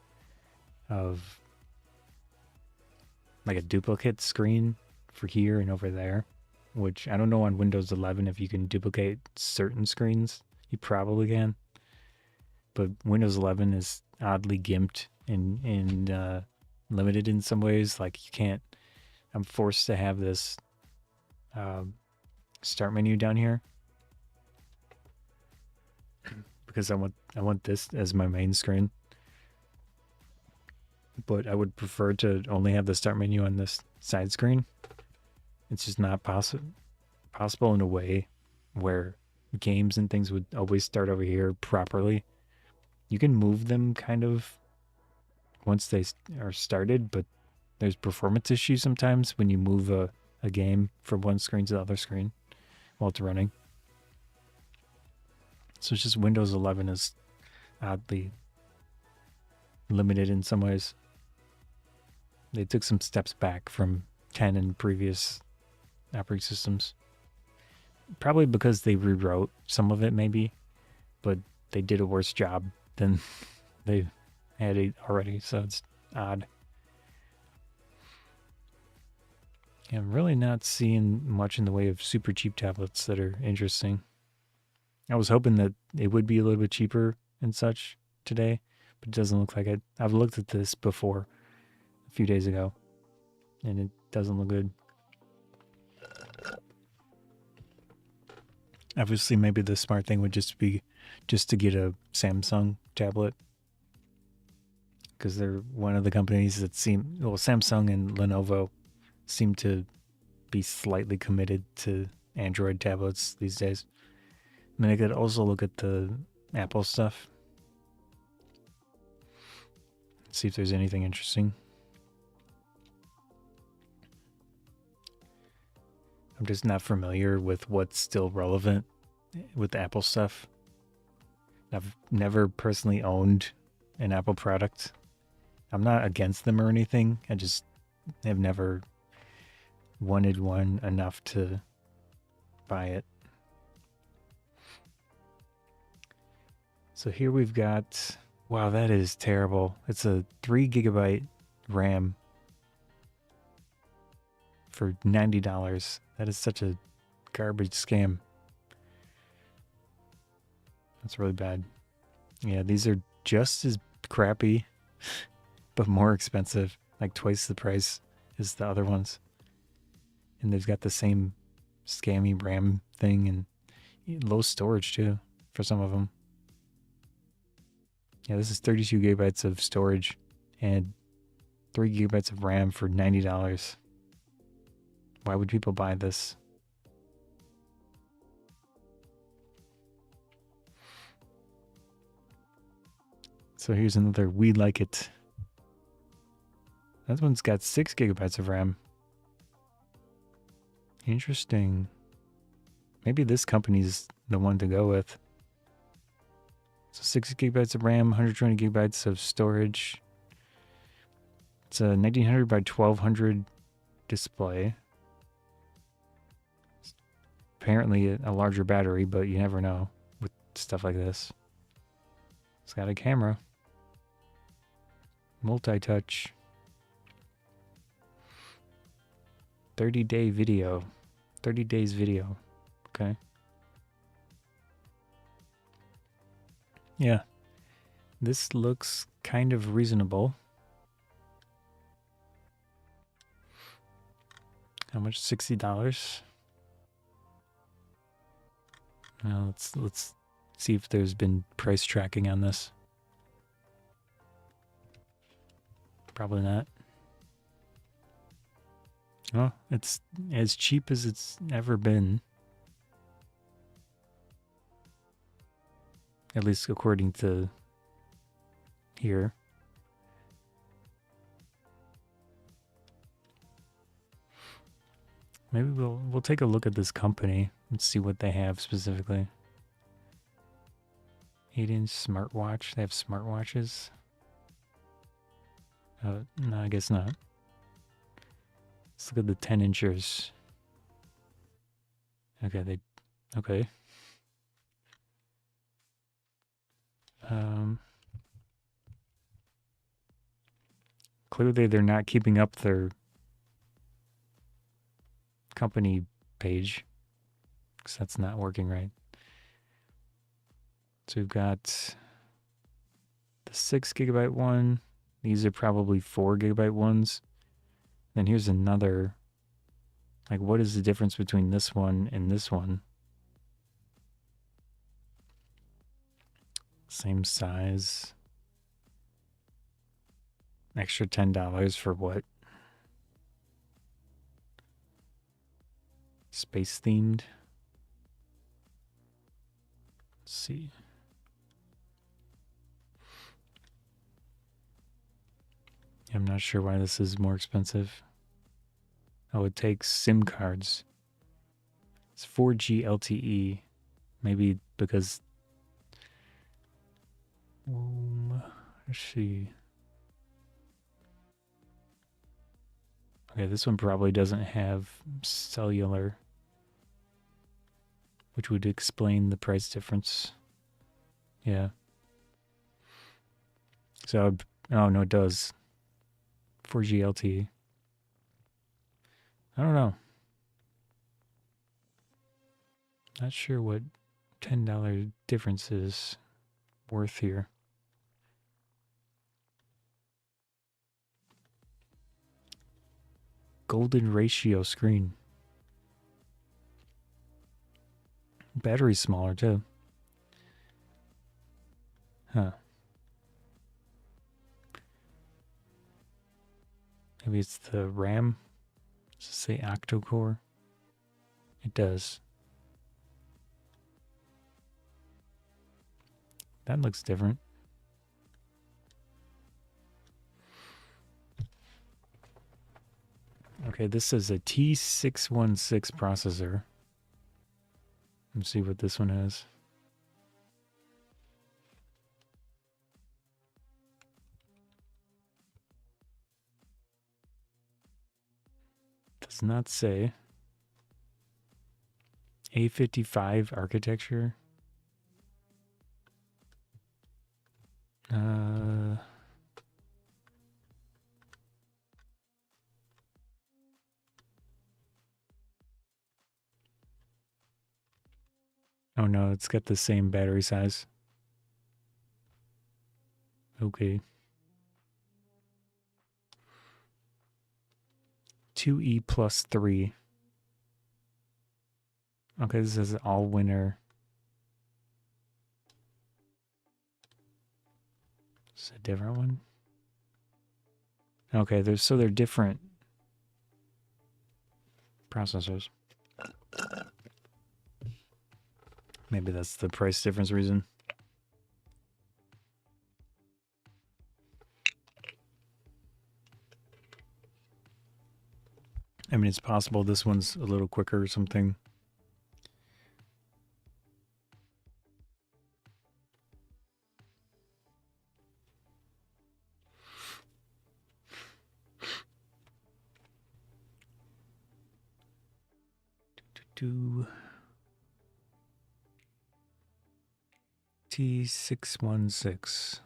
of like a duplicate screen for here and over there, which I don't know on Windows 11 if you can duplicate certain screens. You probably can, but Windows 11 is oddly gimped and limited in some ways. Like you can't. I'm forced to have this start menu down here because I want this as my main screen. But I would prefer to only have the start menu on this side screen. It's just not possible in a way where games and things would always start over here properly. You can move them kind of once they are started, but there's performance issues sometimes when you move a game from one screen to the other screen while it's running. So it's just Windows 11 is oddly limited in some ways. They took some steps back from 10 and previous operating systems. Probably because they rewrote some of it maybe, but they did a worse job than they had it already, so it's odd. Yeah, I'm really not seeing much in the way of super cheap tablets that are interesting. I was hoping that it would be a little bit cheaper and such today, but it doesn't look like it. I've looked at this before a few days ago, and it doesn't look good. Obviously, maybe the smart thing would just be just to get a Samsung tablet, because they're one of the companies that seem, well, Samsung and Lenovo seem to be slightly committed to Android tablets these days. I mean, I could also look at the Apple stuff, see if there's anything interesting. I'm just not familiar with what's still relevant with Apple stuff. I've never personally owned an Apple product. I'm not against them or anything. I just have never wanted one enough to buy it. So here we've got, wow, that is terrible. It's a 3 gigabyte RAM for $90. That is such a garbage scam. That's really bad. Yeah, these are just as crappy, but more expensive, like twice the price as the other ones. And they've got the same scammy RAM thing and low storage too for some of them. Yeah, this is 32 gigabytes of storage and 3 gigabytes of RAM for $90. Why would people buy this? So here's another We Like It. That one's got 6 gigabytes of RAM. Interesting. Maybe this company's the one to go with. So 6 gigabytes of RAM, 120 gigabytes of storage. It's a 1900 by 1200 display. It's apparently a larger battery, but you never know with stuff like this. It's got a camera. Multi-touch. 30-day video. 30 days video. Okay. Yeah. This looks kind of reasonable. How much? $60? Now let's see if there's been price tracking on this. Probably not. Oh, it's as cheap as it's ever been. At least according to here. Maybe we'll take a look at this company and see what they have specifically. 8-inch smartwatch. They have smartwatches. No, I guess not. Let's look at the 10-inchers. Okay, okay. Clearly they're not keeping up their company page, because that's not working right. So we've got the 6 gigabyte one. These are probably 4 gigabyte ones. Then here's another. Like, what is the difference between this one and this one? Same size. Extra $10 for what? Space themed. Let's see. I'm not sure why this is more expensive. Oh, it takes SIM cards. It's 4G LTE. Maybe because... let's see. Okay, this one probably doesn't have cellular, which would explain the price difference. Yeah. So, oh no, it does. 4G LTE. I don't know. Not sure what $10 difference is worth here. Golden ratio screen. Battery's smaller too. Huh. Maybe it's the RAM. Does it say octa-core? It does. That looks different. Okay, this is a T616 processor. Let's see what this one is. Does not say. A55 architecture. Oh no, it's got the same battery size. Okay. 2E plus 3. Okay, this is all winner. It's a different one. Okay, they're different processors. Maybe that's the price difference reason. I mean, it's possible this one's a little quicker or something. T616.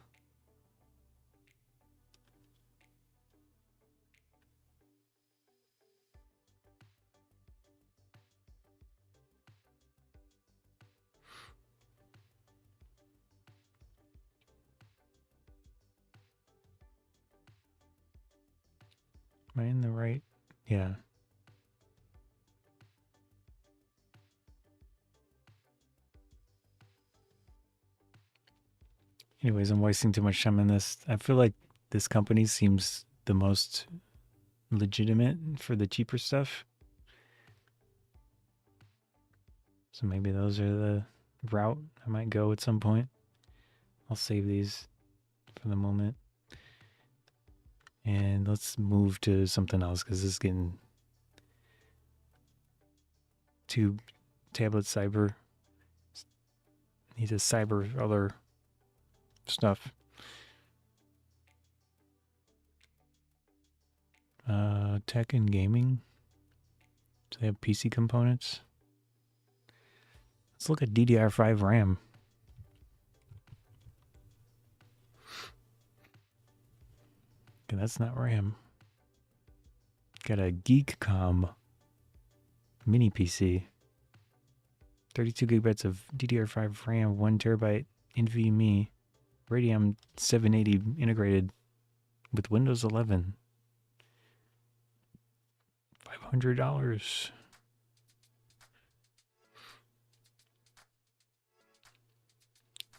Am I in the right? Yeah. Anyways, I'm wasting too much time on this. I feel like this company seems the most legitimate for the cheaper stuff. So maybe those are the route I might go at some point. I'll save these for the moment. And let's move to something else because this is getting too tablet cyber. Need to cyber other stuff. Tech and gaming. Do they have PC components? Let's look at DDR5 RAM. Okay, that's not RAM. Got a GeekCom mini PC. 32 gigabytes of DDR5 RAM, 1 terabyte NVMe, Radeon 780 integrated with Windows 11. $500.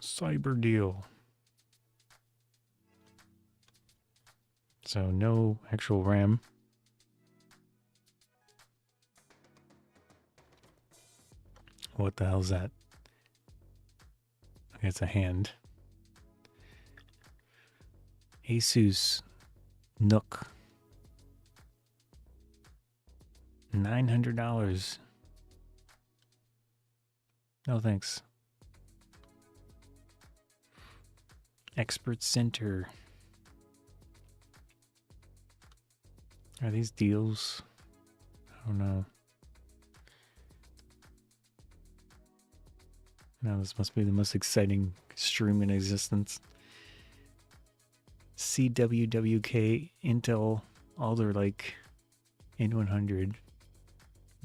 Cyber deal. So no actual RAM. What the hell is that? Okay, it's a hand. Asus Nook. $900. No thanks. Expert Center. Are these deals? I don't know. No, this must be the most exciting stream in existence. CWWK Intel Alder Lake N100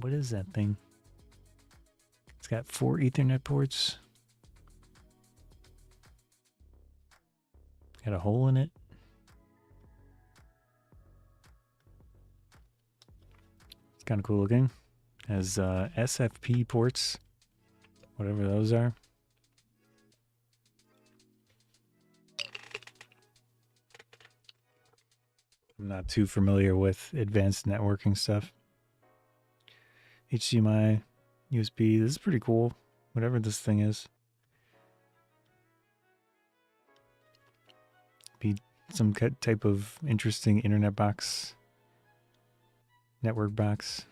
What is that thing? It's got 4 Ethernet ports. Got a hole in it. It's kind of cool looking. Has SFP ports, whatever those are. I'm not too familiar with advanced networking stuff. HDMI, USB, this is pretty cool. Whatever this thing is. Be some type of interesting internet box. Network box.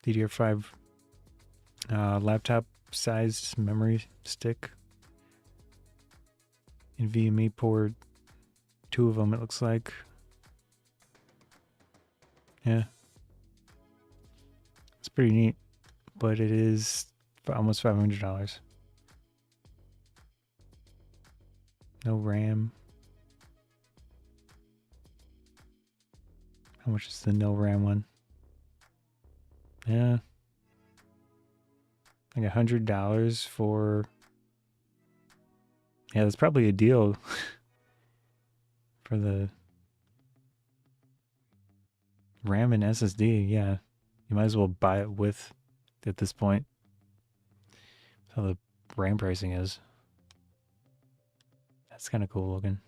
DDR5 laptop sized memory stick. NVMe port. 2 of them it looks like. Yeah. It's pretty neat. But it is almost $500. No RAM. How much is the no RAM one? Yeah. Like $100 for... Yeah, that's probably a deal for the RAM and SSD. Yeah, you might as well buy it with at this point. That's how the RAM pricing is. That's kind of cool looking.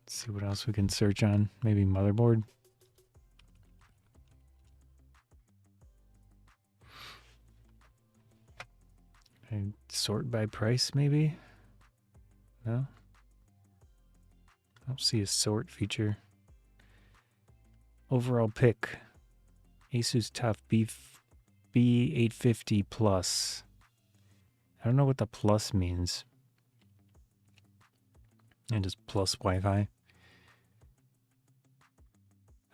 Let's see what else we can search on. Maybe motherboard. And sort by price, maybe? No? I don't see a sort feature. Overall pick. Asus TUF B850 Plus. I don't know what the plus means. And just plus Wi-Fi.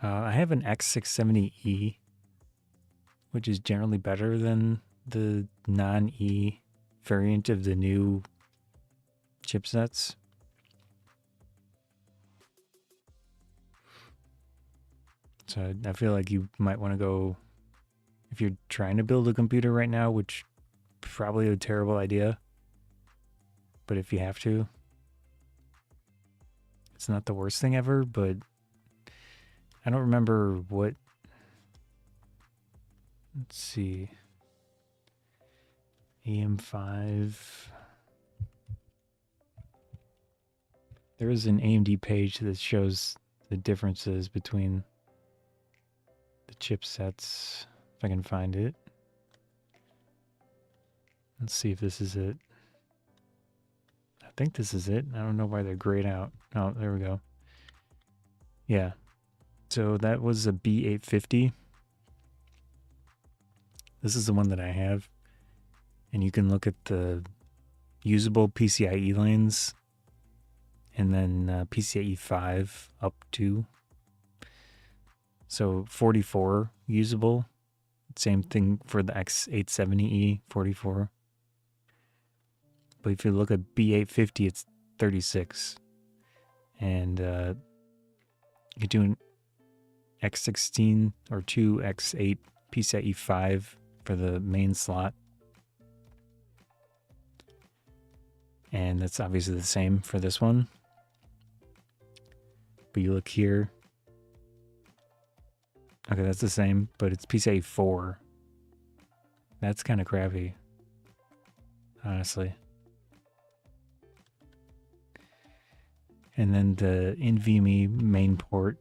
I have an X670E, which is generally better than the non-E variant of the new chipsets. So I feel like you might want to go, if you're trying to build a computer right now, which probably a terrible idea, but if you have to, it's not the worst thing ever. But I don't remember what, let's see, AM5. There is an AMD page that shows the differences between the chipsets, if I can find it. Let's see if this is it. I think this is it. I don't know why they're grayed out. Oh, there we go. Yeah. So that was a B850. This is the one that I have. And you can look at the usable PCIe lanes and then PCIe 5 up to. So 44 usable. Same thing for the X870E, 44. But if you look at B850, it's 36. And you're doing X16 or 2 X8 PCIe 5 for the main slot. And that's obviously the same for this one. But you look here. Okay, that's the same, but it's PCIe 4. That's kind of crappy, honestly. And then the NVMe main port.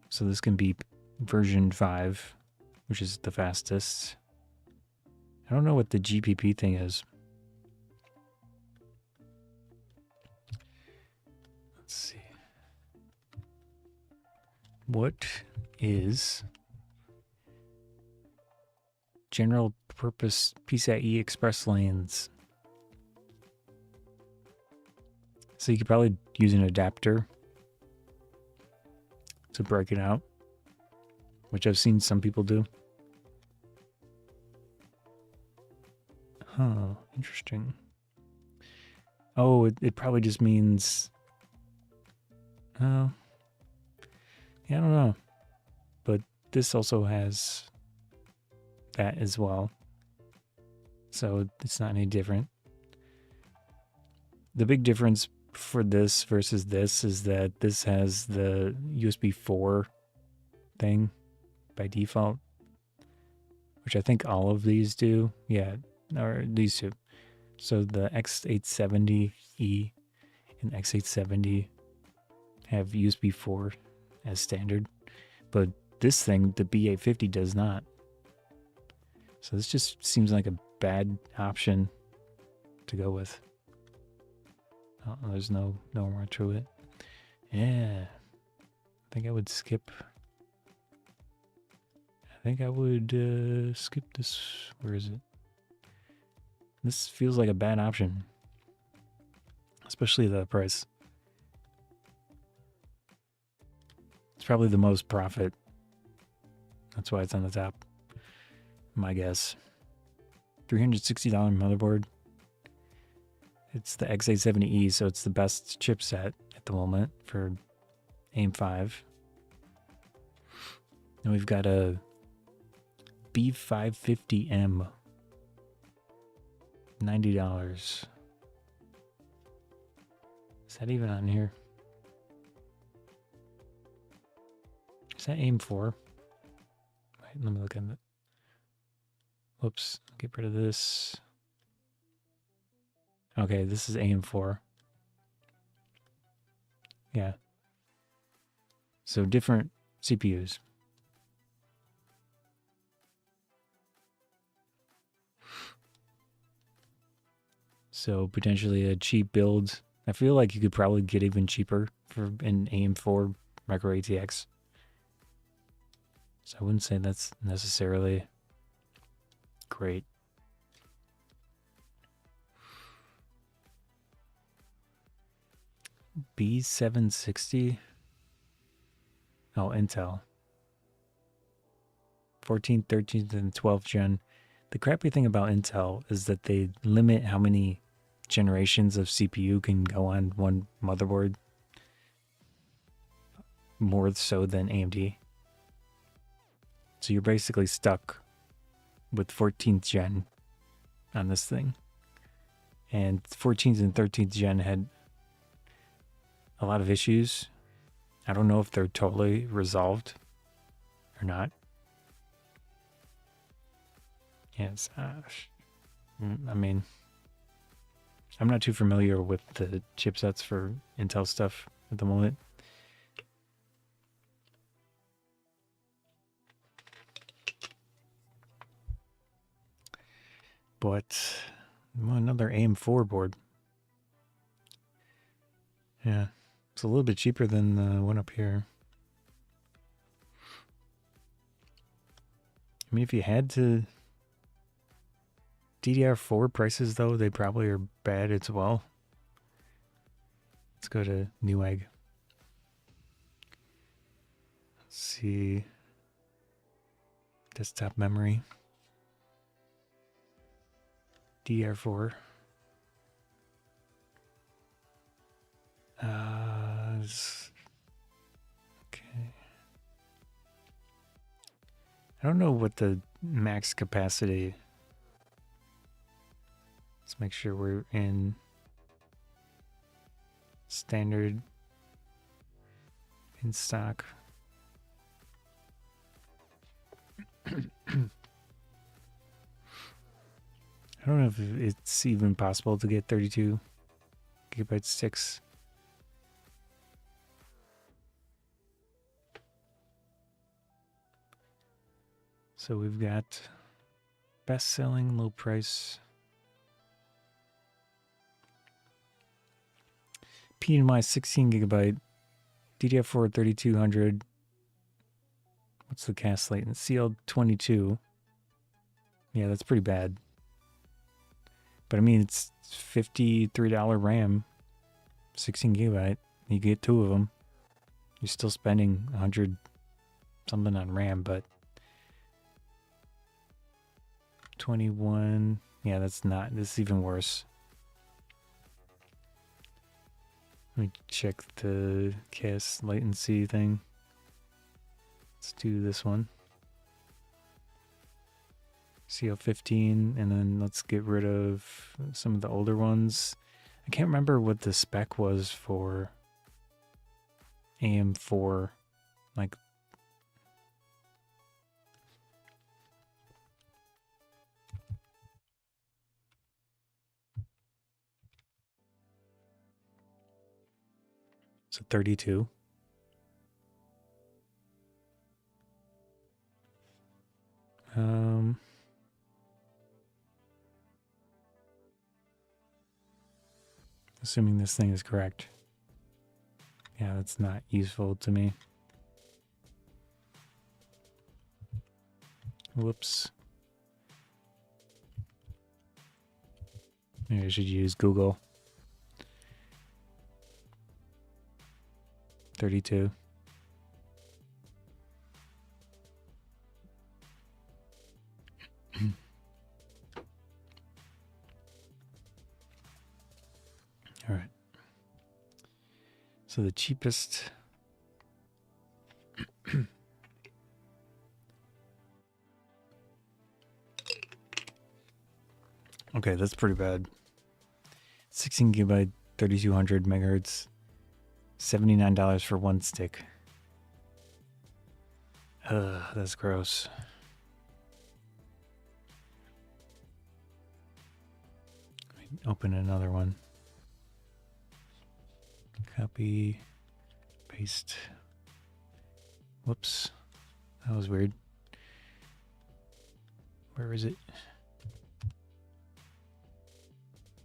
So this can be version 5, which is the fastest. I don't know what the GPP thing is. Let's see. What is general purpose PCIe express lanes? So you could probably use an adapter to break it out, which I've seen some people do. Huh, interesting. Oh, it probably just means Oh, yeah, I don't know. But this also has that as well. So it's not any different. The big difference for this versus this is that this has the USB 4 thing by default, which I think all of these do. Yeah, or these two. So the X870E and X870 have USB 4 as standard, but this thing, the B850, does not. So this just seems like a bad option to go with. Oh, there's no more to it. Yeah, I think I would skip. I think I would skip this. Where is it? This feels like a bad option, especially the price. It's probably the most profit. That's why it's on the top. My guess. $360 motherboard. It's the X870E, so it's the best chipset at the moment for AIM 5. And we've got a B550M. $90. Is that even on here? Is that AIM 4? Wait, let me look at it. Whoops, get rid of this. Okay, this is AIM 4. Yeah. So different CPUs. So potentially a cheap build. I feel like you could probably get even cheaper for an AIM 4 micro ATX. So I wouldn't say that's necessarily great. B760. Oh, Intel. 14th, 13th, and 12th gen. The crappy thing about Intel is that they limit how many generations of CPU can go on one motherboard, more so than AMD. So you're basically stuck with 14th gen on this thing. And 14th and 13th gen had a lot of issues. I don't know if they're totally resolved or not. Yes, I mean, I'm not too familiar with the chipsets for Intel stuff at the moment. But another AIM 4 board. Yeah, it's a little bit cheaper than the one up here. I mean, if you had to... DDR4 prices, though, they probably are bad as well. Let's go to Newegg. Let's see. Desktop memory. DDR4. Okay. I don't know what the max capacity. Let's make sure we're in standard in stock. I don't know if it's even possible to get 32 gigabyte sticks. So we've got best selling, low price. PNY 16 gigabyte, DDR4 3200. What's the cast latency? CL22. Yeah, that's pretty bad. But I mean, it's $53 RAM, 16 gigabyte. You get two of them. You're still spending 100 something on RAM, but 21. Yeah, that's not. This is even worse. Let me check the cast latency thing. Let's do this one. CO15, and then let's get rid of some of the older ones. I can't remember what the spec was for AM4. Like, so 32. Assuming this thing is correct. Yeah, that's not useful to me. Whoops. Maybe I should use Google. 32. All right. So the cheapest. Okay, that's pretty bad. 16 gigabyte, 3200 megahertz, $79 for one stick. Ugh, that's gross. Let me open another one. Copy, paste. Whoops, that was weird. Where is it?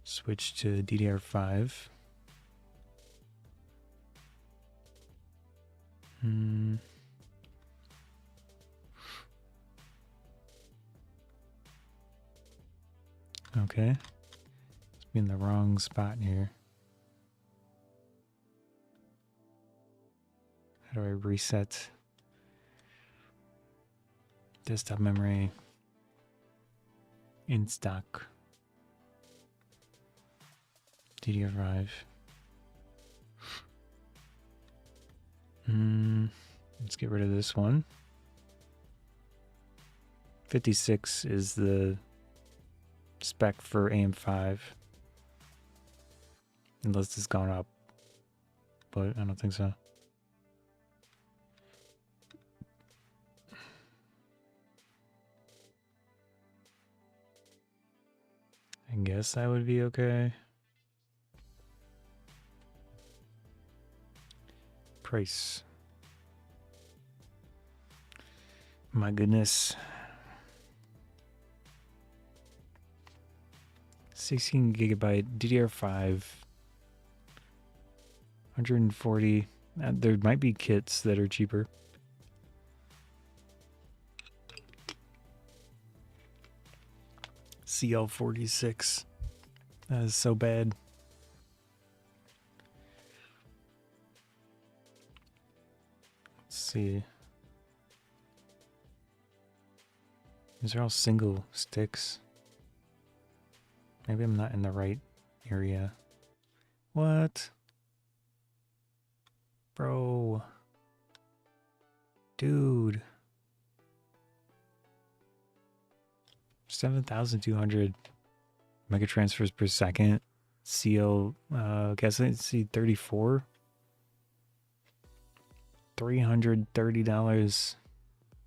Switch to DDR5. Okay. Must be in the wrong spot here. How do I reset? Desktop memory. In stock. DDR5. Let's get rid of this one. 56 is the spec for AM5. Unless it's gone up. But I don't think so. I guess that would be okay. Price. My goodness. 16 gigabyte DDR5. 140. There might be kits that are cheaper. CL46. That is so bad. Let's see. These are all single sticks. Maybe I'm not in the right area. What? Bro. Dude. 7,200 mega transfers per second. CL, guess I see 34. $330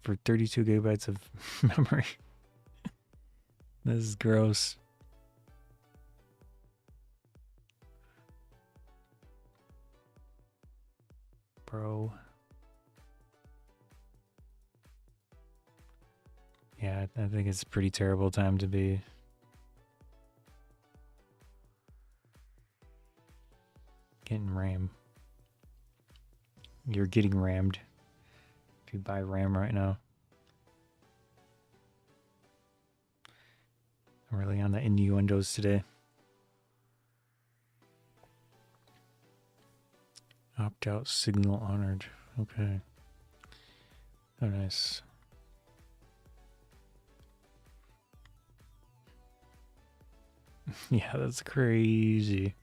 for 32 gigabytes of memory. This is gross. Bro. Yeah, I think it's a pretty terrible time to be. Getting RAM. You're getting rammed if you buy RAM right now. I'm really on the innuendos today. Opt-out signal honored. Okay. Oh, nice. Yeah, that's crazy.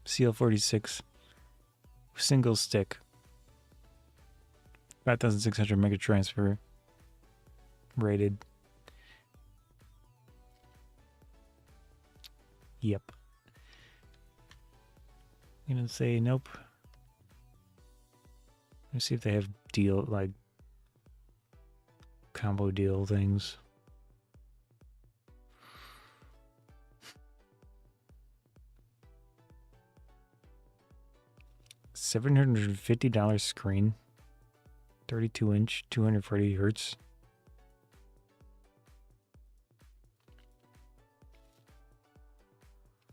CL46 single stick, 5600 mega transfer rated. Yep. I'm gonna say nope. Let's see if they have deal, like combo deal things. $750 screen, 32-inch, 240 hertz.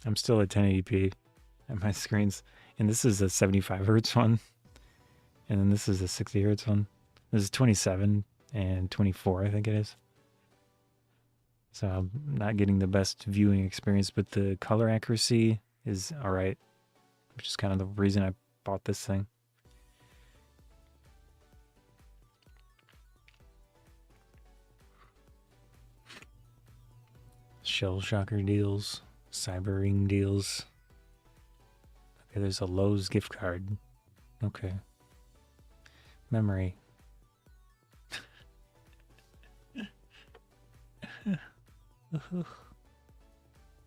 I'm still at 1080p and my screens, and this is a 75 hertz one, and then this is a 60 hertz one. This is 27 and 24, I think it is. So I'm not getting the best viewing experience, but the color accuracy is all right, which is kind of the reason I bought this thing. Shell Shocker deals, Cyber Ring deals. Okay, there's a Lowe's gift card. Okay. Memory.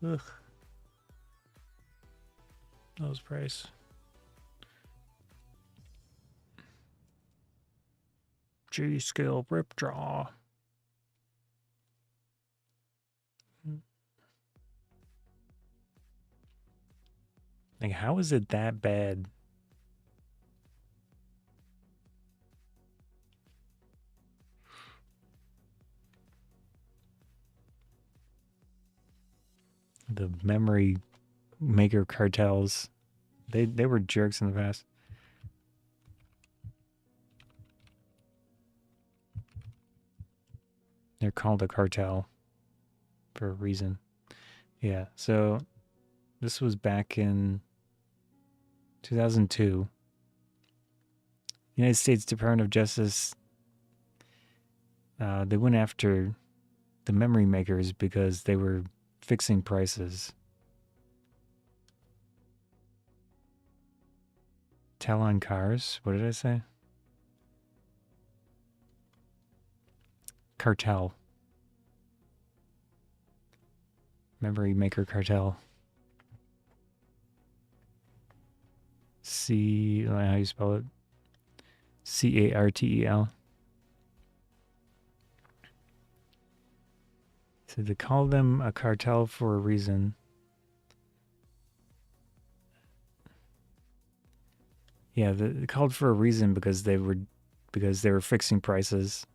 Ugh. Lowe's price. G-Skill Ripjaw. Like, how is it that bad? The memory maker cartels, they were jerks in the past. They're called a cartel for a reason. Yeah, so this was back in 2002. United States Department of Justice, they went after the memory makers because they were fixing prices. Talon cars? What did I say? Cartel. Memory maker cartel. C, how you spell it? C-A-R-T-E-L. So they call them a cartel for a reason. Yeah, they called for a reason because they were fixing prices,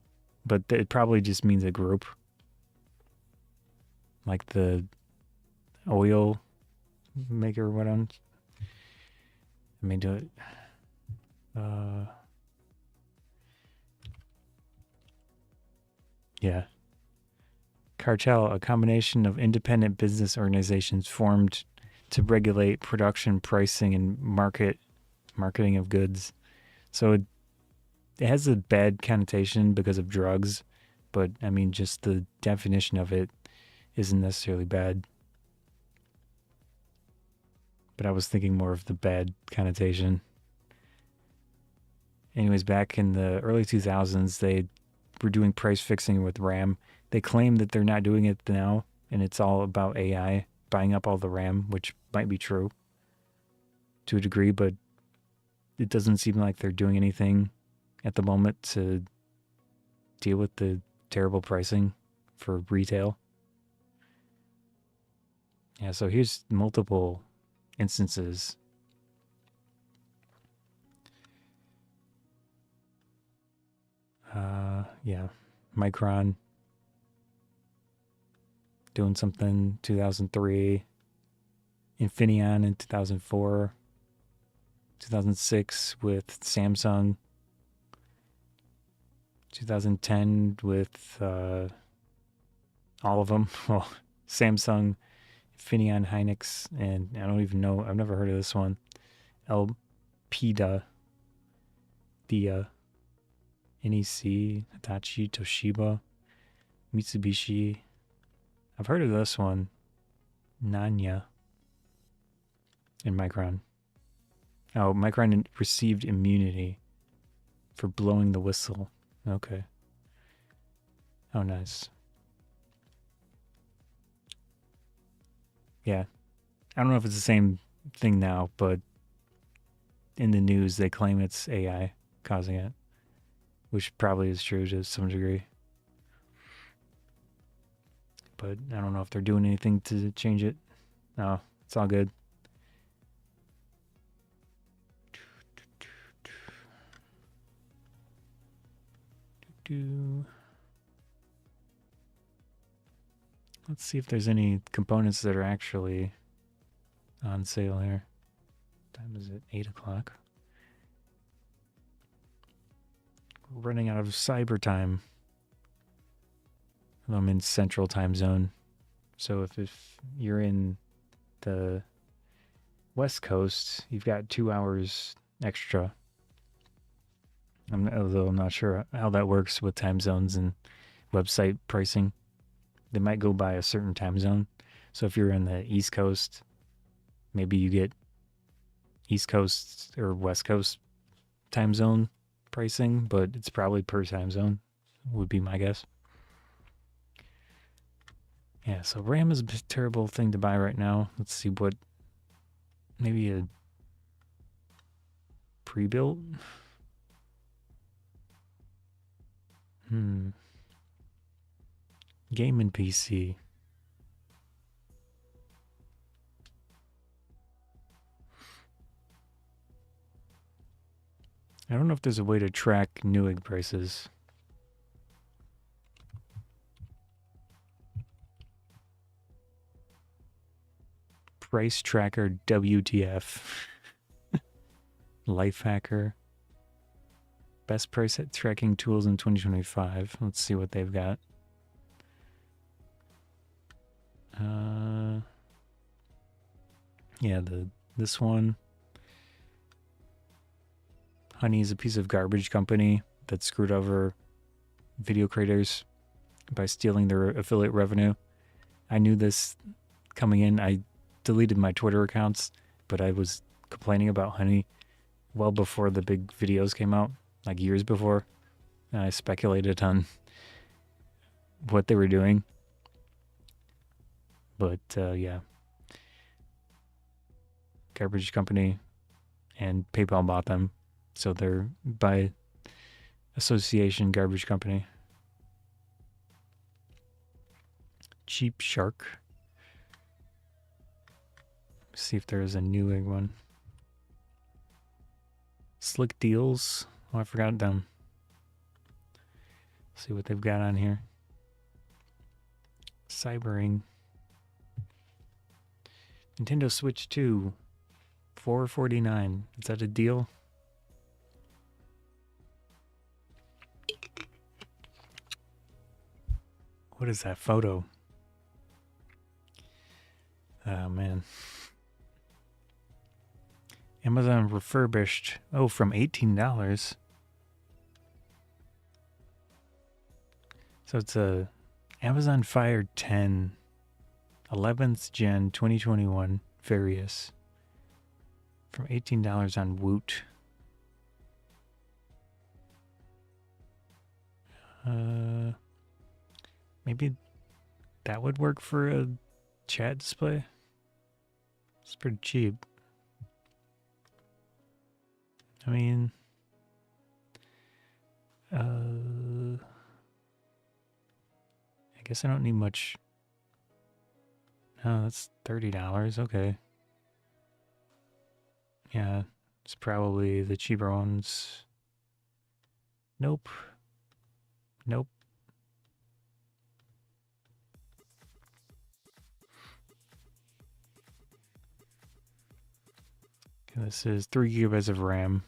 but it probably just means a group, like the oil maker. What on? Let me do it. Yeah. Cartel, a combination of independent business organizations formed to regulate production, pricing, and marketing of goods. So it has a bad connotation because of drugs, but I mean, just the definition of it isn't necessarily bad. But I was thinking more of the bad connotation. Anyways, back in the early 2000s, they were doing price fixing with RAM. They claim that they're not doing it now, and it's all about AI buying up all the RAM, which might be true to a degree, but it doesn't seem like they're doing anything at the moment to deal with the terrible pricing for retail. Yeah, so here's multiple instances. Yeah, Micron doing something 2003, Infineon in 2004, 2006 with Samsung, 2010 with all of them. Well, Samsung, Infineon, Hynix, and I don't even know, I've never heard of this one. Elpida, Dia, NEC, Hitachi, Toshiba, Mitsubishi. I've heard of this one. Nanya. in Micron. Oh, Micron received immunity for blowing the whistle. Okay. Oh, nice. Yeah. I don't know if it's the same thing now, but in the news they claim it's AI causing it, which probably is true to some degree. But I don't know if they're doing anything to change it. No, it's all good. Let's see if there's any components that are actually on sale here. Time is it? 8 o'clock. We're running out of cyber time. I'm in central time zone. So if you're in the West Coast, you've got 2 hours extra. Although I'm not sure how that works with time zones and website pricing. They might go by a certain time zone. So if you're in the East Coast, maybe you get East Coast or West Coast time zone pricing, but it's probably per time zone, would be my guess. Yeah, so RAM is a terrible thing to buy right now. Let's see what, maybe a pre-built? Game and PC. I don't know if there's a way to track Newegg prices. Price tracker WTF. Life hacker. Best price at tracking tools in 2025. Let's see what they've got. Yeah, this one. Honey is a piece of garbage company that screwed over video creators by stealing their affiliate revenue. I knew this coming in. I deleted my Twitter accounts, but I was complaining about Honey well before the big videos came out, like years before. And I speculated on what they were doing. But yeah. Garbage company, and PayPal bought them. So they're by association garbage company. Cheap Shark. Let's see if there is a Newegg one. Slick Deals. Oh, I forgot them. See what they've got on here. Cybering. Nintendo Switch 2. $449. Is that a deal? What is that photo? Oh, man. Amazon refurbished. Oh, from $18. So it's a Amazon Fire 10 11th gen 2021 Various from $18 on Woot. Maybe that would work for a chat display. It's pretty cheap. I mean, I guess I don't need much. Oh, that's $30. Okay. Yeah, it's probably the cheaper ones. Nope. Nope. Okay, this is 3 gigabytes of RAM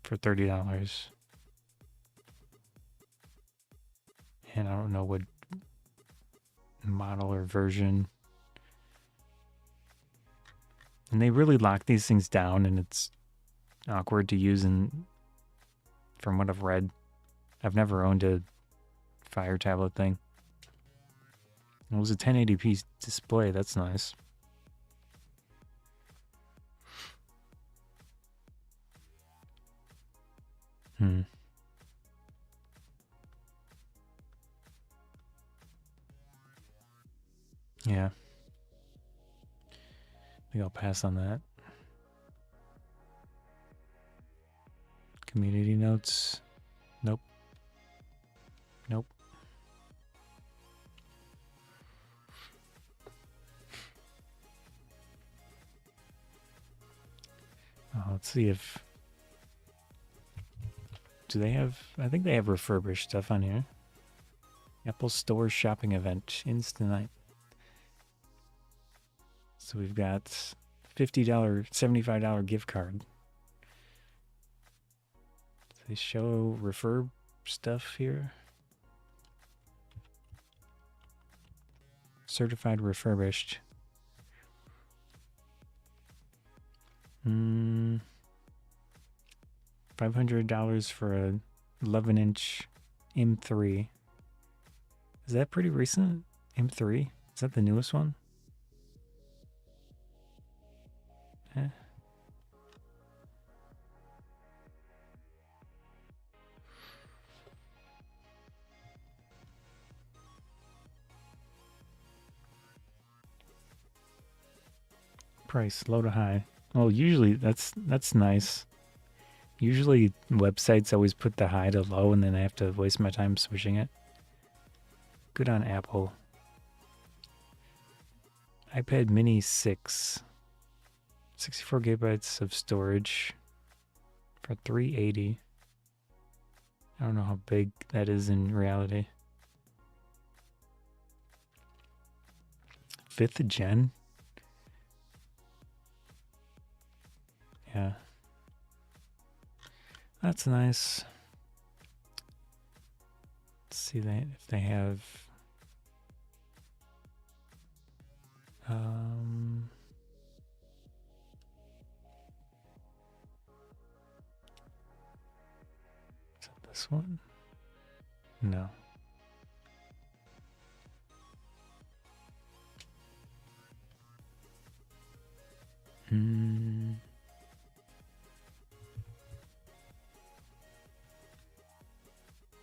for $30. And I don't know what model or version. And they really lock these things down, and it's awkward to use. And from what I've read, I've never owned a Fire tablet thing. It was a 1080p display. That's nice. Hmm. Yeah. I think I'll pass on that. Community notes. Nope. Nope. Let's see if... Do they have... I think they have refurbished stuff on here. Apple Store shopping event ends tonight. So we've got $50, $75 gift card. Do they show refurb stuff here? Certified refurbished. $500 for a 11-inch M3. Is that pretty recent? M3? Is that the newest one? Eh. Price low to high. Well, usually that's nice. Usually websites always put the high to low and then I have to waste my time switching it. Good on Apple. iPad mini 6. 64 gigabytes of storage for $380. I don't know how big that is in reality. 5th gen? Yeah. That's nice. Let's see if they have... Is that this one? No.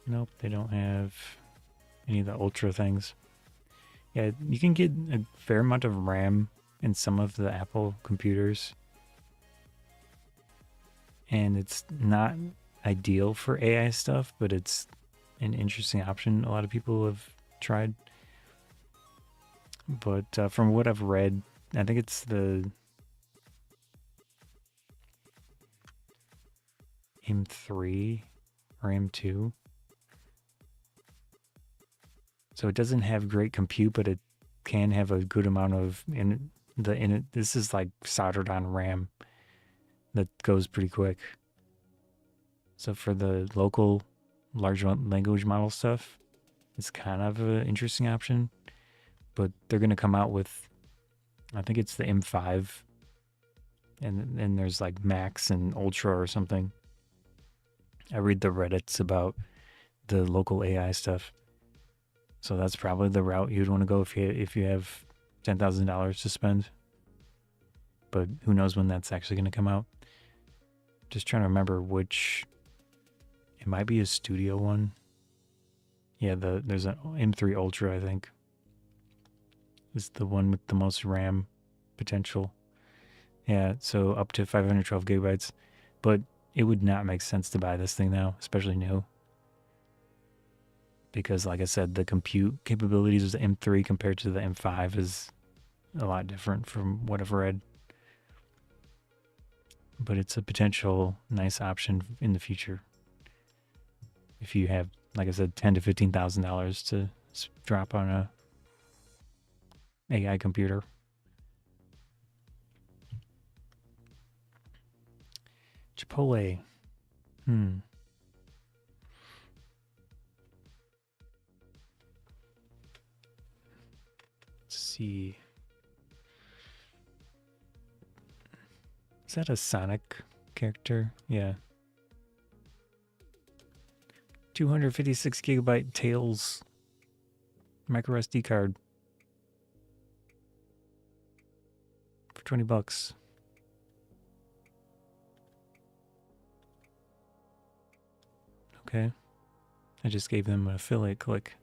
Nope, they don't have any of the Ultra things. Yeah, you can get a fair amount of RAM in some of the Apple computers. And it's not ideal for AI stuff, but it's an interesting option a lot of people have tried. But from what I've read, I think it's the M3 or M2. So it doesn't have great compute, but it can have a good amount of this is like soldered on RAM that goes pretty quick. So for the local large language model stuff, it's kind of an interesting option. But they're going to come out with, I think it's the M5, and then there's like Max and Ultra or something. I read the Reddits about the local AI stuff. So that's probably the route you'd want to go if you have $10,000 to spend. But who knows when that's actually going to come out. Just trying to remember which... It might be a studio one. Yeah, there's an M3 Ultra, I think. It's the one with the most RAM potential. Yeah, so up to 512 gigabytes. But it would not make sense to buy this thing now, especially new. Because, like I said, the compute capabilities of the M3 compared to the M5 is a lot different from what I've read. But it's a potential nice option in the future. If you have, like I said, $10,000 to $15,000 to drop on a AI computer. Chipotle. Let's see. Is that a Sonic character? Yeah. 256 gigabyte Tails micro SD card for $20. Okay. I just gave them an affiliate click.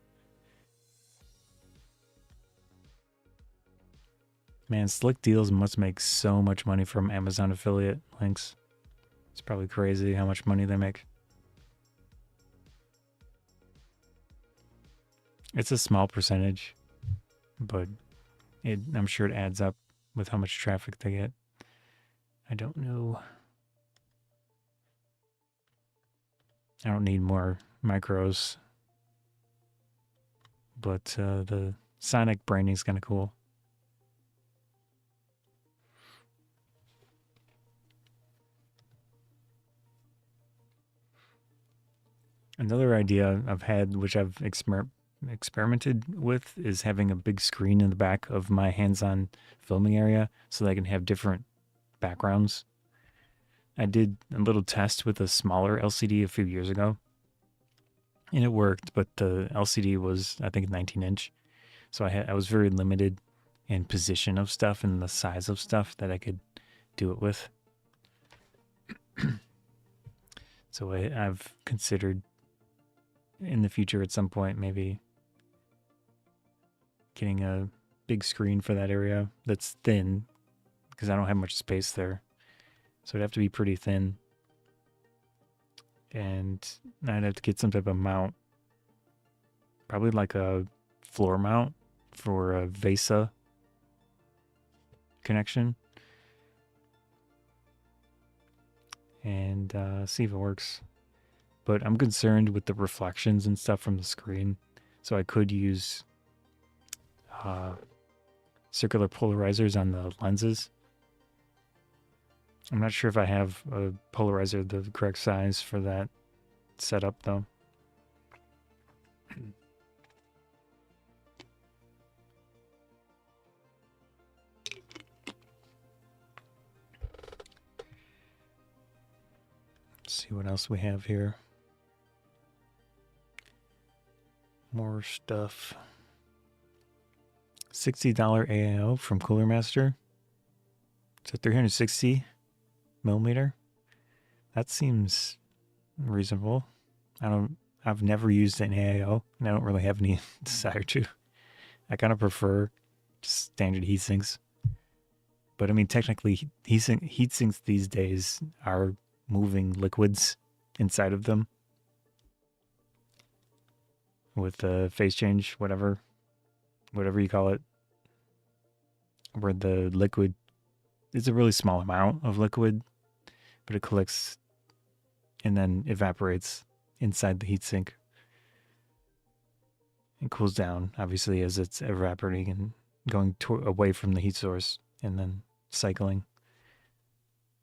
Man, Slick Deals must make so much money from Amazon affiliate links. It's probably crazy how much money they make. It's a small percentage, but I'm sure it adds up with how much traffic they get. I don't know. I don't need more micros, but the Sonic branding is kind of cool. Another idea I've had, which I've experimented with, is having a big screen in the back of my hands-on filming area so that I can have different backgrounds. I did a little test with a smaller LCD a few years ago, and it worked, but the LCD was, I think, 19-inch. So I was very limited in position of stuff and the size of stuff that I could do it with. So I've considered in the future at some point maybe getting a big screen for that area that's thin, because I don't have much space there. So it'd have to be pretty thin. And I'd have to get some type of mount. Probably like a floor mount for a VESA connection. And see if it works. But I'm concerned with the reflections and stuff from the screen. So I could use circular polarizers on the lenses. I'm not sure if I have a polarizer the correct size for that setup, though. Let's see what else we have here. More stuff. $60 AIO from Cooler Master. It's a 360 millimeter. That seems reasonable. I've never used an AIO, and I don't really have any desire to. I kind of prefer standard heat sinks. But I mean, technically, heat sinks these days are moving liquids inside of them with the phase change, whatever you call it, where the liquid is a really small amount of liquid, but it collects and then evaporates inside the heatsink. It cools down, obviously, as it's evaporating and going away from the heat source and then cycling.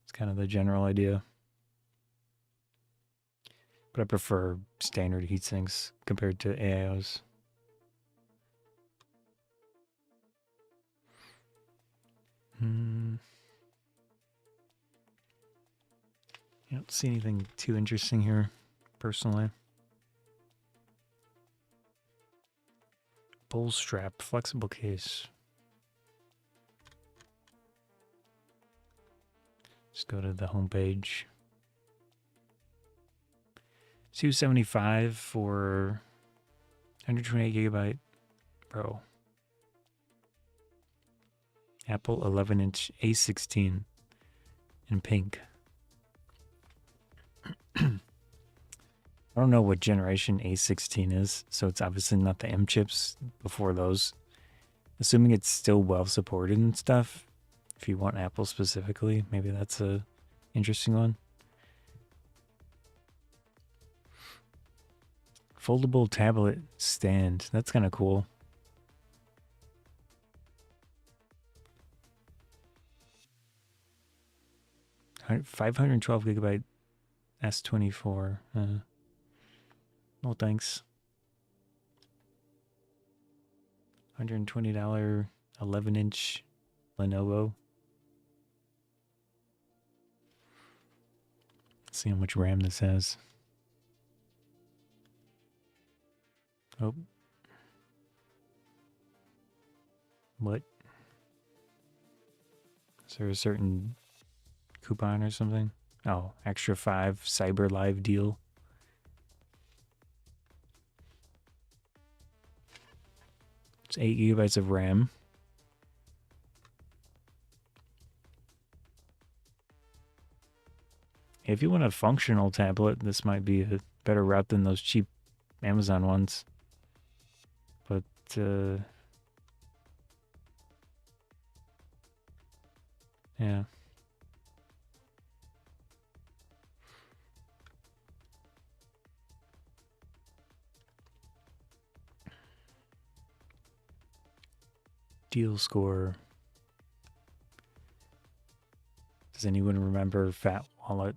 It's kind of the general idea. But I prefer standard heat sinks compared to AIOs. I don't see anything too interesting here, personally. Bull strap, flexible case. Just go to the homepage. $275 for 128 gigabyte Pro. Apple 11-inch A16 in pink. I don't know what generation A16 is, so it's obviously not the M chips before those. Assuming it's still well supported and stuff, if you want Apple specifically, maybe that's a interesting one. Foldable tablet stand. That's kind of cool. $512 gigabyte S24. No thanks. $120 11-inch Lenovo. Let's see how much RAM this has. Oh. What? Is there a certain coupon or something? Oh, extra 5 Cyber Live deal. It's 8 gigabytes of RAM. If you want a functional tablet, this might be a better route than those cheap Amazon ones. But, yeah. Deal score. Does anyone remember Fat Wallet?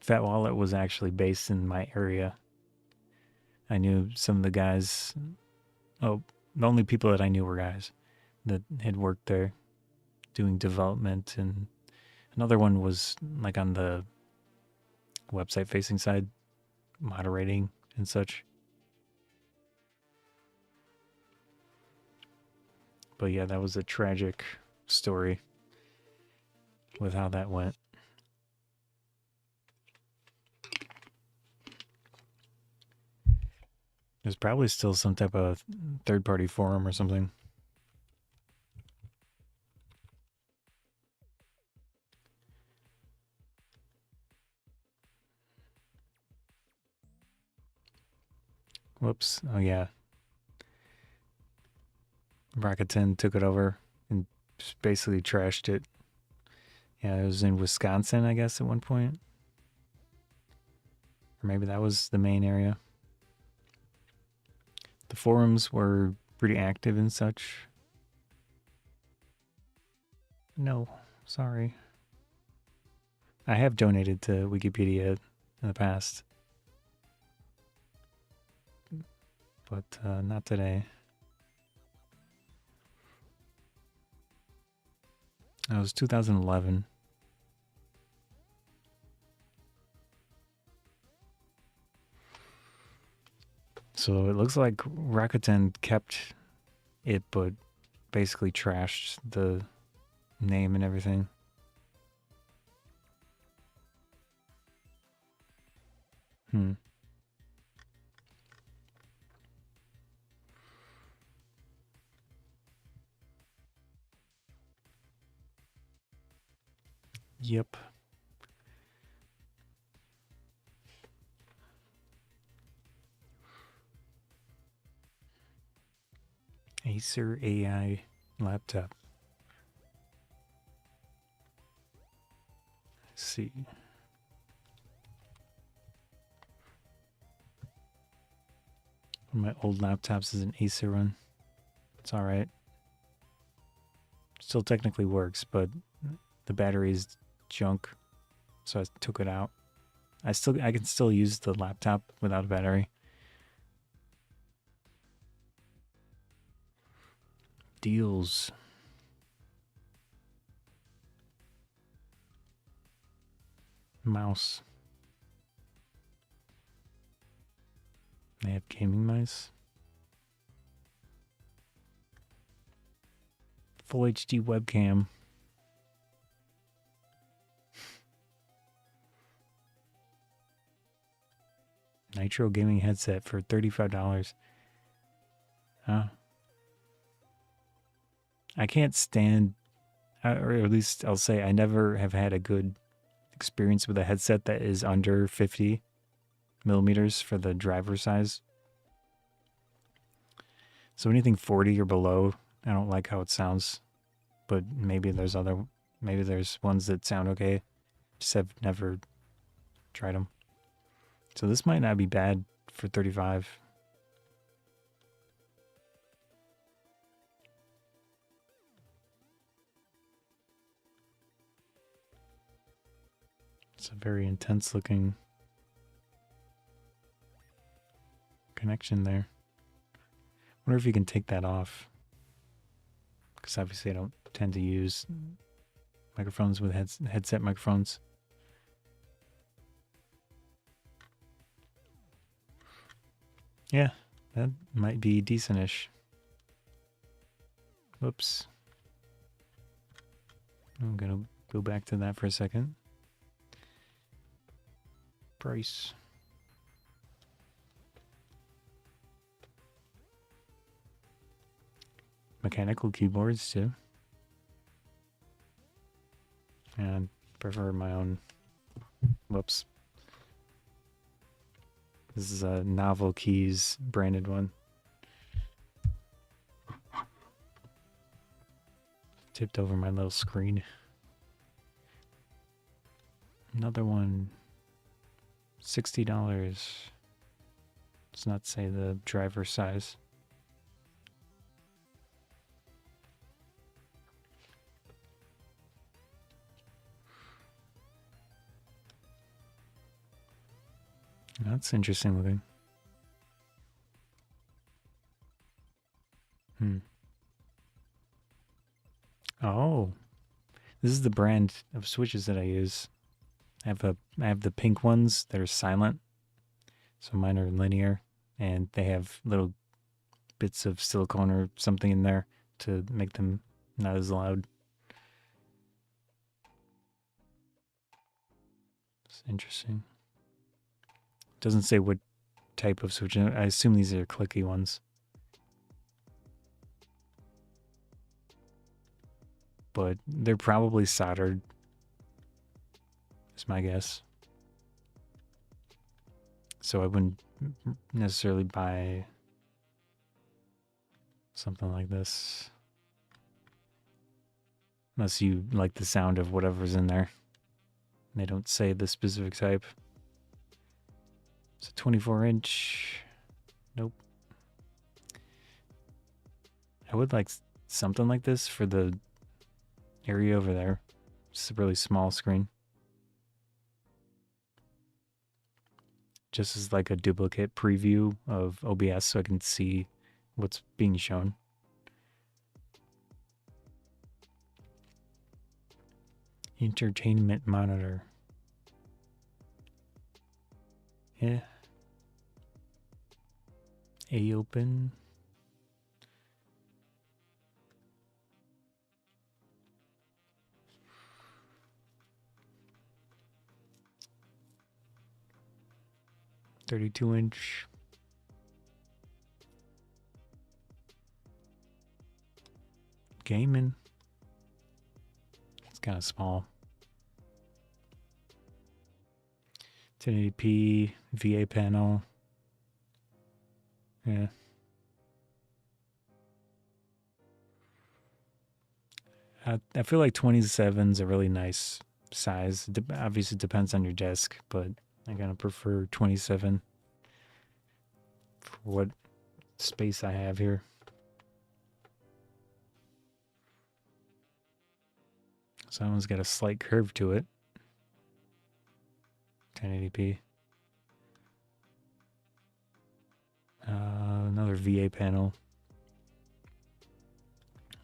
Fat Wallet was actually based in my area. I knew some of the guys. Oh, the only people that I knew were guys that had worked there doing development, and another one was like on the website facing side, moderating and such. But yeah, that was a tragic story with how that went. There's probably still some type of third-party forum or something. Whoops. Oh yeah. Rakuten took it over and just basically trashed it. Yeah, it was in Wisconsin, I guess, at one point. Or maybe that was the main area. The forums were pretty active and such. No, sorry. I have donated to Wikipedia in the past. But not today. That was 2011. So it looks like Rakuten kept it, but basically trashed the name and everything. Yep. Acer AI laptop. Let's see. One of my old laptops is an Acer one. It's alright. Still technically works, but the battery is junk, so I took it out. I can still use the laptop without a battery. Deals. Mouse. They have gaming mice. Full HD webcam. Nitro gaming headset for $35. Huh? I can't stand, or at least I'll say I never have had a good experience with a headset that is under 50 millimeters for the driver size. So anything 40 or below, I don't like how it sounds. But maybe there's ones that sound okay. Just have never tried them. So this might not be bad for 35. It's a very intense looking connection there. Wonder if you can take that off. Because obviously I don't tend to use microphones with headset microphones. Yeah, that might be decentish. Whoops. I'm gonna go back to that for a second. Price. mechanical keyboards too. And prefer my own. Whoops. This is a Novel Keys branded one. Tipped over my little screen. Another one, $60. Does not say the driver size. That's interesting looking. Oh, this is the brand of switches that I use. I have the pink ones that are silent. So mine are linear, and they have little bits of silicone or something in there to make them not as loud. It's interesting. Doesn't say what type of switch. I assume these are clicky ones. But they're probably soldered, is my guess. So I wouldn't necessarily buy something like this unless you like the sound of whatever's in there. They don't say the specific type. It's a 24-inch. Nope. I would like something like this for the area over there. It's a really small screen. Just as like a duplicate preview of OBS so I can see what's being shown. Entertainment monitor. Yeah. A open. .32-inch. Gaming. It's kind of small. 1080p VA panel. Yeah. I feel like 27 is a really nice size. Obviously depends on your desk, but I kind of prefer 27 for what space I have here. So that one's got a slight curve to it. 1080p. Another VA panel.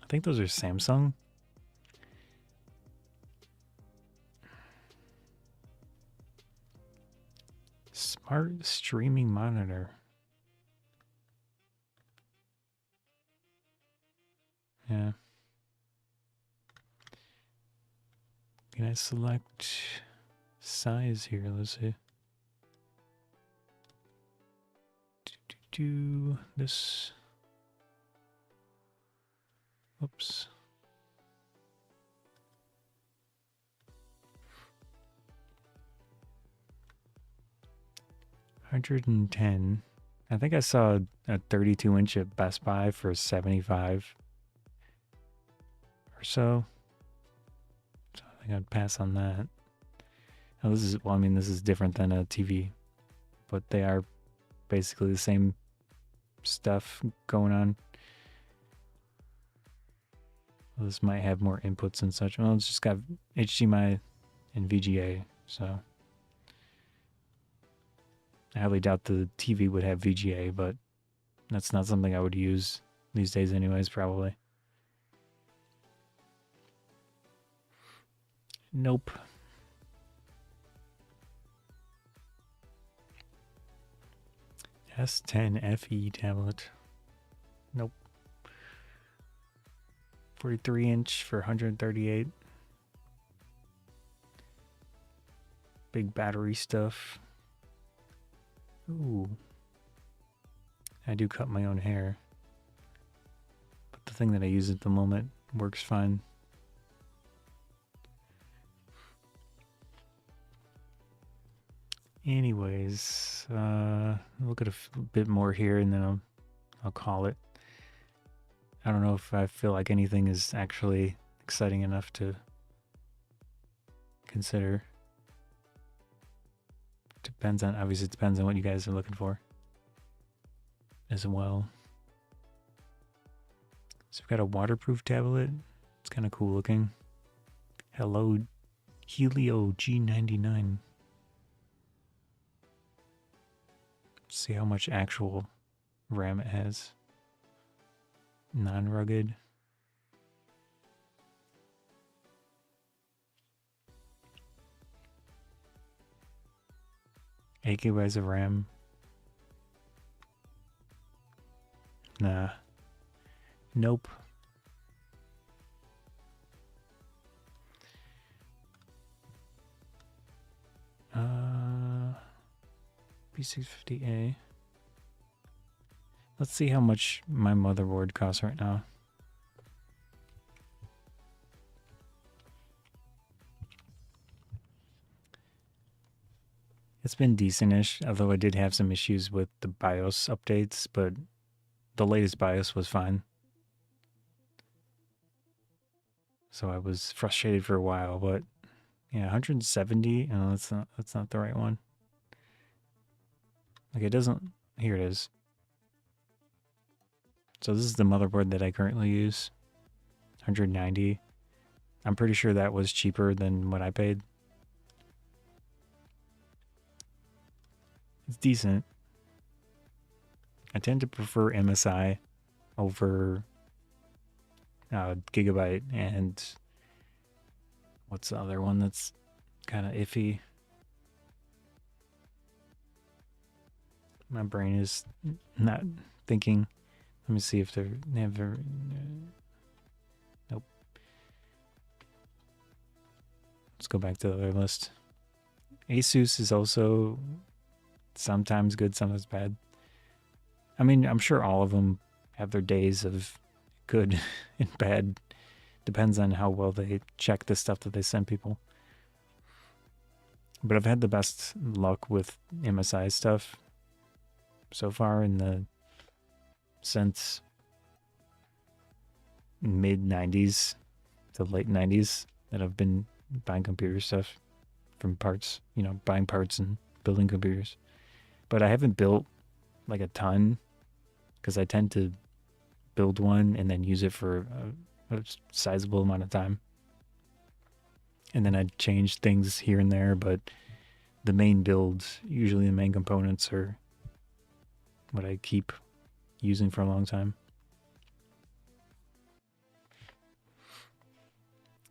I think those are Samsung. Smart streaming monitor. Yeah. Can I select size here? Let's see. Do this. Oops. $110. I think I saw a 32-inch at Best Buy for $75 or so. So I think I'd pass on that. Now this is, well, I mean, this is different than a TV, but they are basically the same stuff going on. Well, this might have more inputs and such. Well, it's just got HDMI and VGA, so I highly doubt the TV would have VGA, but that's not something I would use these days anyways, probably. Nope. S10 FE tablet. Nope. 43-inch for $138. Big battery stuff. Ooh. I do cut my own hair. But the thing that I use at the moment works fine. Anyways, look at a bit more here and then I'll call it. I don't know if I feel like anything is actually exciting enough to consider. Obviously it depends on what you guys are looking for as well. So we've got a waterproof tablet. It's kind of cool looking. Hello, Helio G99. See how much actual RAM it has. Non-rugged. Eight gigabytes of RAM. Nah. Nope. P650A. Let's see how much my motherboard costs right now. It's been decent-ish, although I did have some issues with the BIOS updates, but the latest BIOS was fine. So I was frustrated for a while, but yeah, 170. No, that's not the right one. Like it doesn't. Here it is. So this is the motherboard that I currently use. 190. I'm pretty sure that was cheaper than what I paid. It's decent. I tend to prefer MSI over Gigabyte, and what's the other one that's kind of iffy? My brain is not thinking. Let me see if they're never. Nope. Let's go back to the other list. Asus is also sometimes good, sometimes bad. I mean, I'm sure all of them have their days of good and bad. Depends on how well they check the stuff that they send people. But I've had the best luck with MSI stuff so far since mid 90s to late 90s that I've been buying computer stuff from parts, buying parts and building computers. But I haven't built like a ton because I tend to build one and then use it for a sizable amount of time. And then I change things here and there, but the main builds, usually the main components, are what I keep using for a long time.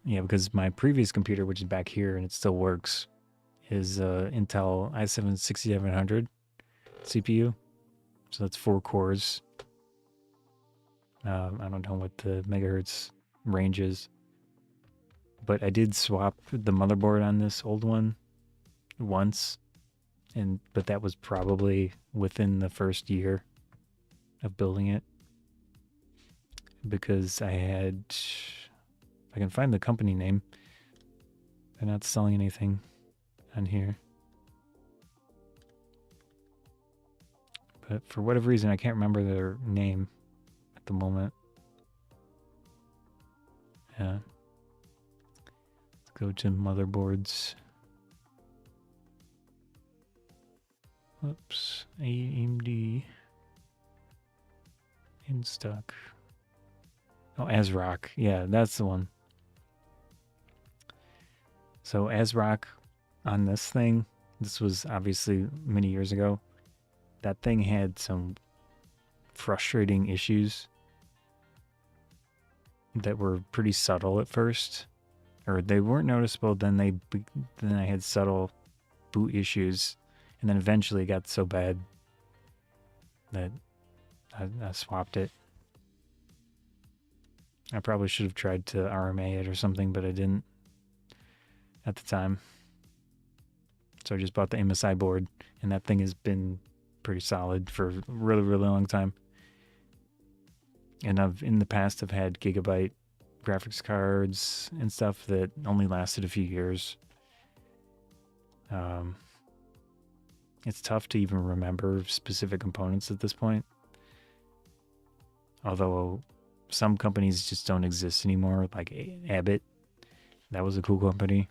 Yeah, because my previous computer, which is back here and it still works, is Intel i7-6700 CPU. So that's 4 cores. I don't know what the megahertz range is. But I did swap the motherboard on this old one once. But that was probably within the first year of building it. Because I had... If I can find the company name. They're not selling anything on here. But for whatever reason, I can't remember their name at the moment. Yeah. Let's go to motherboards. Oops. AMD. In stock. Oh, ASRock. Yeah, that's the one. So ASRock on this thing, this was obviously many years ago. That thing had some frustrating issues that were pretty subtle at first, or they weren't noticeable. Then I had subtle boot issues, and then eventually it got so bad that I swapped it. I probably should have tried to RMA it or something, but I didn't at the time. So I just bought the MSI board, and that thing has been pretty solid for a really, really long time. And in the past I've had gigabyte graphics cards and stuff that only lasted a few years. It's tough to even remember specific components at this point. Although some companies just don't exist anymore, like Abbott. That was a cool company.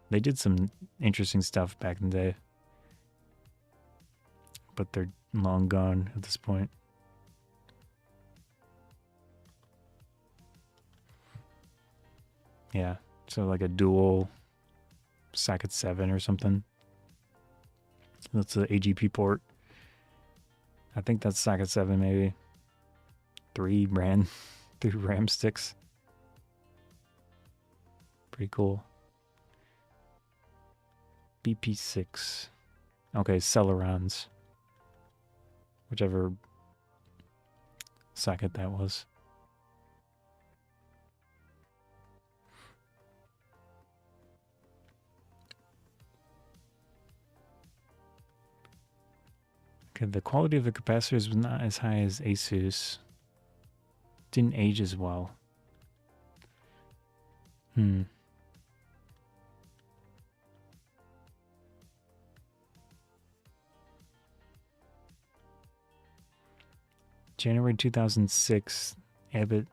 They did some interesting stuff back in the day. But they're long gone at this point. Yeah, so like a dual socket 7 or something. That's the AGP port. I think that's socket 7 maybe. 3 RAM sticks. Pretty cool. BP6. Okay, Celerons. Whichever socket that was. Okay, the quality of the capacitors was not as high as Asus. Didn't age as well. January 2006, Abbott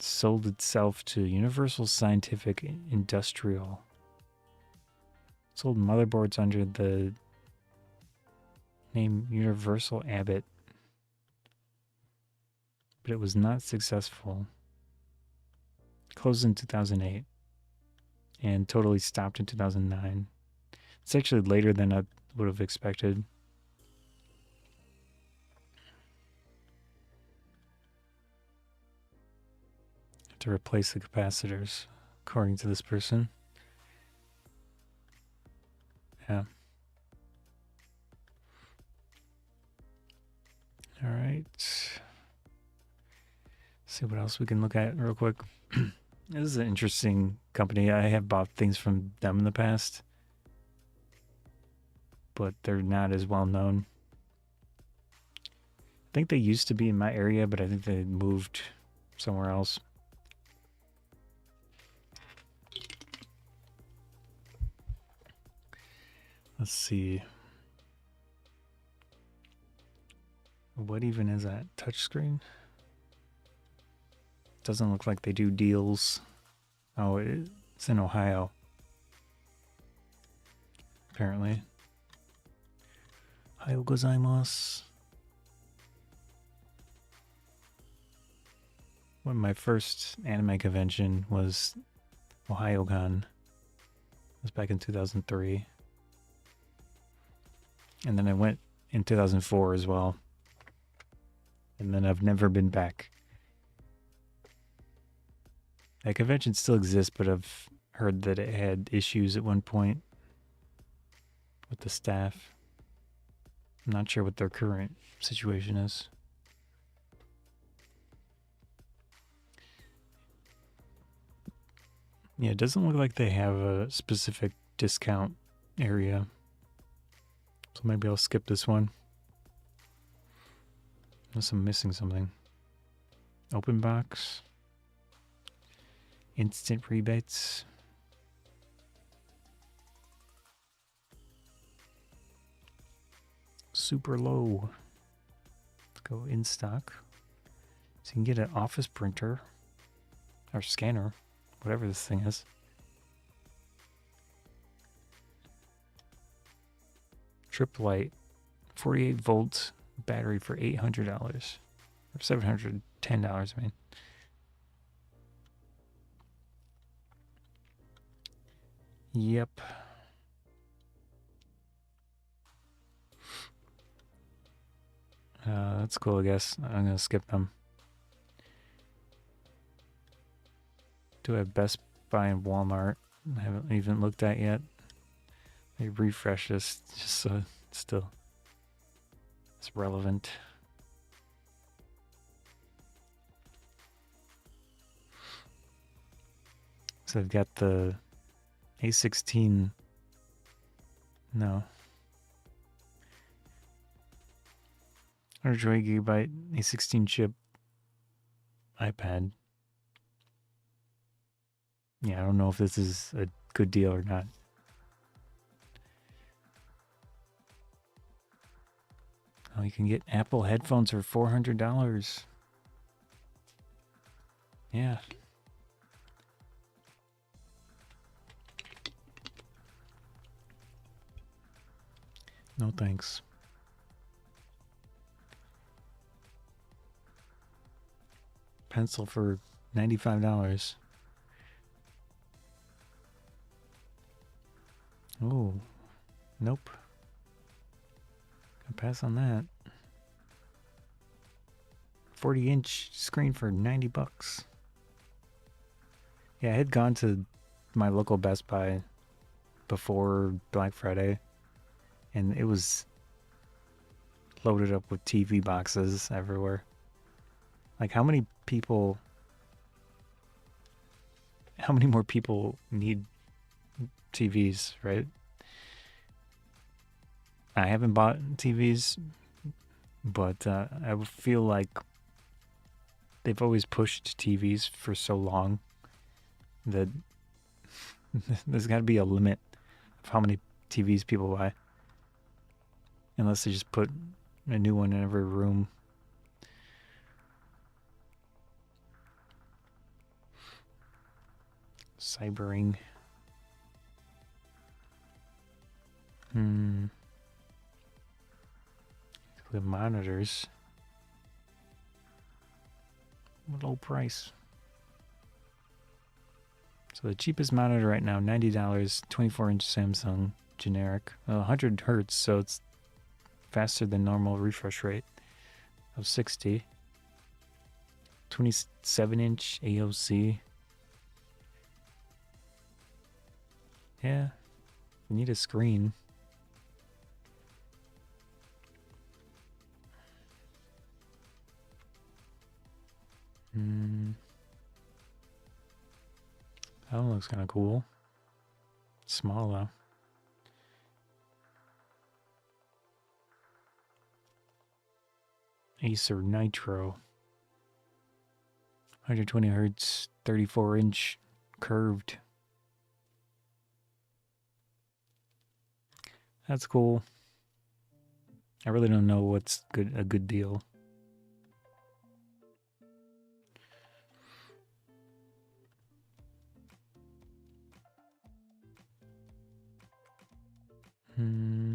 sold itself to Universal Scientific Industrial. Sold motherboards under the name Universal Abbott, but it was not successful. Closed in 2008 and totally stopped in 2009. It's actually later than I would have expected. To replace the capacitors, according to this person. Yeah. All right. See what else we can look at real quick. This is an interesting company. I have bought things from them in the past, but they're not as well known. I think they used to be in my area, but I think they moved somewhere else. Let's see. What even is that? Touchscreen? Doesn't look like they do deals. Oh, it's in Ohio. Apparently. Ohayou gozaimasu. When my first anime convention was OhioCon. It was back in 2003. And then I went in 2004 as well. And then I've never been back. That convention still exists, but I've heard that it had issues at one point with the staff. I'm not sure what their current situation is. Yeah, it doesn't look like they have a specific discount area. So maybe I'll skip this one. Unless I'm missing something. Open box. Instant rebates. Super low. Let's go in stock. So you can get an office printer. Or scanner. Whatever this thing is. Trip light, 48 volts battery for $800 or $710. I mean, yep. That's cool. I guess I'm gonna skip them. Do I have Best Buy and Walmart? I haven't even looked at yet. Let me refresh this just so it's relevant. So I've got the A16. No. 128 GB, a 16 chip iPad. Yeah, I don't know if this is a good deal or not. Oh, you can get Apple headphones for $400. Yeah. No thanks. Pencil for $95. Oh, nope. Gonna pass on that. 40-inch screen for $90. Yeah, I had gone to my local Best Buy before Black Friday, and it was loaded up with TV boxes everywhere. Like, how many more people need TVs, right? I haven't bought TVs, but I feel like they've always pushed TVs for so long that there's got to be a limit of how many TVs people buy. Unless they just put a new one in every room. Cybering. The monitors. What low price? So the cheapest monitor right now, $90, 24-inch Samsung generic, 100 hertz, so it's faster than normal refresh rate of 60. 27-inch AOC. Yeah, you need a screen. That one looks kind of cool. Small though. Acer Nitro. 120 hertz, 34-inch curved. That's cool. I really don't know what's a good deal.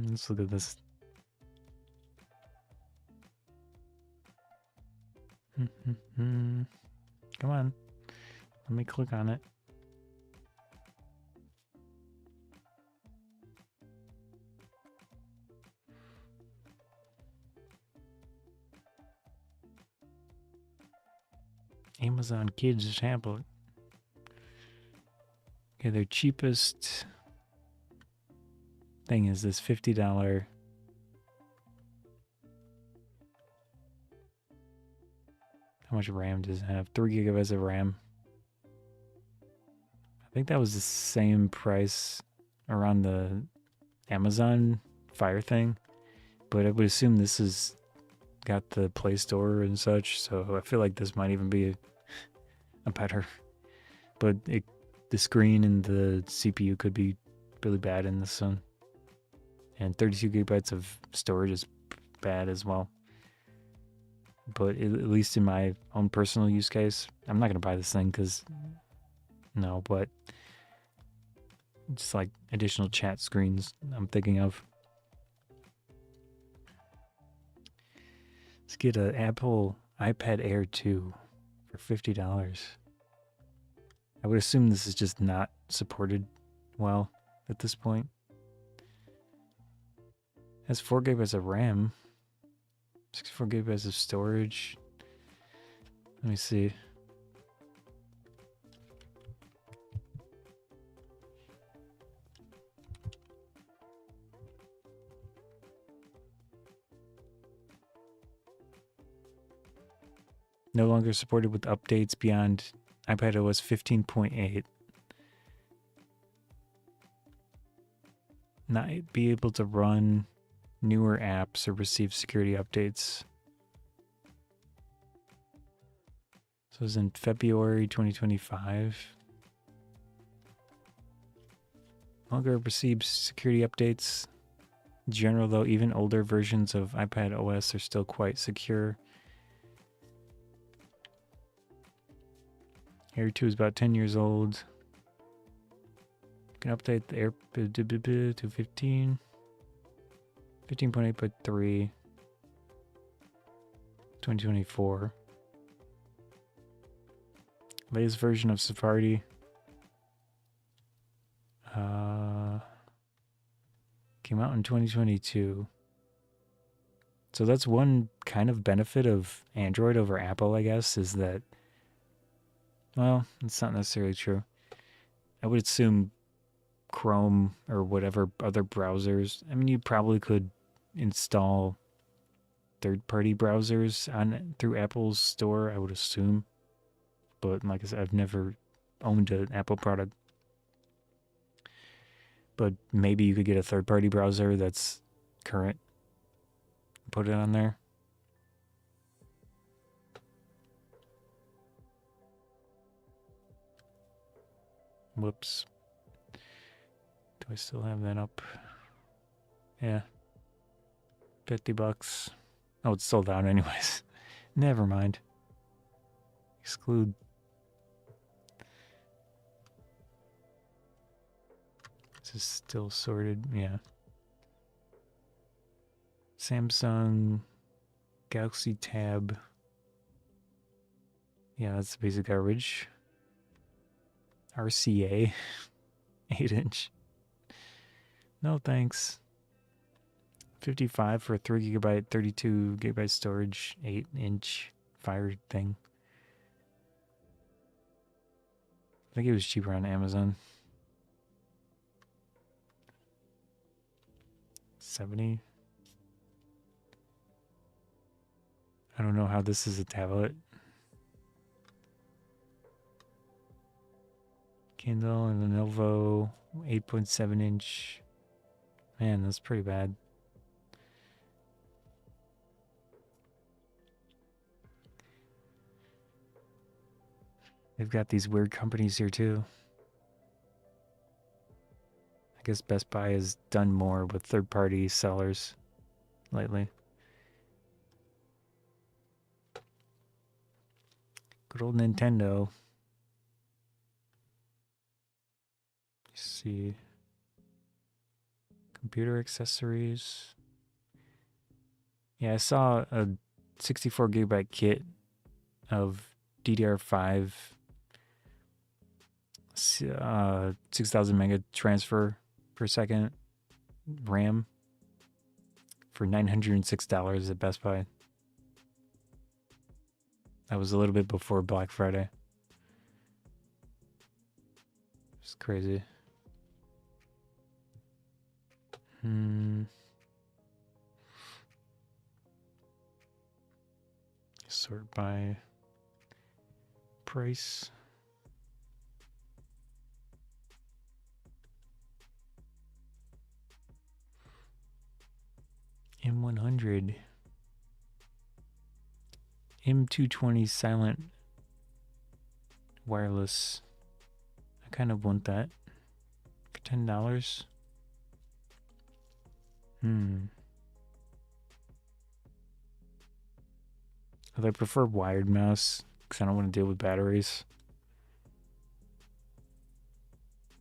Let's look at this. Come on. Let me click on it. Amazon Kids tablet. Okay, their cheapest thing is this $50. How much RAM does it have? 3 gigabytes of RAM. I think that was the same price around the Amazon Fire thing, but I would assume this is got the Play Store and such, so I feel like this might even be a better. But the screen and the CPU could be really bad in this one. And 32 gigabytes of storage is bad as well. But at least in my own personal use case, I'm not going to buy this thing because, no, but just like additional chat screens I'm thinking of. Let's get an Apple iPad Air 2 for $50. I would assume this is just not supported well at this point. It has 4 gigabytes of RAM, 64 gigabytes of storage. Let me see. No longer supported with updates beyond iPadOS 15.8. Not be able to run newer apps or receive security updates. So it was in February 2025. Longer receives security updates. In general, though, even older versions of iPad OS are still quite secure. Air 2 is about 10 years old. You can update the Air to 15. 15.8.3. 2024. Latest version of Safari. Came out in 2022. So that's one kind of benefit of Android over Apple, I guess, is that, well, it's not necessarily true. I would assume Chrome or whatever other browsers, I mean, you probably could install third-party browsers on through Apple's store, I would assume. But like I said, I've never owned an Apple product. But maybe you could get a third-party browser that's current. Put it on there. Whoops. Do I still have that up? Yeah. $50. Oh, it's sold out anyways. Never mind. Exclude. This is still sorted. Yeah. Samsung Galaxy Tab. Yeah, that's the basic garbage. RCA. 8-inch. No thanks. 55 for a 3GB, 32GB storage, 8-inch Fire thing. I think it was cheaper on Amazon. 70. I don't know how this is a tablet. Kindle and Lenovo 8.7-inch. Man, that's pretty bad. They've got these weird companies here too. I guess Best Buy has done more with third-party sellers lately. Good old Nintendo. Let's see. Computer accessories. Yeah, I saw a 64GB kit of DDR5 6,000 mega transfer per second RAM for $906 at Best Buy. That was a little bit before Black Friday. It's crazy. Sort by price. M100. M220 silent wireless. I kind of want that for $10. Although I prefer wired mouse because I don't want to deal with batteries.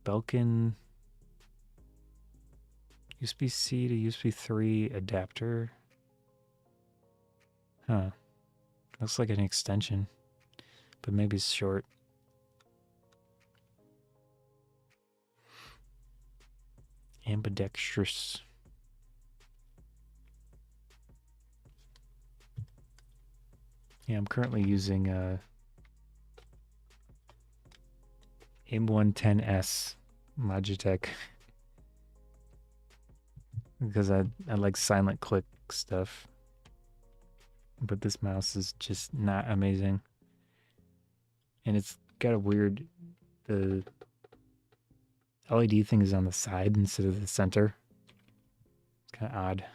Belkin USB-C to USB 3 adapter. Huh. Looks like an extension, but maybe it's short. Ambidextrous. Yeah, I'm currently using M110S Logitech because I like silent click stuff. But this mouse is just not amazing. And it's got a weird, the LED thing is on the side instead of the center. It's kind of odd.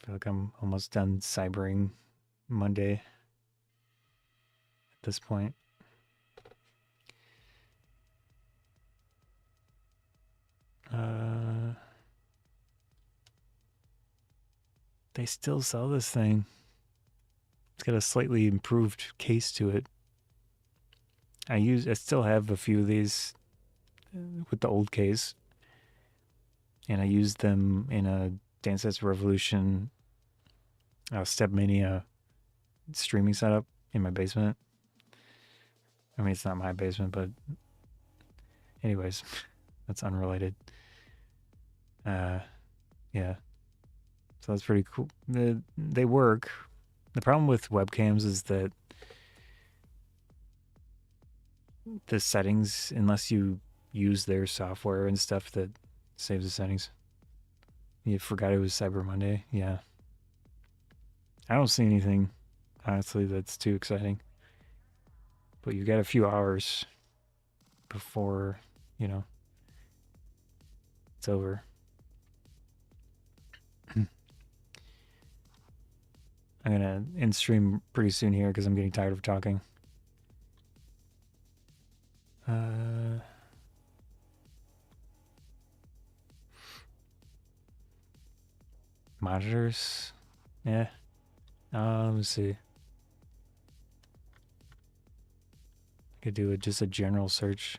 feel like I'm almost done cybering Monday at this point. They still sell this thing. It's got a slightly improved case to it. I still have a few of these with the old case, and I used them in a Dance Dance Revolution Step Mania streaming setup in my basement. I mean, it's not my basement, but anyways, that's unrelated. Yeah. So that's pretty cool. They work. The problem with webcams is that the settings, unless you use their software and stuff that saves the settings. You forgot it was Cyber Monday? Yeah. I don't see anything, honestly, that's too exciting. But you got a few hours before, it's over. I'm gonna end stream pretty soon here because I'm getting tired of talking. Monitors, yeah. Let me see. I could do just a general search.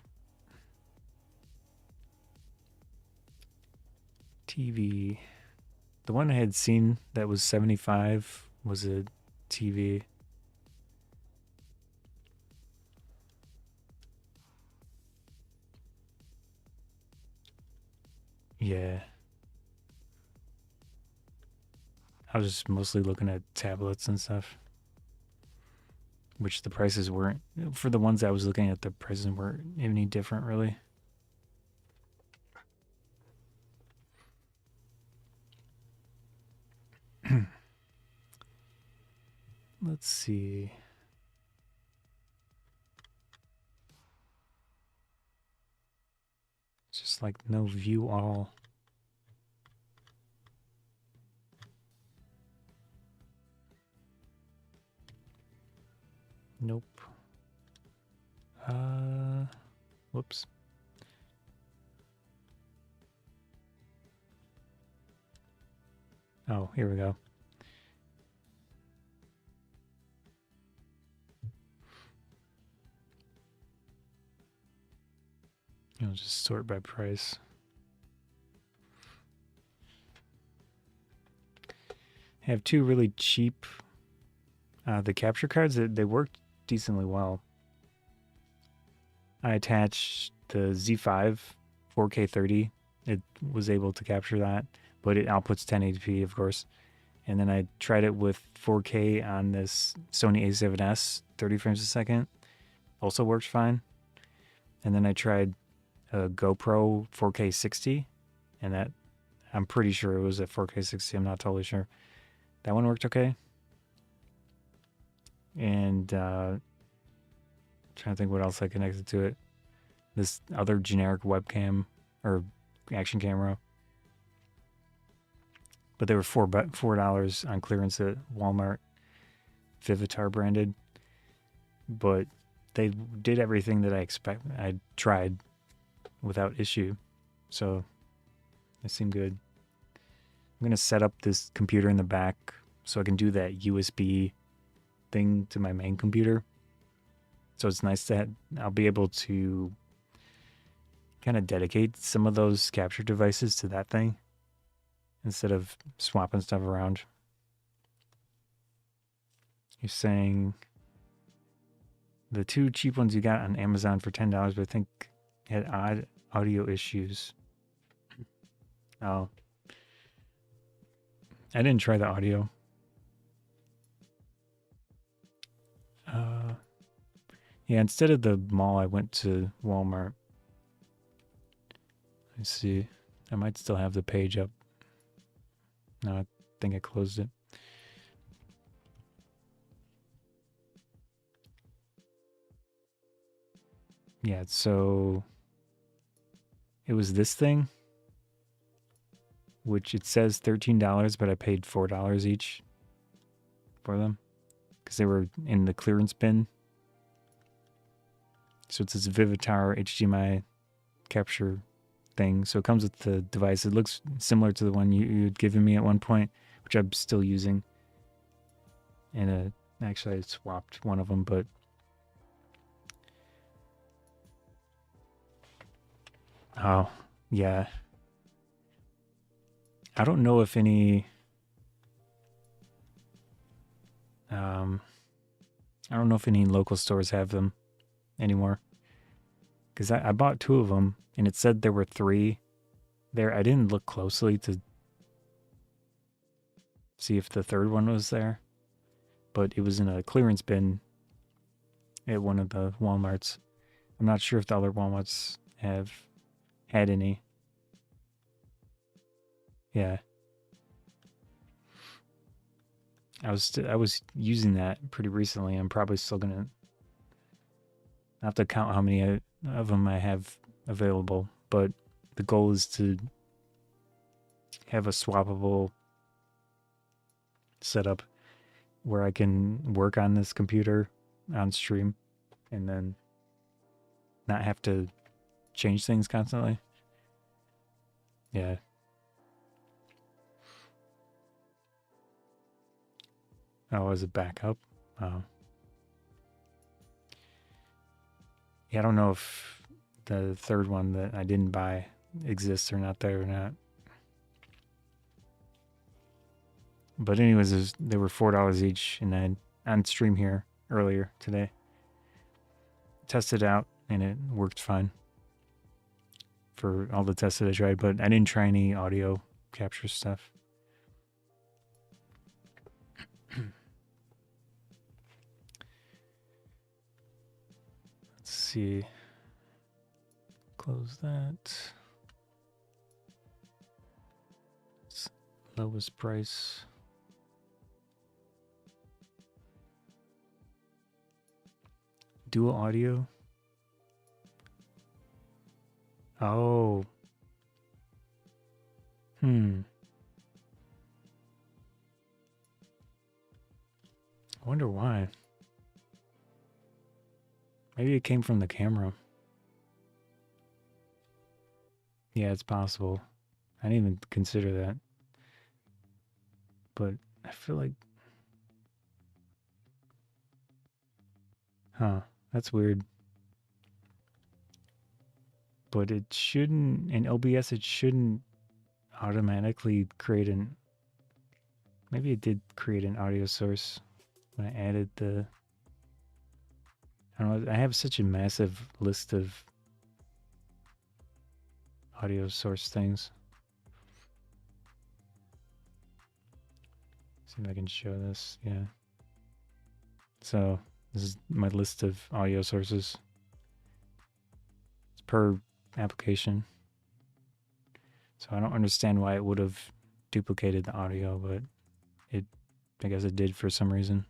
TV. The one I had seen that was 75 was a TV. Yeah. I was just mostly looking at tablets and stuff, which the prices weren't, for the ones I was looking at, the prices weren't any different really. Let's see. Just like no view all. Nope. Whoops. Oh, here we go. You'll just sort by price. I have two really cheap. The capture cards, they worked decently well. I attached the Z5 4K 30. It was able to capture that, but it outputs 1080p, of course. And then I tried it with 4K on this Sony A7S, 30 frames a second. Also works fine. And then I tried a GoPro 4K 60, and that, I'm pretty sure it was at 4K 60. I'm not totally sure. That one worked okay. And trying to think what else I connected to it. This other generic webcam or action camera, but they were $4 on clearance at Walmart, Vivitar branded. But they did everything that I tried without issue, so it seemed good. I'm gonna set up this computer in the back so I can do that USB thing to my main computer. So it's nice that I'll be able to kind of dedicate some of those capture devices to that thing instead of swapping stuff around. You're saying the two cheap ones you got on Amazon for $10, but I think had odd audio issues. Oh. I didn't try the audio. Yeah, instead of the mall, I went to Walmart. Let's see. I might still have the page up. No, I think I closed it. Yeah, so it was this thing. which it says $13, but I paid $4 each for them because they were in the clearance bin. So it's this Vivitar HDMI capture thing. So it comes with the device. It looks similar to the one you'd given me at one point, which I'm still using. And actually I swapped one of them, but oh yeah, I don't know if any I don't know if any local stores have them anymore, because I bought 2 of them and it said there were 3 there. I didn't look closely to see if the third one was there, but it was in a clearance bin at one of the Walmarts. I'm not sure if the other Walmarts have had any. Yeah. I was using that pretty recently. I'm probably still gonna have to count how many of them I have available, but the goal is to have a swappable setup where I can work on this computer on stream and then not have to change things constantly. Yeah. Oh, as a backup? Oh. Yeah, I don't know if the third one that I didn't buy exists or not there or not. But anyways, they were $4 each, and I on stream here earlier today. Tested out, and it worked fine for all the tests that I tried, but I didn't try any audio capture stuff. Let's see. Close that. It's lowest price. Dual audio. Oh. I wonder why. Maybe it came from the camera. Yeah, it's possible. I didn't even consider that. But I feel like... Huh. That's weird. But it shouldn't... In OBS, it shouldn't automatically create an... Maybe it did create an audio source when I added the... I don't know. I have such a massive list of audio source things. See if I can show this. Yeah. So this is my list of audio sources. It's per application. So I don't understand why it would have duplicated the audio, but I guess it did for some reason.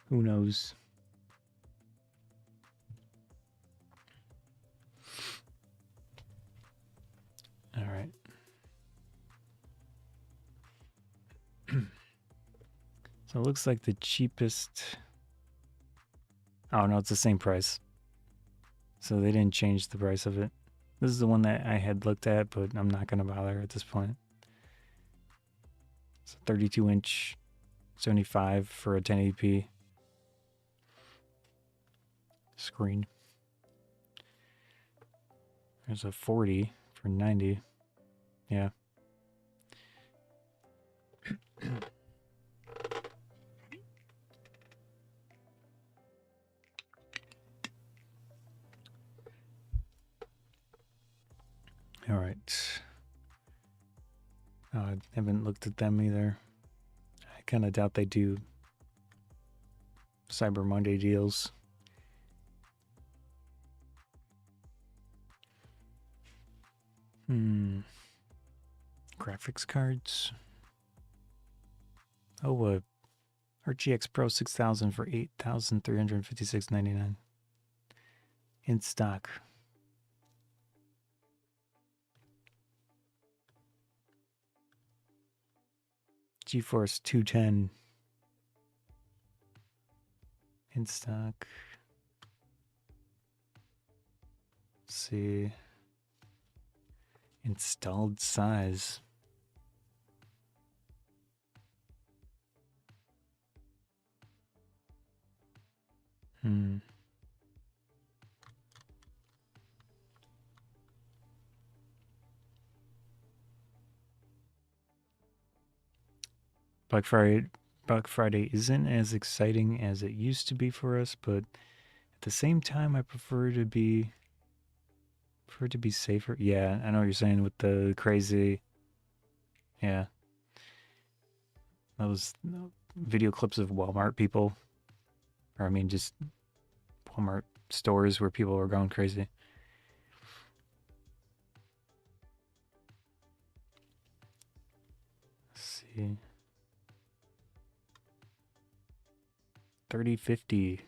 Who knows? All right. So it looks like the cheapest... Oh, no, it's the same price. So they didn't change the price of it. This is the one that I had looked at, but I'm not going to bother at this point. It's a 32-inch 75 for a 1080p screen. There's a 40 for 90. Yeah. All right. I haven't looked at them either. I kind of doubt they do Cyber Monday deals. Graphics cards. Oh, RGX Pro 6000 for $8,356.99 in stock. GeForce 210 in stock. Let's see. Installed size. Black Friday isn't as exciting as it used to be for us, but at the same time, I prefer to be safer. Yeah, I know what you're saying with the crazy. Yeah, those video clips of Walmart people, or I mean, just Walmart stores where people are going crazy. Let's see. 3050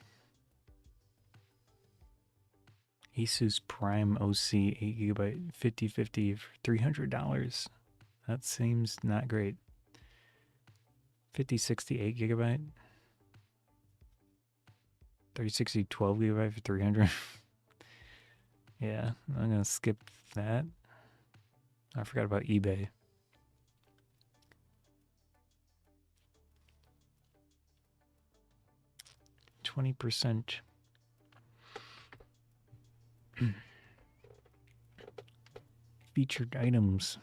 Asus Prime OC 8GB 5050 for $300. That seems not great. 5060 8GB 3060 12GB for 300. Yeah, I'm gonna skip that. I forgot about eBay. %. Featured items.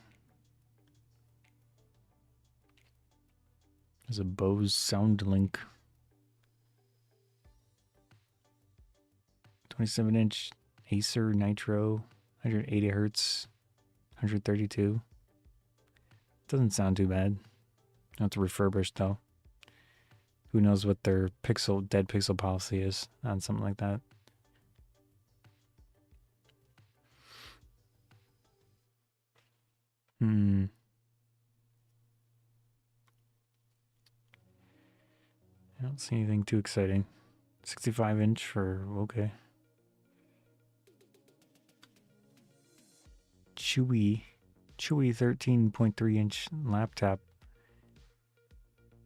There's a Bose SoundLink. 27-inch Acer Nitro, 180 hertz, 132. Doesn't sound too bad. Not refurbished though. Who knows what their dead pixel policy is on something like that. I don't see anything too exciting. 65-inch for okay. Chewy 13.3-inch laptop.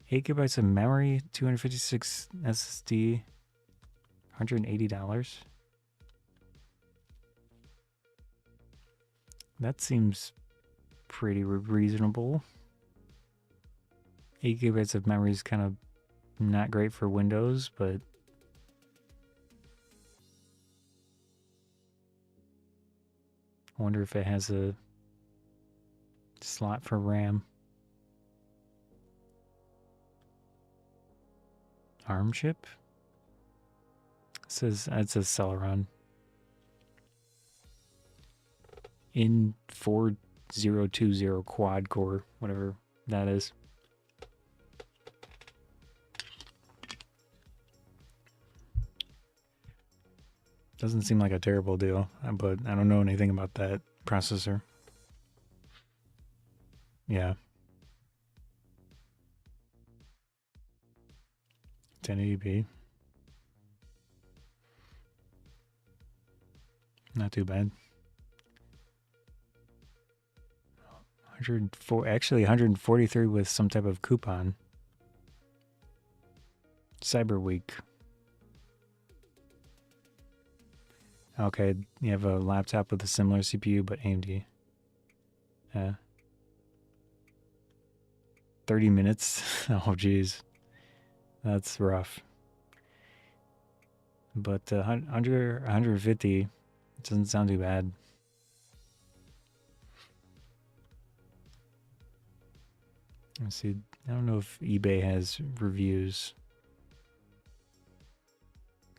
8GB of memory, 256 SSD, $180. That seems pretty reasonable. 8GB of memory is kind of not great for Windows, but I wonder if it has a slot for RAM. ARM chip? It says Celeron. In 4020 quad core, whatever that is. Doesn't seem like a terrible deal, but I don't know anything about that processor. Yeah. 1080p. Not too bad. 143 with some type of coupon. Cyber Week. Okay, you have a laptop with a similar CPU, but AMD. Yeah. 30 minutes? Oh, geez. That's rough. But 150 doesn't sound too bad. Let's see. I don't know if eBay has reviews.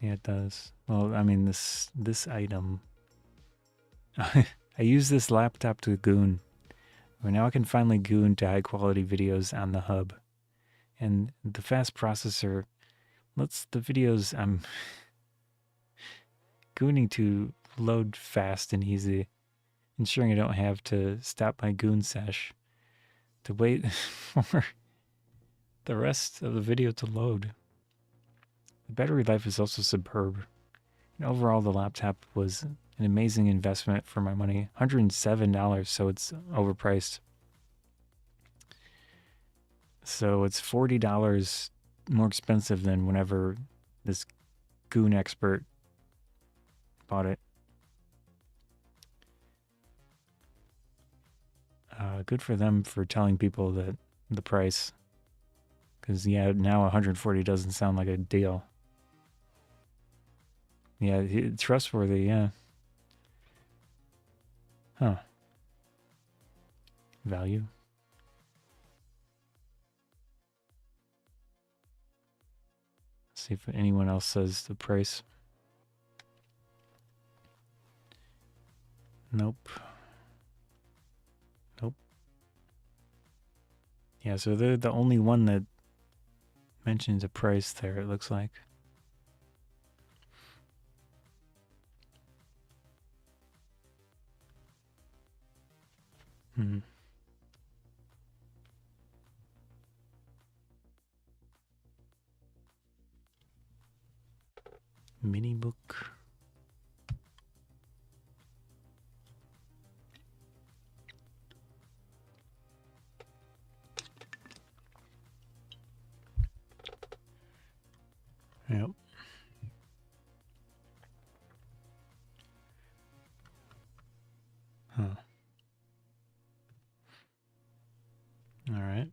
Yeah, it does. Well, I mean, this item. I use this laptop to goon. Well, now I can finally goon to high quality videos on the hub. And the fast processor lets the videos I'm gooning to load fast and easy, ensuring I don't have to stop my goon sesh to wait for the rest of the video to load. The battery life is also superb. And overall, the laptop was an amazing investment for my money. $107, so it's overpriced. So it's $40 more expensive than whenever this goon expert bought it. Good for them for telling people that the price. Because, yeah, now 140 doesn't sound like a deal. Yeah, trustworthy, yeah. Huh. Value. Let's see if anyone else says the price. Nope. Nope. Yeah, so they're the only one that mentions a price there, it looks like. Hmm. Mini book. Yep. Huh. All right.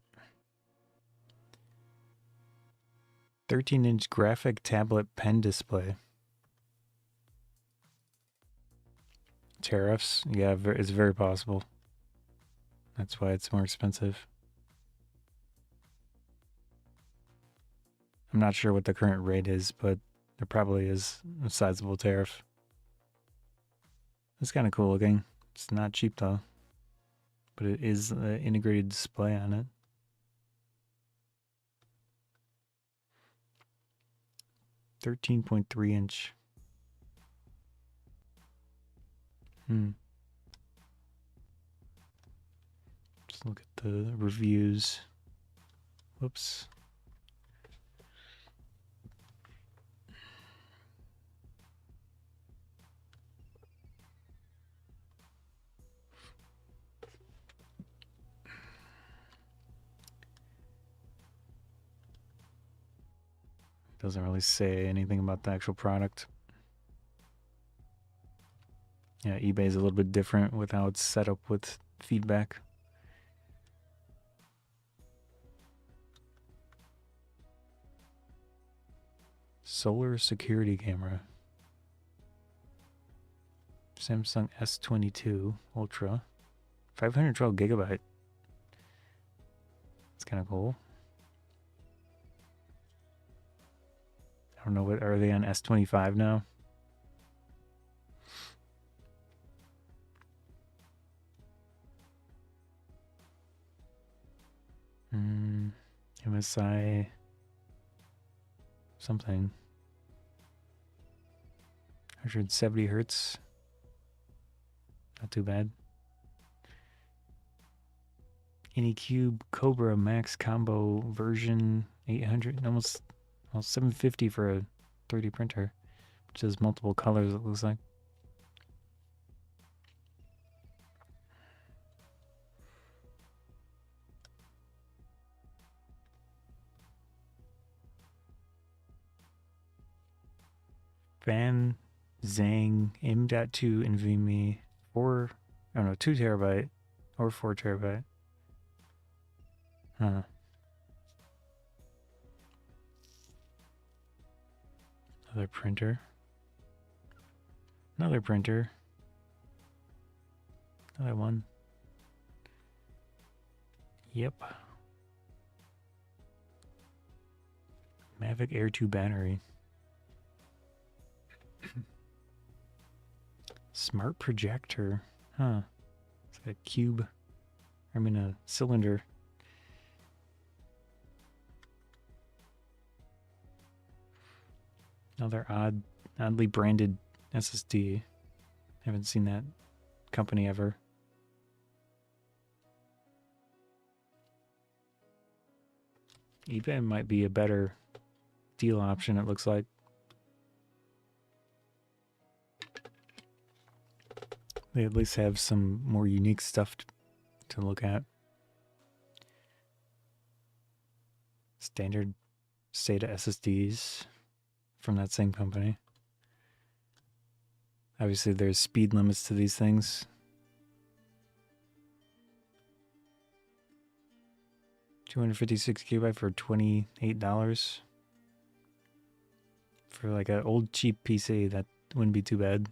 13-inch graphic tablet pen display. Tariffs? Yeah, it's very possible. That's why it's more expensive. I'm not sure what the current rate is, but there probably is a sizable tariff. It's kind of cool looking. It's not cheap though, but it is an integrated display on it. .3-inch. Just look at the reviews. Whoops. Doesn't really say anything about the actual product. Yeah, eBay is a little bit different with how it's set up with feedback. Solar security camera. Samsung S22 Ultra. 512 gigabyte. It's kind of cool. I don't know, what are they on S25 now? MSI something. 170 hertz. Not too bad. Anycube Cobra Max Combo version 800, almost 750 for a 3D printer, which has multiple colors, it looks like. Fan Zhang M.2 NVMe 2 terabyte or 4 terabyte. Huh. Another printer. Another printer. Another one. Yep. Mavic Air 2 battery. Smart projector. Huh. It's like a cube. I mean a cylinder. Another oddly branded SSD. Haven't seen that company ever. eBay might be a better deal option, it looks like. They at least have some more unique stuff to look at. Standard SATA SSDs from that same company. Obviously, there's speed limits to these things. 256 gigabyte for $28. For like an old cheap PC, that wouldn't be too bad.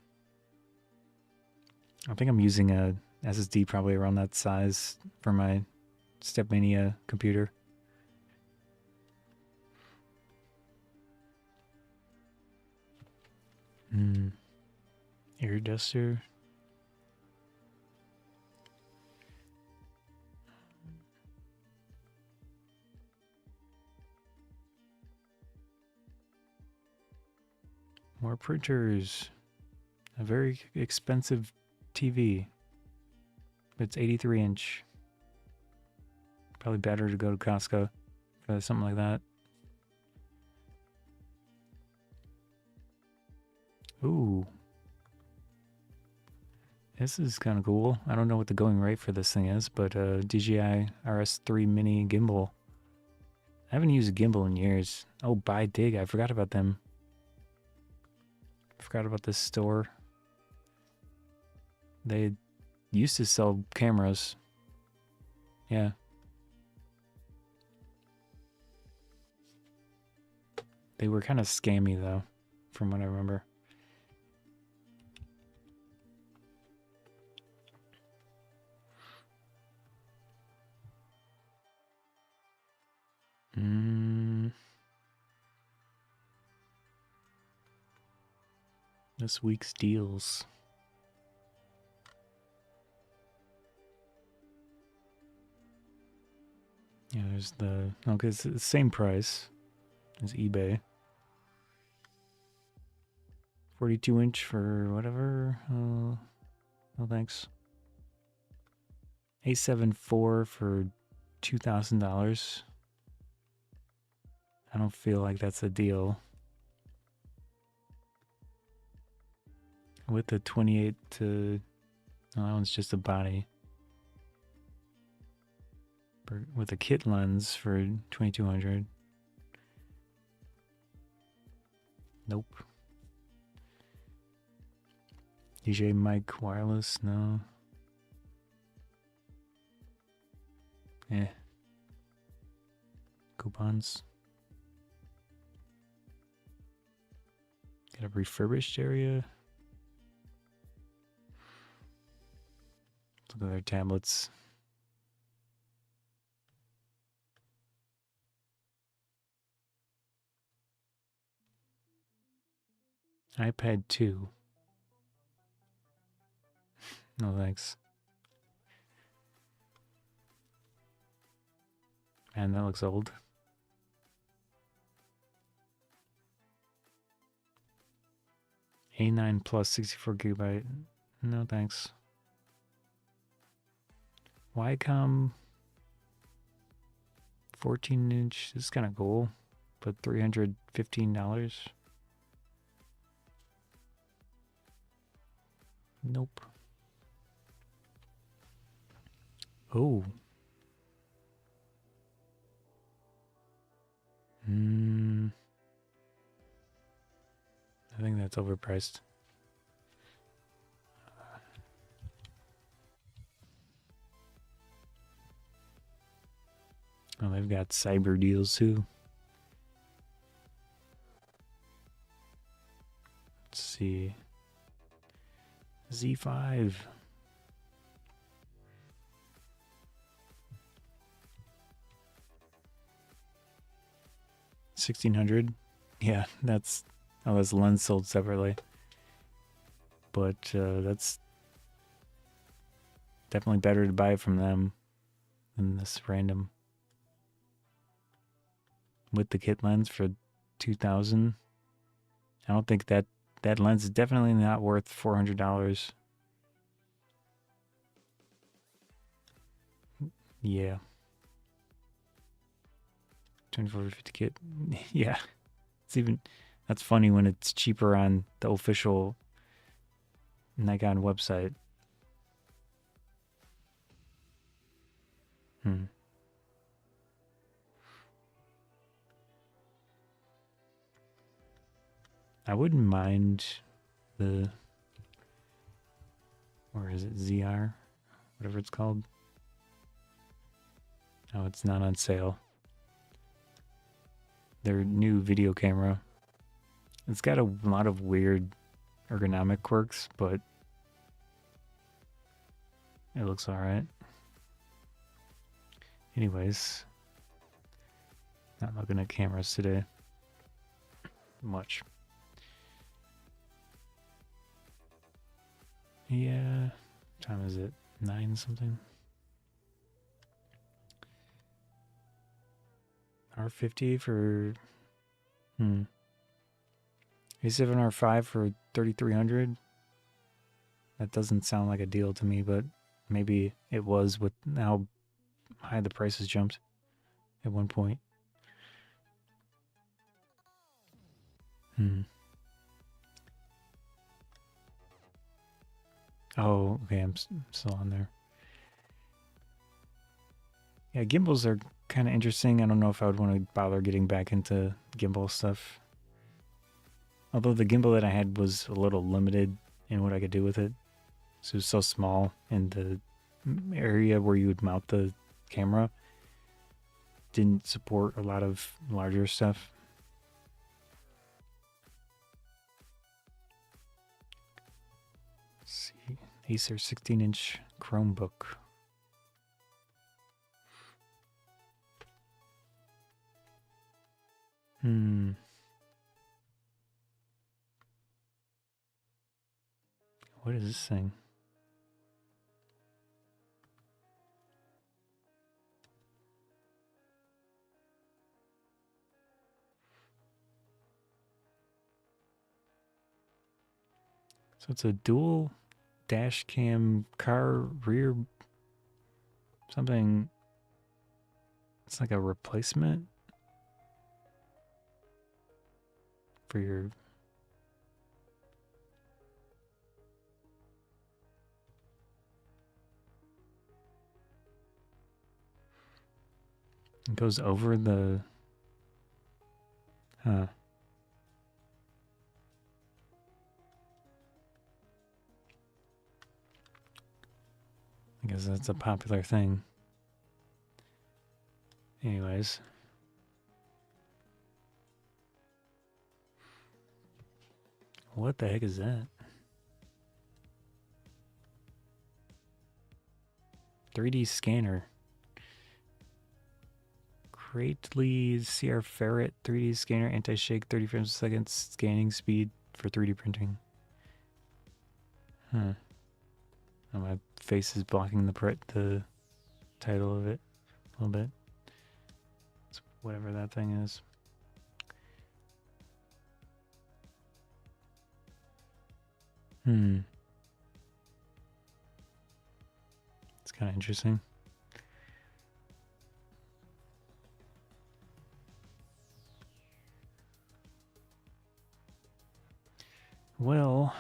I think I'm using a SSD probably around that size for my Stepmania computer. Air duster. More printers. A very expensive TV. It's 83 inch. Probably better to go to Costco for something like that. Ooh. This is kind of cool. I don't know what the going rate for this thing is, but DJI RS3 Mini gimbal. I haven't used a gimbal in years. Oh, Buy Dig. I forgot about them. Forgot about this store. They used to sell cameras. Yeah. They were kind of scammy though, from what I remember. This week's deals. Yeah, there's the... Okay, it's the same price as eBay. 42 inch for whatever. No thanks. A7 IV for $2,000. I don't feel like that's a deal. With the 28 to... No, that one's just a body. With a kit lens for 2200. Nope. DJ mic wireless, no. Eh. Coupons. Got a refurbished area. Look at their tablets. iPad 2. No thanks. Man, that looks old. A9 plus 64 gigabyte. No thanks. Wacom 14 inch. This is kind of cool, but $315. Nope. Oh. I think that's overpriced. Oh, they've got cyber deals too. Let's see. Z5. $1,600. Yeah, that's... Oh, that's lens sold separately. But that's definitely better to buy it from them than this random. With the kit lens for $2,000. I don't think that lens is definitely not worth $400. Yeah. 2450 kit. Yeah. It's even... That's funny when it's cheaper on the official Nikon website. I wouldn't mind the, or is it ZR? Whatever it's called. Oh, it's not on sale. Their new video camera. It's got a lot of weird ergonomic quirks, but it looks alright. Anyways, not looking at cameras today much. Yeah, what time is it? 9 something? R50 for A7 R5 for 3,300. That doesn't sound like a deal to me, but maybe it was with how high the prices jumped at one point. Oh, okay, I'm still on there. Yeah, gimbals are kind of interesting. I don't know if I would want to bother getting back into gimbal stuff. Although the gimbal that I had was a little limited in what I could do with it. So it was so small, and the area where you would mount the camera didn't support a lot of larger stuff. Let's see, Acer 16-inch Chromebook. What is this thing? So it's a dual dash cam car rear something. It's like a replacement for your it goes over the I guess that's a popular thing. Anyways. What the heck is that? 3D scanner. Greatly CR Ferret 3D scanner, anti-shake, 30 frames a second, scanning speed for 3D printing. Huh. Oh, my face is blocking the title of it a little bit. It's whatever that thing is. It's kind of interesting. Well,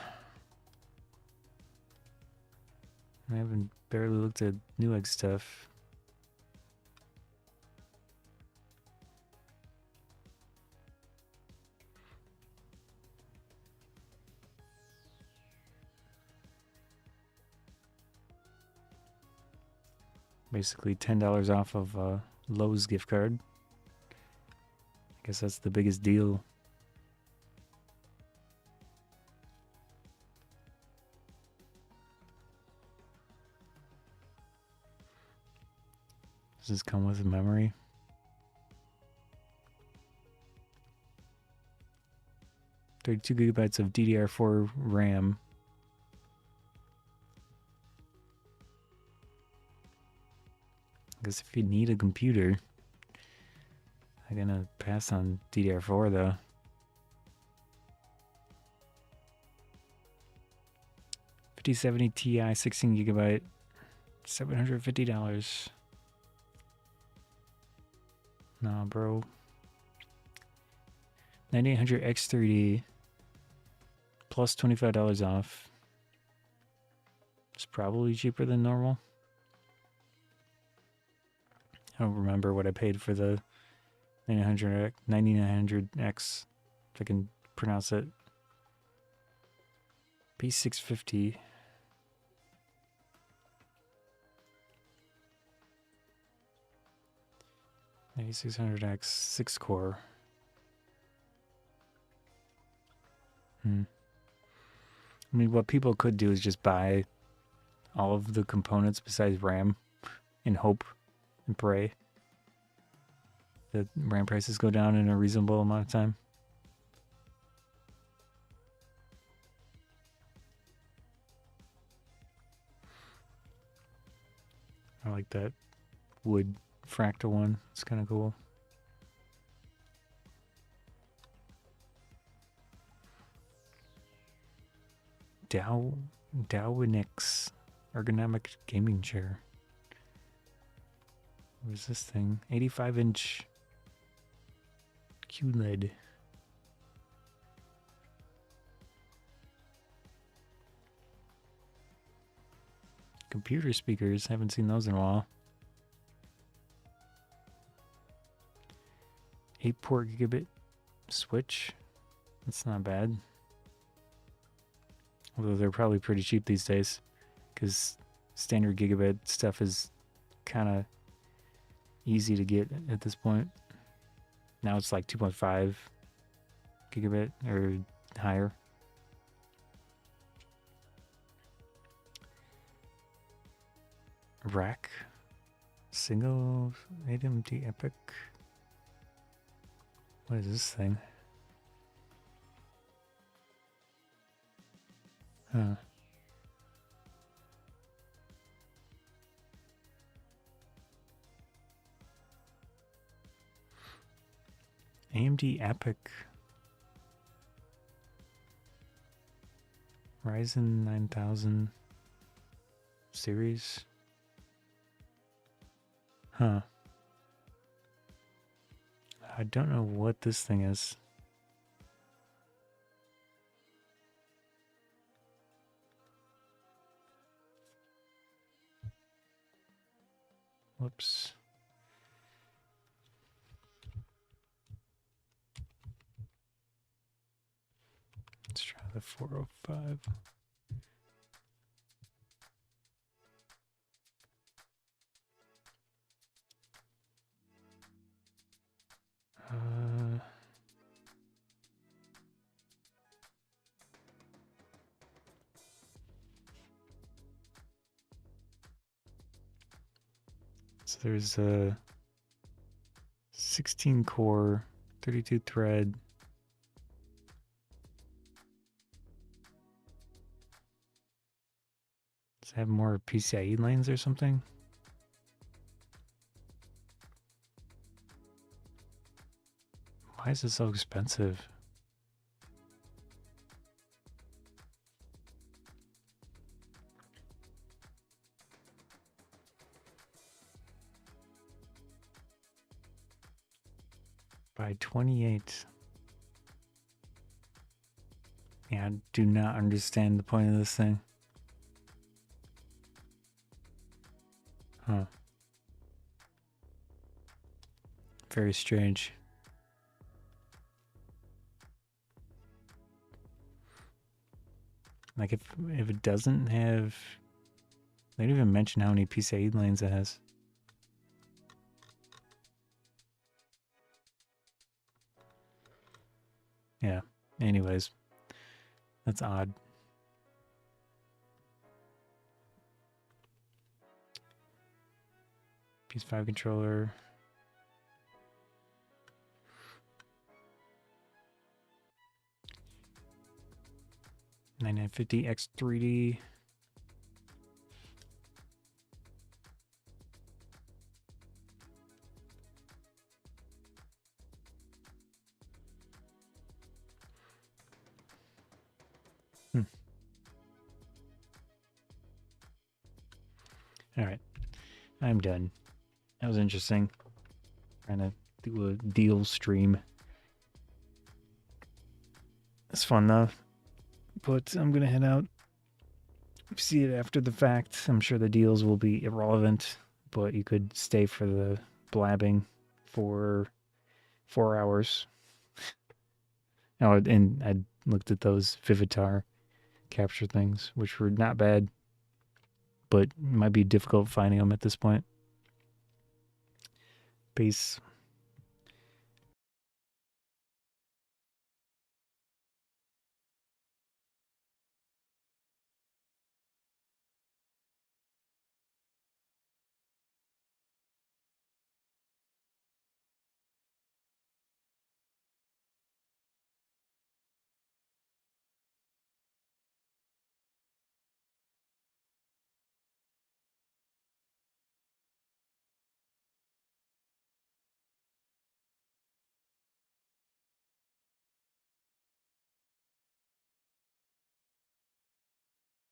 I haven't barely looked at Newegg stuff. Basically $10 off of Lowe's gift card. I guess that's the biggest deal. Does this come with a memory? $32 gigabytes of DDR4 RAM. I guess if you need a computer, I'm gonna pass on DDR4 though. $5070 Ti 16 gigabyte, $750. Nah, bro. 9800 X3D plus $25 off. It's probably cheaper than normal. I don't remember what I paid for the 9900X, if I can pronounce it. B650. $8600X 6 core. I mean, what people could do is just buy all of the components besides RAM and hope and pray that RAM prices go down in a reasonable amount of time. I like that wood fractal one. It's kind of cool. Dowinix ergonomic gaming chair. What is this thing? 85-inch QLED. Computer speakers. Haven't seen those in a while. 8-port gigabit switch. That's not bad. Although they're probably pretty cheap these days, because standard gigabit stuff is kind of easy to get at this point. Now it's like 2.5 gigabit or higher. Rack. Single AMD Epic. What is this thing? Huh. AMD Epic. Ryzen 9000 series. Huh. I don't know what this thing is. Whoops. Let's try the 405. So there's a 16 core, 32 thread. Does it have more PCIe lanes or something? Why is it so expensive? By 28. Yeah, I do not understand the point of this thing. Huh. Very strange. Like if it doesn't have, they don't even mention how many PCIe lanes it has. Yeah. Anyways, that's odd. PS5 controller. $9950 X3D. All right, I'm done. That was interesting. Trying to do a deal stream. It's fun though. But I'm gonna head out. See it after the fact. I'm sure the deals will be irrelevant, but you could stay for the blabbing for 4 hours. Oh, and I looked at those Vivitar capture things, which were not bad, but might be difficult finding them at this point. Peace.